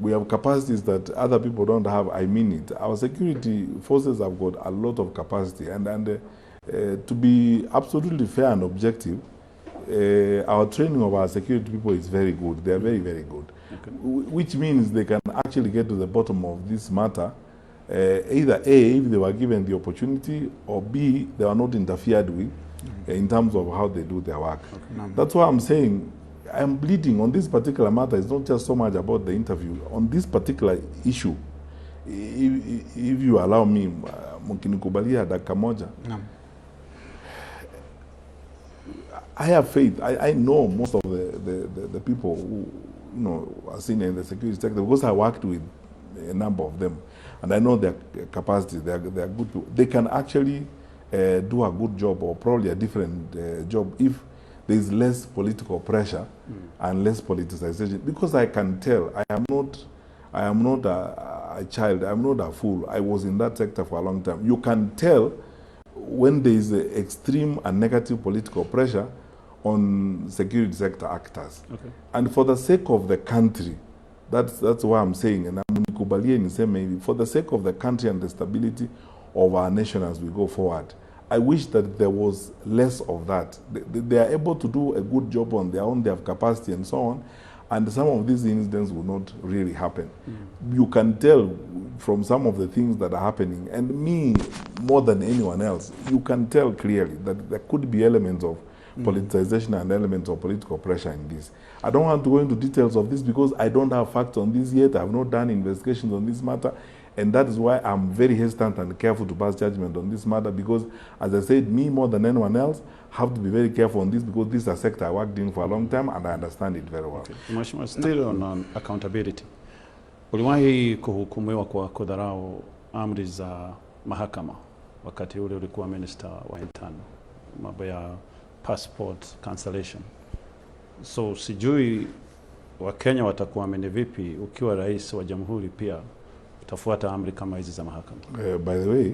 we have capacities that other people don't have, I mean it. Our security forces have got a lot of capacity, and to be absolutely fair and objective, our training of our security people is very good. They are very, very good. Okay. Which means they can actually get to the bottom of this matter, either A, if they were given the opportunity, or B, they are not interfered with in terms of how they do their work. Okay. That's why I'm saying I'm bleeding on this particular matter. It's not just so much about the interview. On this particular issue, if you allow me, mkinikubalia dakika moja, I have faith. I know most of the people who, you know, are senior in the security sector because I worked with a number of them, and I know their capacity. They are good people. They can actually do a good job, or probably a different job, if there is less political pressure and less politicization. Because I can tell, I am not a child. I am not a fool. I was in that sector for a long time. You can tell when there is extreme and negative political pressure on security sector actors. Okay. And for the sake of the country, that's what I'm saying, and I'm nikubalie say maybe for the sake of the country and the stability of our nation as we go forward, I wish that there was less of that. They are able to do a good job on their own, they have capacity and so on, and some of these incidents will not really happen. You can tell from some of the things that are happening, and me more than anyone else, you can tell clearly that there could be elements of politicization and elements of political pressure in this. I don't want to go into details of this because I don't have facts on this yet. I have not done investigations on this matter, and that is why I'm very hesitant and careful to pass judgment on this matter, because, as I said, me more than anyone else have to be very careful on this, because this is a sector I worked in for a long time and I understand it very well. Okay. Still on accountability. Uliwahi kuhukumiwa kwa kudharau amri za mahakama wakati ule ulikuwa minister wa intano, mambo ya passport cancellation. So sijui Wakenya watakuamini vipi ukiwa rais wa jamhuri pia utafuata amri kama hizi za mahakama? By the way,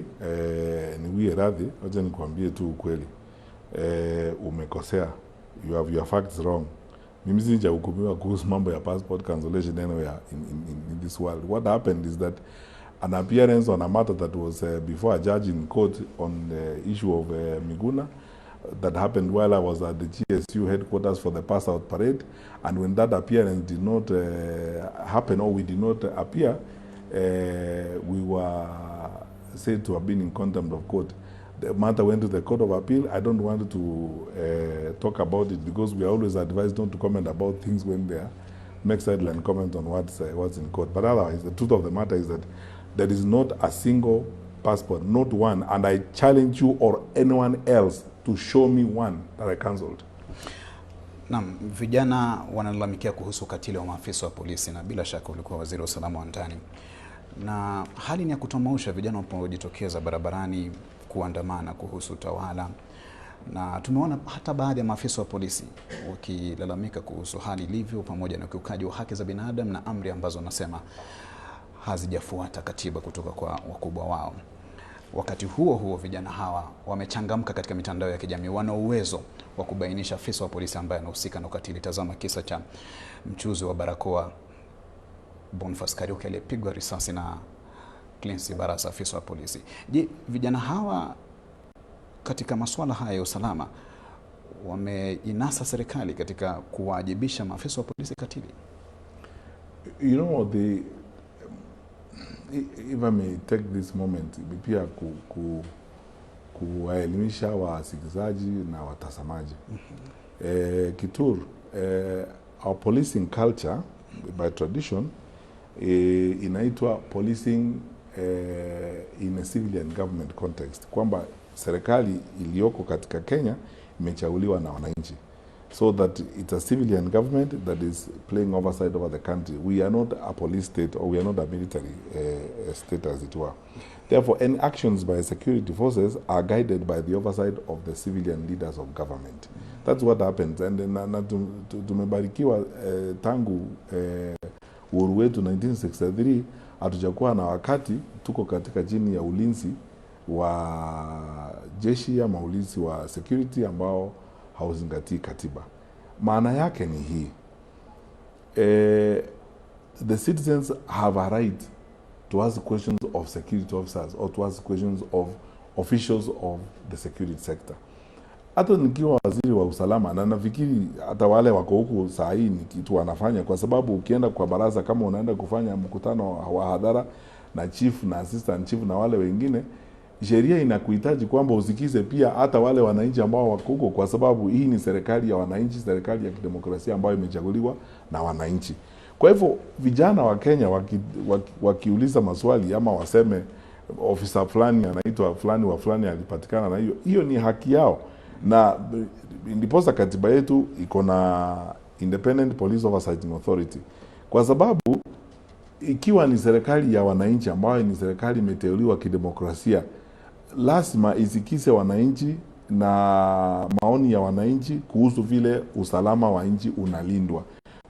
niwie radhi, wacha nikwambie tu ukweli. Umekosea. You have your facts wrong. Mimi sijahukumiwa kuhusu mambo ya passport cancellation anywhere in this world. What happened is that an appearance on a matter that was before a judge in court on the issue of Miguna, that happened while I was at the GSU headquarters for the pass out parade, and when that appearance did not happen, or we did not appear, we were said to have been in contempt of court. The matter went to the Court of Appeal. I don't want to talk about it because we are always advised not to comment about things when they are make sideline comment on what's in court. But otherwise, the truth of the matter is that there is not a single passport, not one, and I challenge you or anyone else to show me one that I cancelled. Naam, vijana wanalalamikia kuhusu ukatili wa maafisa wa polisi, na bila shaka ulikuwa waziri wa usalama wa ndani. Na hali ni ya kutomausha vijana wanapojitokeza barabarani kuandamana kuhusu utawala. Na tumeona hata baadhi ya maafisa wa polisi wakilalamika kuhusu hali ilivyo, pamoja na ukiukaji wa haki za binadamu na amri ambazo wanasema hazijafuata katiba kutoka kwa wakubwa wao. Wakati huo huo, vijana hawa wamechangamka katika mitandao ya kijamii, wana uwezo wa kubainisha afisa wa polisi ambaye anahusika na ukatili. Tazama kisa cha mchuzi wa barakoa Boniface Kariuki aliyepigwa risasi na Cleancy Barasa, afisa wa polisi. Je, vijana hawa katika masuala haya ya usalama wameinasa serikali katika kuwajibisha maafisa wa polisi katili? You know, if I may take this moment pia kuwaelimisha wasikilizaji na watazamaji. Kitur, our policing culture by tradition inaitwa policing in a civilian government context, kwamba serikali iliyoko katika Kenya imechaguliwa na wananchi, so that it's a civilian government that is playing oversight over the country. We are not a police state, or we are not a military state, as it were. Therefore, any actions by security forces are guided by the oversight of the civilian leaders of government. That's what happens. And tumebarikiwa tangu uhuru wetu 1963, hatujakuwa na wakati tuko katika chini ya ulinzi wa jeshi ama ulinzi wa security ambao hauzingatii katiba. Maana yake ni hii. The citizens have a right to ask questions of security officers, or to ask questions of officials of the security sector. Hata nikiwa waziri wa usalama, na nafikiri hata wale wako huku saa hii ni kitu wanafanya, kwa sababu ukienda kwa baraza, kama unaenda kufanya mkutano wa hadhara na chief na assistant chief na wale wengine, sheria inakuhitaji kwamba usikize pia hata wale wananchi ambao wako huko, kwa sababu hii ni serikali ya wananchi, serikali ya kidemokrasia ambayo imechaguliwa na wananchi. Kwa hivyo vijana wa Kenya wakiuliza maswali ama waseme ofisa fulani anaitwa fulani wa fulani alipatikana na hiyo ni haki yao. Na ndiposa katiba yetu iko na Independent Police Oversight Authority, kwa sababu ikiwa ni serikali ya wananchi ambayo ni serikali imeteuliwa kidemokrasia, lazima isikise wananchi na maoni ya wananchi kuhusu vile usalama wa nchi unalindwa.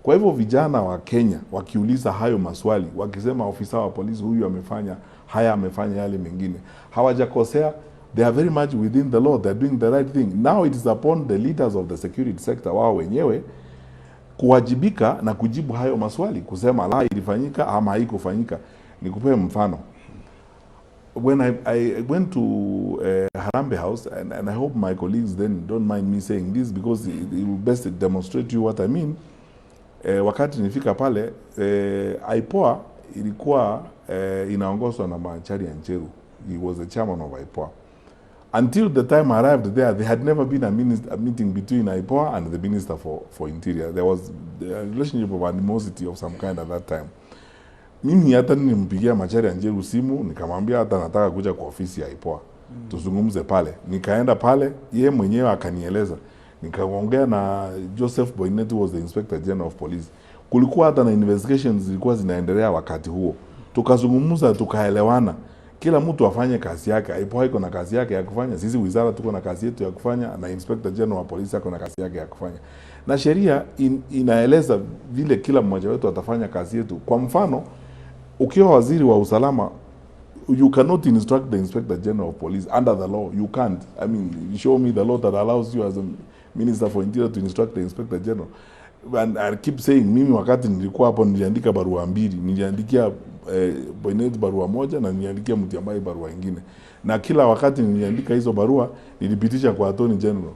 Kwa hivyo vijana wa Kenya wakiuliza hayo maswali, wakisema ofisa wa polisi huyu amefanya haya, amefanya yale mengine, hawajakosea. They are very much within the law. They are doing the right thing. Now it is upon the leaders of the security sector wao wenyewe kuwajibika na kujibu hayo maswali, kusema la ilifanyika ama haikufanyika. Nikupe mfano. When I went to Harambee House, and I hope my colleagues then don't mind me saying this because it will best demonstrate to you what I mean. Wakati nifika pale, IPOA ilikuwa inaongozwa na Macharia Ncheru. He was the chairman of IPOA. Until the time I arrived there, there had never been a meeting between IPOA and the Minister for Interior. There was a relationship of animosity of some kind at that time. Mimi hata nimpigia Macharia Ncheru simu, nikamwambia hata nataka kuja kwa ofisi ya IPOA. Tuzungumze pale. Nikaenda pale, yeye mwenyewe akanieleza. Nikaongea na Joseph Boynet, who was the Inspector General of Police. Kulikuwa hata na investigations zilikuwa zinaendelea wakati huo. Tukazungumza, tukaelewana. Kila mtu afanye kazi yake. IPOA iko na kazi yake ya kufanya, sisi wizara tuko na kazi yetu ya kufanya, na Inspector General wa Police ako na kazi yake ya kufanya. Na sheria inaeleza vile kila mmoja wetu atafanya kazi yetu. Kwa mfano, ukiwa waziri wa usalama, you cannot instruct the Inspector General of Police under the law. You can't. I mean, show me the law that allows you as a Minister for Interior to instruct the Inspector General. And I keep saying, mimi wakati nilikuwa hapo niliandika barua mbili. Niliandikia Boynet barua moja na niliandikia Mutiambai barua nyingine. Na kila wakati niliandika hizo barua, nilipitisha kwa Attorney General.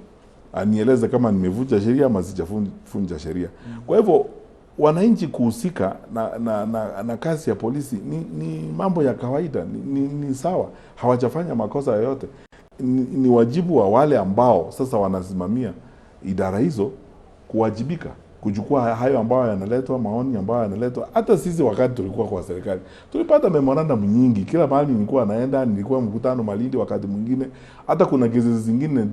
Anieleze kama nimevunja sheria ama sijavunja sheria. Kwa hivyo wananchi kuhusika na kazi ya polisi ni mambo ya kawaida, ni sawa, hawajafanya makosa yoyote. Ni wajibu wa wale ambao sasa wanasimamia idara hizo kuwajibika, kuchukua hayo ambayo yanaletwa, maoni ambayo yanaletwa. Hata sisi wakati tulikuwa kwa serikali tulipata memorandum nyingi, kila mahali nilikuwa naenda, nilikuwa mkutano Malindi wakati mwingine, hata kuna kesi zingine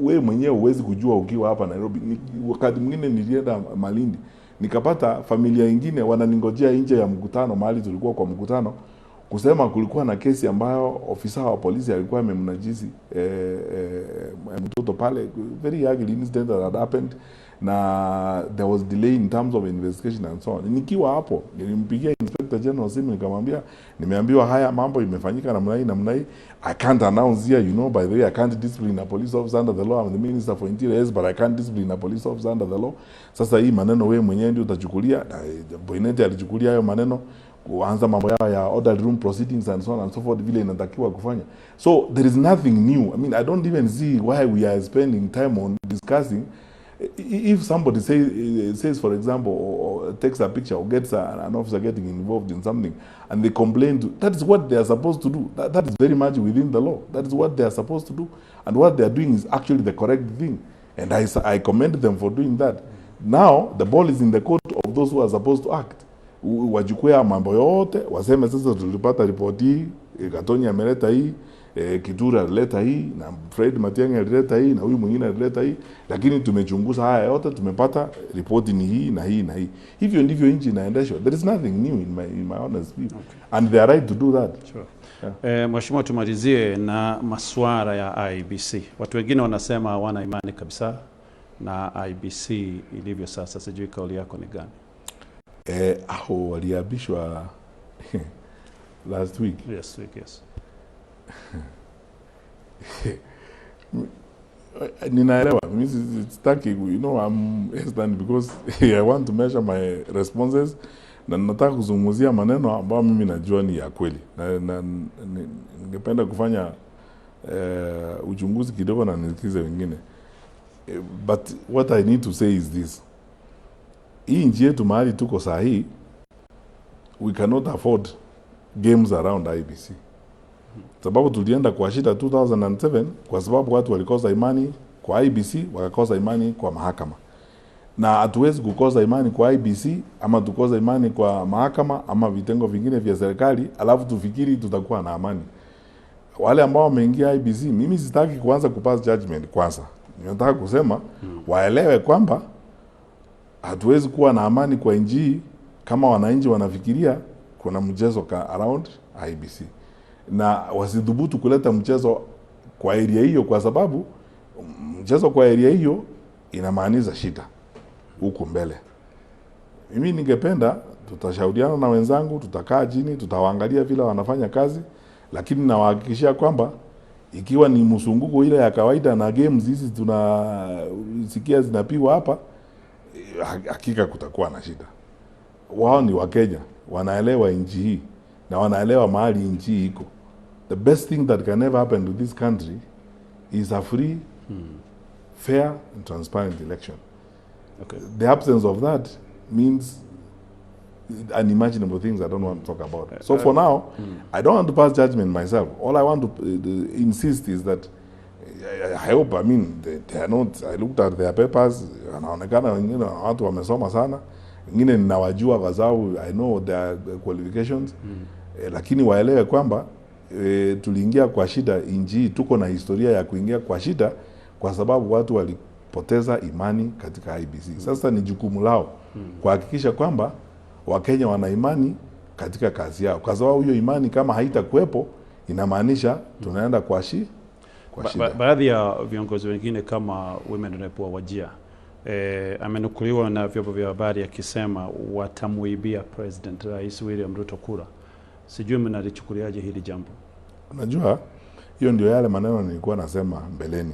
wewe mwenyewe huwezi kujua ukiwa hapa Nairobi. Wakati mwingine nilienda Malindi, nikapata familia nyingine wananingojea nje ya mkutano, mahali tulikuwa kwa mkutano, kusema kulikuwa na kesi ambayo ofisa wa polisi alikuwa amemnajisi mtoto pale, very ugly incident that had happened, na there was delay in terms of investigation and so on. Nikiwa hapo nilimpigia Inspector General simu, nikamwambia nimeambiwa haya mambo imefanyika namna hii. I can't announce here, you know, by the way, I can't discipline a police officer under the law. I'm the Minister for Interior, yes, but I can't discipline a police officer under the law. Sasa hii maneno wewe mwenyewe ndio utachukulia. Boynet alichukulia hayo maneno, kuanza mambo yao ya order room proceedings and so on and so forth vile inatakiwa kufanya. So there is nothing new. I mean, I don't even see why we are spending time on discussing. If somebody says for example, or takes a picture or gets an officer getting involved in something and they complain to, that is what they are supposed to do. That is very much within the law. That is what they are supposed to do. And what they are doing is actually the correct thing. And I commend them for doing that. Now, the ball is in the court of those who are supposed to act. Wachukue mambo yote, waseme sasa tulipata ripoti hii, Gatonyi ameleta hii, Kithure alileta hii, na Fred Matiang'i alileta hii, na huyu mwingine alileta hii, lakini tumechunguza haya yote, tumepata ripoti ni hii na hii na hii. Hivyo ndivyo nchi inaendeshwa. There is nothing new in my honest view. Okay. And they are right to do that. Sure. Yeah. Mheshimiwa, tumalizie na masuala ya IEBC. Watu wengine wanasema hawana imani kabisa na IEBC ilivyo sasa. Sijui kauli yako ni gani? Waliabishwa last week. Yes, yes. Ninaelewa. Mimi sitaki, you know, I'm hesitant because I want to measure my responses, na nataka kuzungumzia maneno ambayo mimi najua ni ya kweli. Na ningependa kufanya uchunguzi kidogo na nisikize wengine. But what I need to say is this. Hii nchi yetu mahali tuko sahi, we cannot afford games around IEBC. Sababu tulienda kwa shida 2007 kwa sababu watu walikosa imani kwa IEBC, wakakosa imani kwa mahakama. Na hatuwezi kukosa imani kwa IEBC ama tukosa imani kwa mahakama ama vitengo vingine vya serikali alafu tufikiri tutakuwa na amani. Wale ambao wameingia IEBC, mimi sitaki kuanza kupass judgment kwanza. Nataka kusema waelewe kwamba hatuwezi kuwa na amani kwa nchi kama wananchi wanafikiria kuna mchezo around IBC, na wasidhubutu kuleta mchezo kwa area hiyo, kwa sababu mchezo kwa area hiyo inamaanisha shida huko mbele. Mimi ningependa tutashauriana na wenzangu, tutakaa chini, tutawaangalia vile wanafanya kazi, lakini nawahakikishia kwamba ikiwa ni msunguko ile ya kawaida na games hizi tunasikia zinapigwa hapa, hakika kutakuwa na shida. Wao ni Wakenya, wanaelewa nchi hii na wanaelewa mahali nchi hii iko. The best thing that can ever happen to this country is a free, fair and transparent election. Okay. The absence of that means unimaginable things I don't want to talk about. So for now, I don't want to pass judgment myself. All I want to insist is that I hope, I mean, they are not, I looked at their papers, wanaonekana wengine watu wamesoma sana, wengine ninawajua kwa sababu I know their qualifications, lakini waelewe kwamba tuliingia kwa shida nchi, tuko na historia ya kuingia kwa shida kwa sababu watu walipoteza imani katika IBC. Sasa ni jukumu lao kuhakikisha kwamba Wakenya wana imani katika kazi yao, kwa sababu hiyo imani kama haitakuwepo inamaanisha tunaenda kwa shida. Baadhi ya viongozi wengine kama Women Rep wa Wajir amenukuliwa na vyombo vya habari akisema watamuibia President Rais William Ruto kura. Sijui mnalichukuliaje hili jambo? Unajua, hiyo ndio yale maneno nilikuwa nasema mbeleni.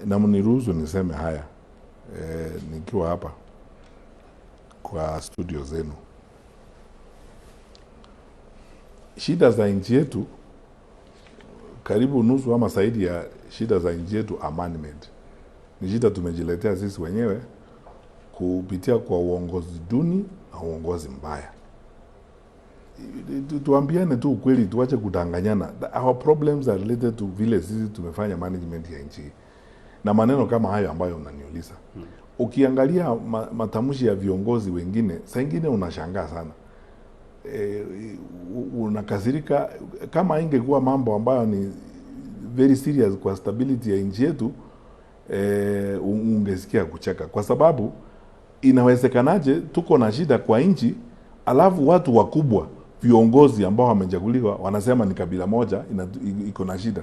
Na mniruhusu niseme haya nikiwa hapa kwa studio zenu. Shida za nchi yetu, karibu nusu ama zaidi ya shida za nchi yetu are man-made. Ni shida tumejiletea sisi wenyewe kupitia kwa uongozi duni na uongozi mbaya. Tuambiane tu ukweli, tuache kudanganyana. Our problems are related to vile sisi tumefanya management ya nchi. Na maneno kama hayo ambayo unaniuliza. Ukiangalia matamshi ya viongozi wengine, saa ingine unashangaa sana. Unakasirika. Kama ingekuwa mambo ambayo ni very serious kwa stability ya nchi yetu, ungesikia kucheka, kwa sababu inawezekanaje tuko na shida kwa nchi alafu watu wakubwa viongozi ambao wamechaguliwa wanasema ni kabila moja iko na shida,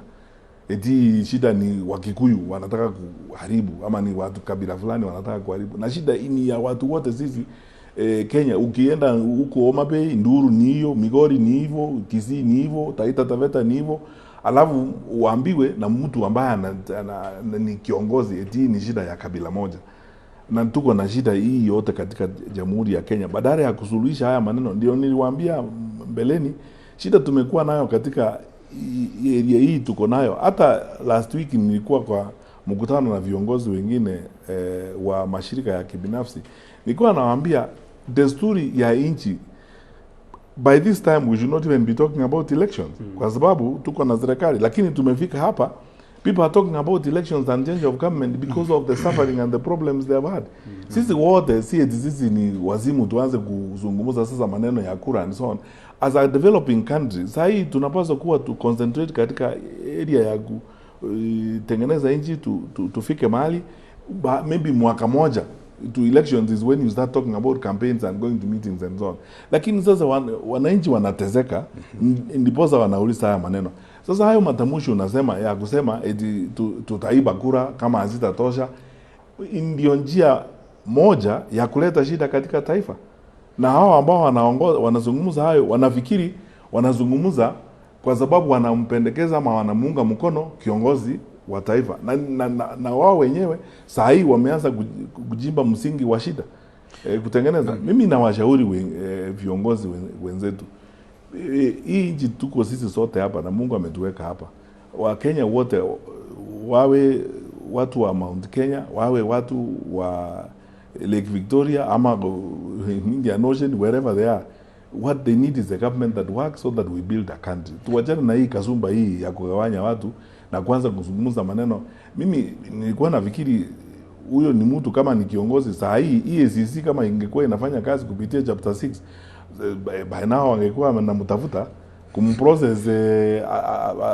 eti shida ni Wakikuyu wanataka kuharibu, ama ni watu kabila fulani wanataka kuharibu, na shida ni ya watu wote sisi. Kenya ukienda huko Homa Bay, Nduru ni hiyo, Migori ni hivyo, Kisii ni hivyo, Taita Taveta ni hivyo, alafu uambiwe na mtu ambaye ni kiongozi eti ni shida ya kabila moja. Na tuko na shida hii yote katika Jamhuri ya Kenya. Badala ya kusuluhisha haya maneno, ndio niliwaambia mbeleni, shida tumekuwa nayo katika area hii tuko nayo. Hata last week nilikuwa kwa mkutano na viongozi wengine wa mashirika ya kibinafsi. Nilikuwa nawaambia desturi ya nchi, by this time we should not even be talking about elections, kwa sababu tuko na serikali, lakini tumefika hapa people are talking about elections and change of government because of the suffering and the problems they have had. Sisi wote sisi ni wazimu tuanze kuzungumza sasa maneno ya kura and so on. As a developing country, sasa hii tunapaswa kuwa to concentrate katika area ya kutengeneza nchi tufike mahali, maybe mwaka moja to elections is when you start talking about campaigns and going to meetings and so on. Lakini sasa wananchi wanatezeka, ndiposa wanauliza haya maneno. Sasa hayo matamushi unasema ya kusema eti tutaiba kura kama hazitatosha, ndio njia moja ya kuleta shida katika taifa. Na hao ambao wanazungumza hayo wanafikiri wanazungumza kwa sababu wanampendekeza ama wanamuunga mkono kiongozi wa taifa, na wao wenyewe saa hii wameanza kujimba msingi wa shida kutengeneza. Mimi nawashauri viongozi wenzetu, hii nchi tuko sisi sote hapa na Mungu ametuweka hapa. Wakenya wote, wawe watu wa Mount Kenya, wawe watu wa Lake Victoria ama Indian Ocean, wherever they are, what they need is a government that works so that we build a country. Tuwachane na hii kasumba hii ya kugawanya watu na kwanza kuzungumza maneno. Mimi nilikuwa nafikiri huyo ni mtu kama ni kiongozi. Saa hii EACC kama ingekuwa inafanya kazi kupitia chapter 6, by now wangekuwa wanamtafuta kumprocess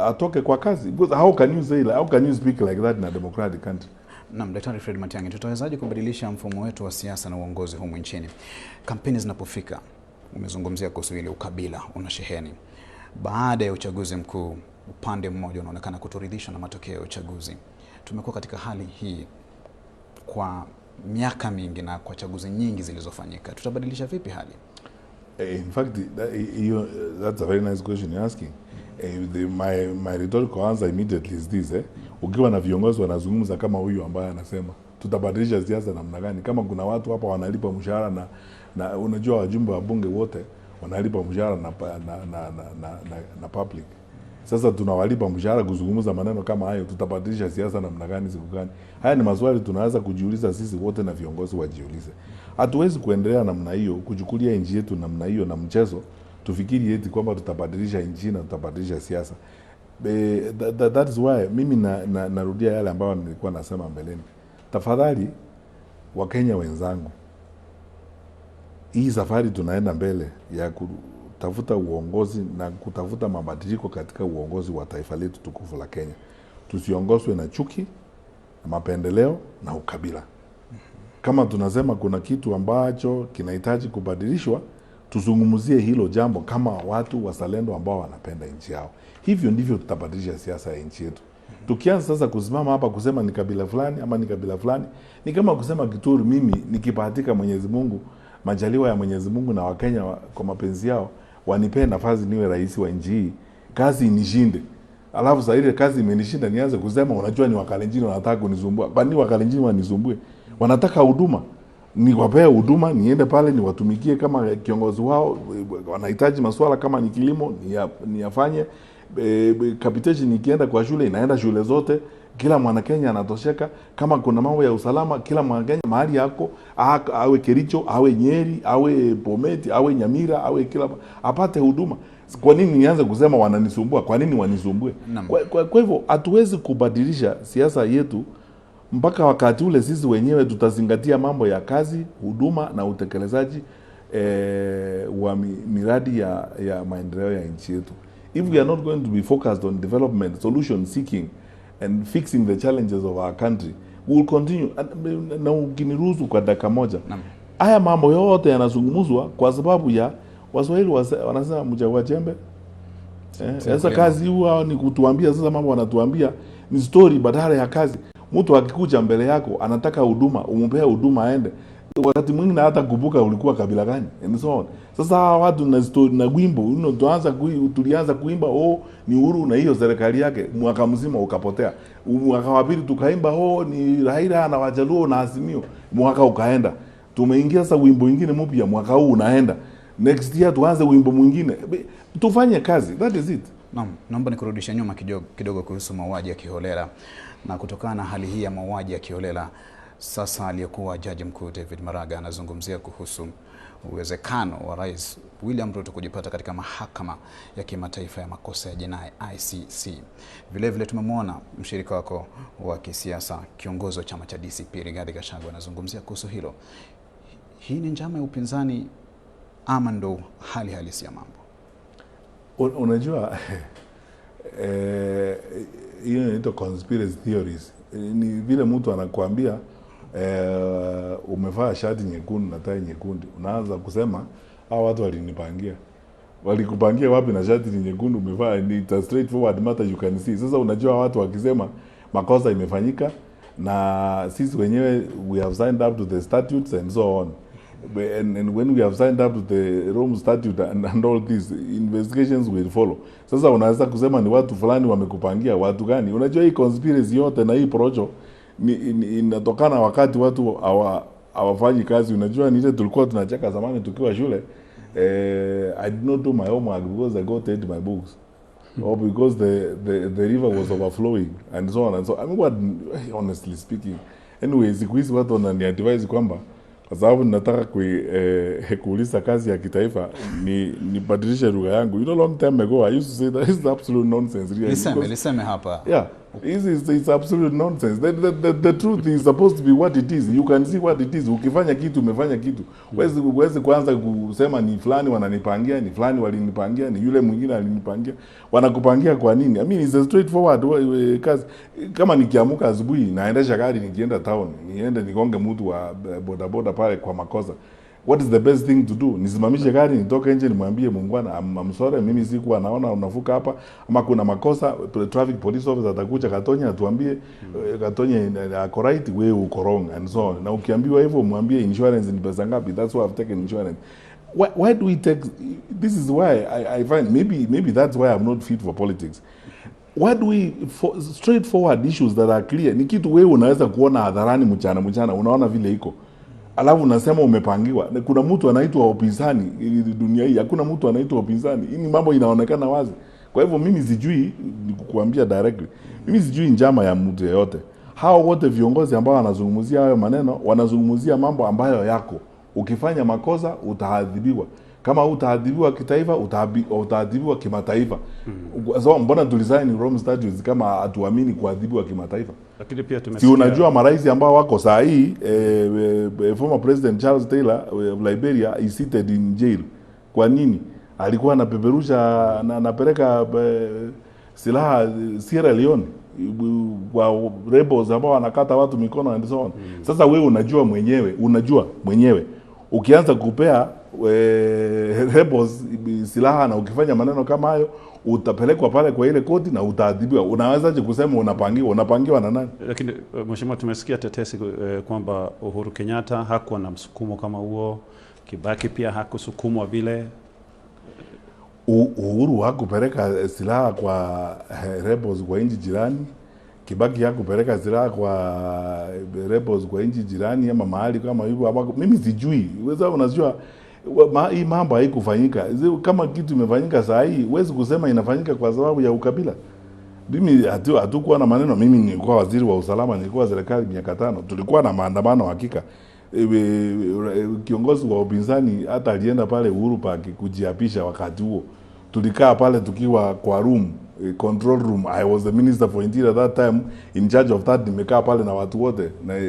atoke kwa kazi. Because how can you say, how can you speak like that in a democratic country? Naam, Daktari Fred Matiang'i, tutawezaje kubadilisha mfumo wetu wa siasa na uongozi humu nchini? Kampeni zinapofika, umezungumzia kuhusu ile ukabila unasheheni. Baada ya uchaguzi mkuu, upande mmoja unaonekana kutoridhishwa na matokeo ya uchaguzi. Tumekuwa katika hali hii kwa miaka mingi na kwa chaguzi nyingi zilizofanyika. Tutabadilisha vipi hali? In fact, that's a very nice question you're asking. My rhetorical answer immediately is this. Ukiwa na viongozi wanazungumza kama huyu ambaye anasema tutabadilisha siasa namna gani, kama kuna watu hapa wanalipa mshahara na unajua wajumbe wa bunge wote wanalipa mshahara na public. Sasa tunawalipa mshahara kuzungumza maneno kama hayo, tutabadilisha siasa namna gani, siku gani? Haya ni maswali tunaweza kujiuliza sisi wote na viongozi wajiulize. Hatuwezi kuendelea namna hiyo, kuchukulia nchi yetu namna hiyo na mchezo, tufikiri eti kwamba tutabadilisha nchi na tutabadilisha siasa. That is why mimi narudia yale ambayo nilikuwa nasema mbeleni. Tafadhali Wakenya wenzangu, hii safari tunaenda mbele ya kutafuta uongozi na kutafuta mabadiliko katika uongozi wa taifa letu tukufu la Kenya. Tusiongozwe na chuki, na mapendeleo na ukabila. Kama tunasema kuna kitu ambacho kinahitaji kubadilishwa, tuzungumzie hilo jambo kama watu wazalendo ambao wanapenda nchi yao. Hivyo ndivyo tutabadilisha siasa ya nchi yetu. Tukianza sasa kusimama hapa kusema ni kabila fulani ama ni kabila fulani, ni kama kusema Kituru, mimi nikibahatika Mwenyezi Mungu, majaliwa ya Mwenyezi Mungu na Wakenya kwa mapenzi yao wanipee nafasi niwe rais wa nchi hii, kazi inishinde. Alafu sasa ile kazi imenishinda nianze kusema unajua ni Wakalenjin wanataka kunisumbua. Bani Wakalenjin wanisumbue? Wanataka huduma. Niwapee huduma, niende pale niwatumikie kama kiongozi wao. Wanahitaji masuala kama ni kilimo niyafanye. Capitation nikienda kwa shule inaenda shule zote, kila mwana Kenya anatosheka. Kama kuna mambo ya usalama, kila mwana Kenya mahali yako, awe Kericho, awe Nyeri, awe Bomet, awe Nyamira, awe kila apate huduma. Kwa nini nianze kusema wananisumbua? Kwa nini wanisumbue? Kwa hivyo hatuwezi kubadilisha siasa yetu mpaka wakati ule sisi wenyewe tutazingatia mambo ya kazi, huduma na utekelezaji wa miradi ya maendeleo ya nchi yetu. If we are not going to be focused on development, solution seeking and fixing the challenges of our country, we will continue. Na ukiniruhusu kwa dakika moja, haya mambo yote yanazungumzwa kwa sababu ya Waswahili wanasema mchagua jembe. Sasa kazi huwa ni kutuambia, sasa mambo wanatuambia ni story badala ya kazi. Mtu akikuja mbele yako anataka huduma, umpea huduma aende. Wakati mwingine hata kubuka ulikuwa kabila gani and so on. Sasa watu na story na wimbo tulianza kuimba ni Uhuru na hiyo serikali yake, mwaka mzima ukapotea. Mwaka wa pili tukaimba ni Raila na Wajaluo na Azimio, mwaka ukaenda. Tumeingia sasa wimbo mwingine mpya, mwaka huu unaenda. Next year tuanze wimbo mwingine. Tufanye kazi, that is it. Naam, naomba nikurudisha nyuma kidogo kuhusu mauaji ya kiholela. Na kutokana na hali hii ya mauaji ya kiholela, sasa aliyekuwa Jaji Mkuu David Maraga anazungumzia kuhusu uwezekano wa Rais William Ruto kujipata katika mahakama ya kimataifa ya makosa ya jinai ICC. Vile vile tumemwona mshirika wako wa kisiasa, kiongozi wa chama cha DCP Rigathi Gachagua anazungumzia kuhusu hilo. Hii ni njama ya upinzani ama ndo hali halisi ya mambo? Unajua hiyo inaitwa conspiracy theories. Ni vile mtu anakuambia umevaa shati nyekundu na tai nyekundu, unaanza kusema hao watu walinipangia. Walikupangia wapi na shati nyekundu umevaa? Ni a straightforward matter, you can see. Sasa unajua watu wakisema makosa imefanyika na sisi wenyewe we have signed up to the statutes and so on. And when we have signed up to the Rome Statute and all these investigations will follow. Sasa unaweza kusema ni watu fulani wamekupangia. Watu gani? Unajua hii conspiracy yote na hii projo inatokana wakati watu hawafanyi kazi. Unajua ni ile tulikuwa tunacheka zamani tukiwa shule, I did not do my homework because I got read my books or because the river was overflowing and so on and so. I mean, what, honestly speaking, anyway, siku hizi watu wananiadvise kwamba kwa sababu nataka kuuliza kazi ya kitaifa nibadilishe lugha yangu. You know, long time ago I used to say that is absolute nonsense. Liseme hapa. Yeah, It's absolute nonsense. The truth is supposed to be what it is. You can see what it is. Ukifanya kitu umefanya kitu. Huwezi kuanza kusema ni fulani wananipangia, ni fulani walinipangia, ni yule mwingine alinipangia. Wanakupangia kwa nini? I mean it's a straightforward kazi. Kama nikiamuka asubuhi naendesha gari nikienda town, niende nigonge mtu wa bodaboda pale kwa makosa. What is the best thing to do? Nisimamishe gari nitoke nje nimwambie Muungwana I'm sorry, mimi sikuwa naona unavuka hapa, ama kuna makosa, traffic police officer atakuja Katonya atuambie Katonya ako right, wewe uko wrong and so on. Na ukiambiwa hivyo mwambie insurance ni pesa ngapi. That's why I've taken insurance. Why do we take, this is why I find maybe that's why I'm not fit for politics. Why do we straightforward issues that are clear? Ni kitu wewe unaweza kuona hadharani mchana unaona vile iko. Alafu unasema umepangiwa. Kuna mtu anaitwa upinzani dunia hii. Hakuna mtu anaitwa upinzani. Hii mambo inaonekana wazi. Kwa hivyo mimi sijui, nikukuambia directly, mimi sijui njama ya mtu yeyote. Hao wote viongozi ambao wanazungumzia hayo maneno, wanazungumzia mambo ambayo yako. Ukifanya makosa utaadhibiwa. Kama utaadhibiwa kitaifa, utaadhibiwa kimataifa. So mbona tulisaini Rome Statutes kama hatuamini kuadhibiwa kimataifa? Lakini pia tumesikia, si unajua marais ambao wako saa hii, former president Charles Taylor of Liberia is seated in jail. Kwa nini? Alikuwa anapeperusha na anapeleka silaha Sierra Leone kwa rebels ambao wanakata watu mikono and so on. Sasa wewe unajua mwenyewe ukianza kupea rebels silaha na ukifanya maneno kama hayo utapelekwa pale kwa ile koti na utaadhibiwa. Unawezaje kusema unapangiwa na nani? Lakini mheshimiwa, tumesikia tetesi kwamba Uhuru Kenyatta hakuwa na msukumo kama huo, Kibaki pia hakusukumwa vile. Uhuru hakupeleka silaha kwa rebels kwa nchi jirani. Kibaki hakupeleka silaha kwa rebels kwa nchi jirani ama mahali kama hivyo. Mimi sijui. Wewe unajua hii mambo haikufanyika. Kama kitu imefanyika saa hii, huwezi kusema inafanyika kwa sababu ya ukabila. Mimi hatukuwa na maneno. Mimi nilikuwa waziri wa usalama, nilikuwa serikali miaka 5. Tulikuwa na maandamano hakika. Kiongozi wa upinzani hata alienda pale Uhuru Park kujiapisha wakati huo. Tulikaa pale tukiwa kwa room, control room. I was the minister for interior that time, in charge of that. Nimekaa pale na watu wote na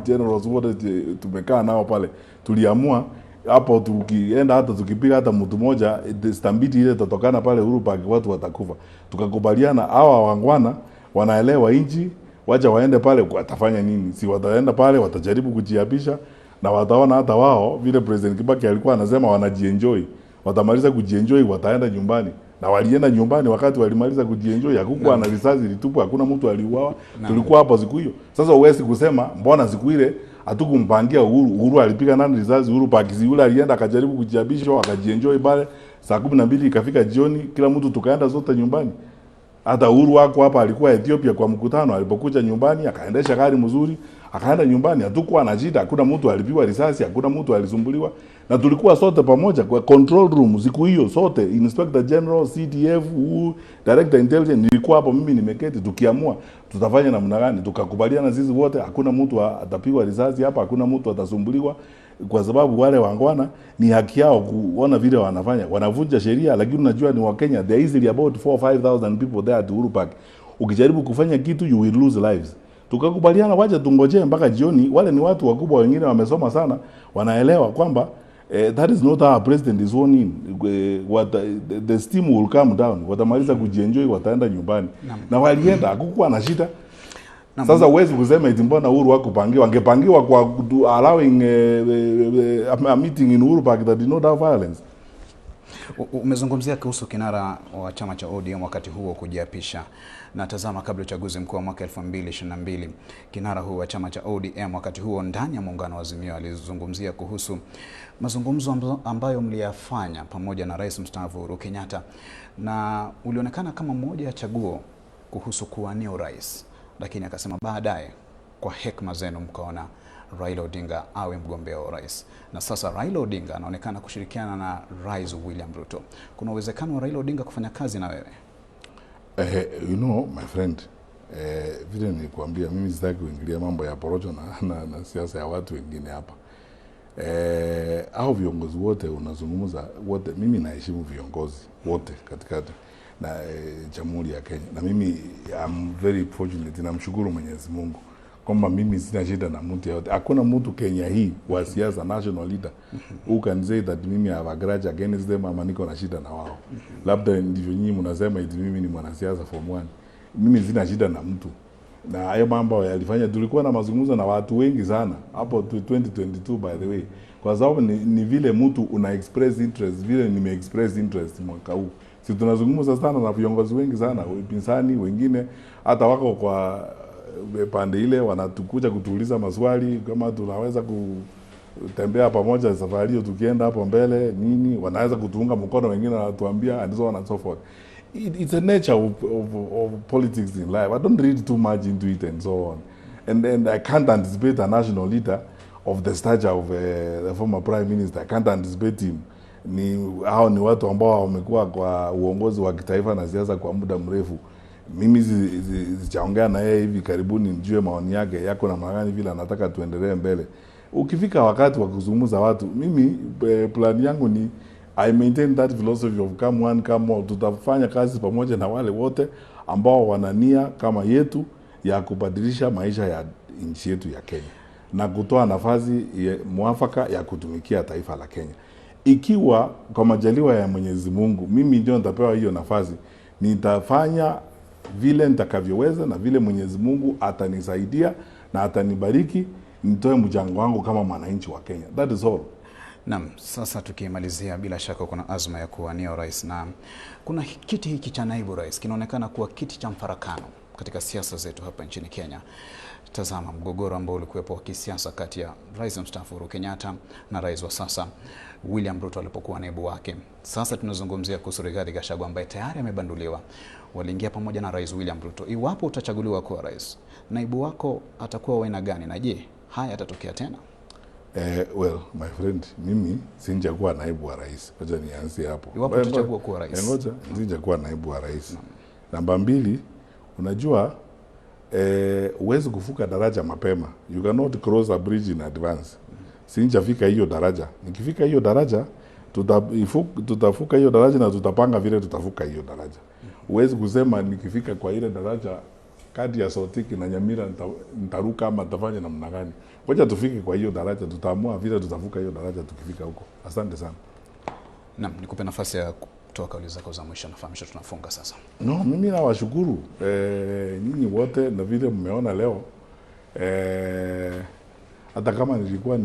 generals wote tumekaa nao pale. Tuliamua hapo tukienda hata tukipiga hata mtu mmoja stambiti ile tutokana pale Uhuru Park watu watakufa. Tukakubaliana hawa wangwana wanaelewa inji, wacha waende pale watafanya nini? Si wataenda pale watajaribu kujiapisha na wataona hata wao vile President Kibaki alikuwa anasema wanajienjoy. Watamaliza kujienjoy wataenda nyumbani. Na walienda nyumbani wakati walimaliza kujienjoy, hakukuwa na risasi litupwa, hakuna mtu aliuawa. Tulikuwa hapo siku hiyo. Sasa uwezi kusema mbona siku ile hatukumpangia Uhuru alipiga nani risasi Uhuru Park? Yule alienda akajaribu kujiabisha akajienjoy pale, saa 12 ikafika jioni kila mtu tukaenda zote nyumbani. Hata Uhuru wako hapa alikuwa Ethiopia kwa mkutano, alipokuja nyumbani akaendesha gari mzuri akaenda nyumbani, hatukuwa na shida, hakuna mtu alipigwa risasi, hakuna mtu alisumbuliwa, na tulikuwa sote pamoja kwa control room siku hiyo sote, Inspector General, CDF, Director Intelligence, nilikuwa hapo mimi nimeketi, tukiamua tutafanya namna gani, tukakubaliana sisi wote, hakuna mtu atapigwa risasi hapa, hakuna mtu atasumbuliwa, kwa sababu wale wangwana ni haki yao kuona vile wanafanya, wanavunja sheria, lakini unajua ni wa Kenya, there is about 4,000-5,000 people there at Uhuru Park. Ukijaribu kufanya kitu you will lose lives. Tukakubaliana wacha tungojee mpaka jioni. Wale ni watu wakubwa, wengine wamesoma sana, wanaelewa kwamba that is not our president is sworn in. The steam will come down. Watamaliza kujienjoy, wataenda nyumbani. Na walienda, hakukuwa na shida. Sasa uwezi kusema eti mbona Uhuru hakupangiwa? Angepangiwa kwa allowing a meeting in Uhuru Park that did not have violence. Umezungumzia kuhusu kinara wa chama cha ODM wakati huo kujiapisha. Na tazama, kabla uchaguzi mkuu wa mwaka 2022, kinara huu wa chama cha ODM wakati huo ndani ya muungano wa Azimio alizungumzia kuhusu mazungumzo ambayo mliyafanya pamoja na Rais mstaafu Uhuru Kenyatta, na ulionekana kama moja ya chaguo kuhusu kuwania urais, lakini akasema baadaye kwa hekima zenu mkaona Raila Odinga awe mgombea wa urais. Na sasa Raila Odinga anaonekana kushirikiana na Rais William Ruto. Kuna uwezekano wa Raila Odinga kufanya kazi na wewe? You know my friend, vile nilikwambia mimi sitaki kuingilia mambo ya porojo na siasa ya watu wengine hapa. Au viongozi wote unazungumza wote, mimi naheshimu viongozi wote katikati. na Jamhuri ya Kenya. Na mimi I'm very fortunate, namshukuru Mwenyezi Mungu kwamba mimi sina shida na mtu yote. Hakuna mtu Kenya hii wa siasa national leader who can say that mimi have a grudge against them ama niko na shida na wao. Labda ndivyo nyinyi mnasema eti mimi ni mwanasiasa form 1. Mimi sina shida na mtu. Na hayo mambo yalifanya, tulikuwa na mazungumzo na watu wengi sana hapo 2022 by the way. Kwa sababu ni vile mtu una express interest, vile nime express interest mwaka huu. Si tunazungumza sana na viongozi wengi sana, upinzani wengine hata wako kwa pande ile wanatukuja kutuuliza maswali kama tunaweza kutembea pamoja safari hiyo tukienda hapo mbele nini, wanaweza kutuunga mkono, wengine wanatuambia and so on and so forth. It's a nature of politics in life. I don't read too much into it and so on. And I can't anticipate a national leader of the stature of the former prime minister. I can't anticipate him. Hao ni watu ambao wamekuwa kwa uongozi wa kitaifa na siasa kwa muda mrefu. Mimi sijaongea na yeye hivi karibuni nijue maoni yake yako na magani vile anataka tuendelee mbele. Ukifika wakati wa kuzungumza watu, mimi plan yangu ni I maintain that philosophy of come one come all. Tutafanya kazi pamoja na wale wote ambao wanania kama yetu ya kubadilisha maisha ya nchi yetu ya Kenya na kutoa nafasi mwafaka ya kutumikia taifa la Kenya. Ikiwa kwa majaliwa ya Mwenyezi Mungu mimi ndio nitapewa hiyo nafasi, nitafanya vile nitakavyoweza na vile Mwenyezi Mungu atanisaidia na atanibariki, nitoe mchango wangu kama mwananchi wa Kenya. That is all. Naam, sasa tukimalizia, bila shaka kuna azma ya kuwania urais, na kuna kiti hiki cha naibu rais kinaonekana kuwa kiti cha mfarakano katika siasa zetu hapa nchini Kenya. Tazama mgogoro ambao ulikuwepo wa kisiasa kati ya rais mstaafu Uhuru Kenyatta na rais wa sasa William Ruto alipokuwa naibu wake. Sasa tunazungumzia kuhusu Rigathi Gachagua ambaye tayari amebanduliwa. Waliingia pamoja na rais William Ruto. Iwapo utachaguliwa kuwa rais, naibu wako atakuwa wa aina gani, na je, haya yatatokea tena? Well, my friend, mimi sinjakuwa naibu wa rais. Ngoja nianzie hapo. Iwapo utachagua kuwa rais. Ngoja, sinjakuwa naibu wa rais. Namba 2, unajua uwezi kuvuka daraja mapema. You cannot cross a bridge in advance. Sinjafika hiyo daraja. Nikifika hiyo daraja, tutavuka hiyo daraja na tutapanga vile tutavuka hiyo daraja. Uwezi kusema nikifika kwa ile daraja kati ya Sotiki na Nyamira nitaruka ama nitafanya namna gani. Ngoja tufike kwa hiyo daraja, tutaamua vile tutavuka hiyo daraja tukifika huko. Asante sana. Naam, nikupe nafasi ya kutoa kauli zako za mwisho, nafahamisha tunafunga sasa. No, mimi nawashukuru nyinyi wote na vile mmeona leo. Hata kama nilikuwa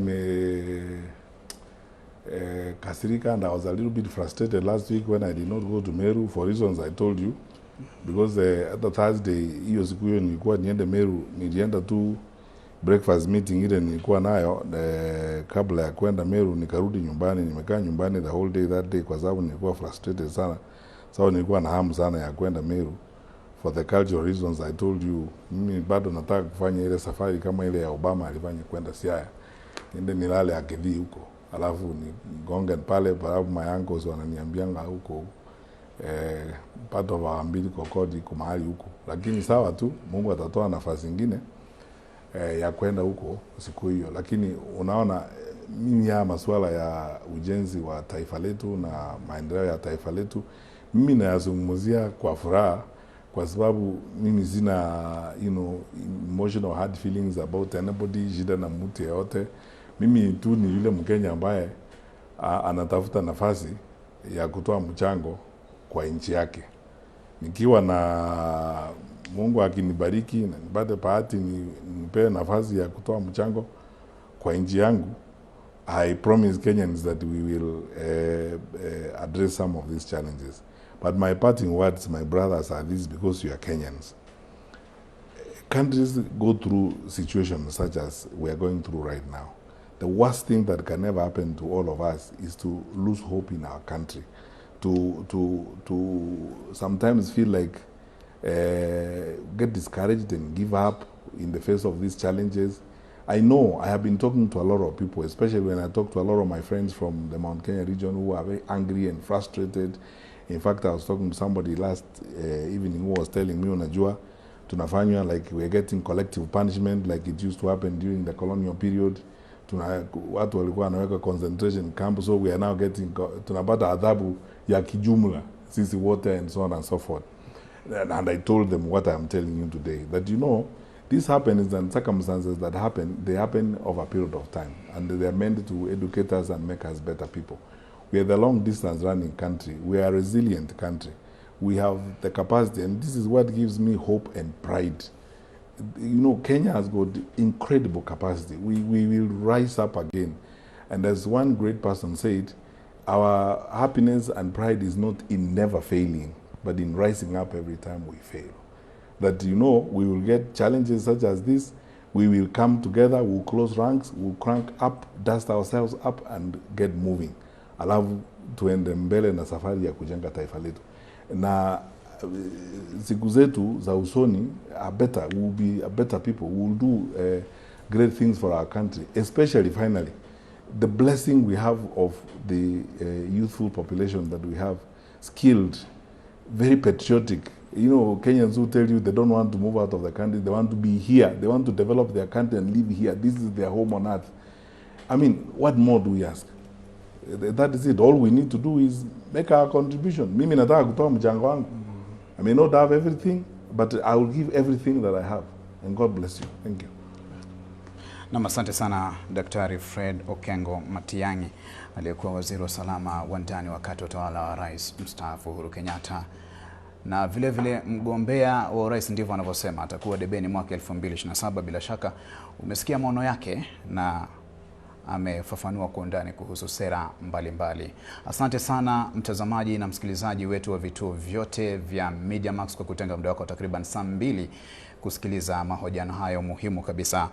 kasirika and I was a little bit frustrated last week when I did not go to Meru for reasons I told you, because at the Thursday hiyo siku hiyo nilikuwa niende Meru, nilienda tu breakfast meeting ile nilikuwa nayo kabla ya kwenda Meru, nikarudi nyumbani. Nimekaa nyumbani the whole day that day kwa sababu nilikuwa frustrated sana. Sababu nilikuwa na hamu sana ya kwenda Meru for the cultural reasons I told you. Mimi bado nataka kufanya ile safari kama ile ya Obama alifanya kwenda Siaya. Niende nilale Akedhi huko. Alafu nigonge pale sababu my uncles wananiambianga huko part of our umbilical cord iko mahali huko. Lakini sawa tu, Mungu atatoa nafasi nyingine ya kwenda huko siku hiyo. Lakini unaona mimi ya masuala ya ujenzi wa taifa letu na maendeleo ya taifa letu mimi nayazungumzia kwa furaha, kwa sababu mimi sina emotional hard feelings about anybody, shida na mtu yeyote. Mimi tu ni yule Mkenya ambaye anatafuta nafasi ya kutoa mchango kwa nchi yake. Nikiwa na Mungu akinibariki na nipate bahati nipewe nafasi ya kutoa mchango kwa nchi yangu, I promise Kenyans that we will address some of these challenges. But my parting words, my brothers, are these, because you are Kenyans. Countries go through situations such as we are going through right now. The worst thing that can ever happen to all of us is to lose hope in our country, to sometimes feel like get discouraged and give up in the face of these challenges. I know I have been talking to a lot of people, especially when I talk to a lot of my friends from the Mount Kenya region who are very angry and frustrated. In fact, I was talking to somebody last evening who was telling me, unajua, tunafanywa like we're getting collective punishment like it used to happen during the colonial period. Watu walikuwa wanaweka concentration camp, so we are now getting tunapata adhabu ya kijumla sisi wote and so on and so forth. And I told them what I am telling you today, that this happens and circumstances that happen, they happen over a period of time, and they are meant to educate us and make us better people. We are the long distance running country. We are a resilient country. We have the capacity, and this is what gives me hope and pride. Kenya has got incredible capacity. We will rise up again. And as one great person said, our happiness and pride is not in never failing, but in rising up every time we fail. That, we will get challenges such as this, we will come together, we'll close ranks, we'll crank up, dust ourselves up and get moving. Alafu tuende mbele na safari ya kujenga taifa letu. Na siku zetu za usoni are better, we'll be a better people, we'll do great things for our country, especially finally the blessing we have of the youthful population that we have, skilled, very patriotic. Kenyans who tell you they don't want to move out of the country, they want to be here, they want to develop their country and live here. This is their home on earth. I mean, what more do we ask? That is it. All we need to do is make our contribution. Mimi nataka kutoa mchango wangu. I may not have everything, but I will give everything that I have. And God bless you. Thank you. Na asante sana Daktari Fred Okengo Matiang'i, aliyekuwa waziri wa usalama wa ndani wakati wa utawala wa Rais mstaafu Uhuru Kenyatta. Na vile vile mgombea wa urais ndivyo anavyosema atakuwa debeni mwaka 2027. Bila shaka umesikia maono yake na amefafanua kwa undani kuhusu sera mbalimbali. Asante sana mtazamaji na msikilizaji wetu wa vituo vyote vya Media Max kwa kutenga muda wako takriban saa 2 kusikiliza mahojiano hayo muhimu kabisa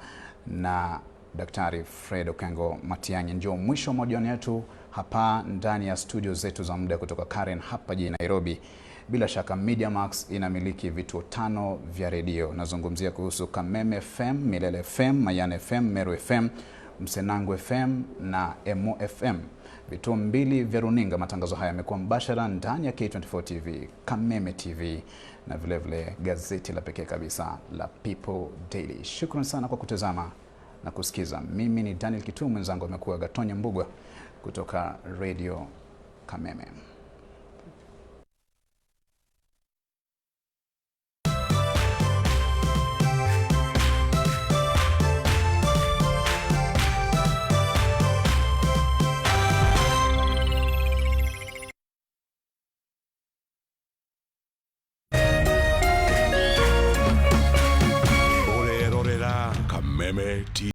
na Daktari Fred Okengo Matiang'i. Ndio mwisho wa mahojiano yetu hapa ndani ya studio zetu za muda kutoka Karen hapa jijini Nairobi. Bila shaka Media Max inamiliki vituo 5 vya redio. Nazungumzia kuhusu Kameme FM, Milele FM, Mayan FM, Meru FM, Msenangu FM na Emo FM. Vituo 2 vya runinga. Matangazo haya yamekuwa mbashara ndani ya K24 TV, Kameme TV na vile vile gazeti la pekee kabisa la People Daily. Shukrani sana kwa kutazama na kusikiza. Mimi ni Daniel Kitu, mwenzangu amekuwa Gatonya Mbugwa kutoka Radio Kameme.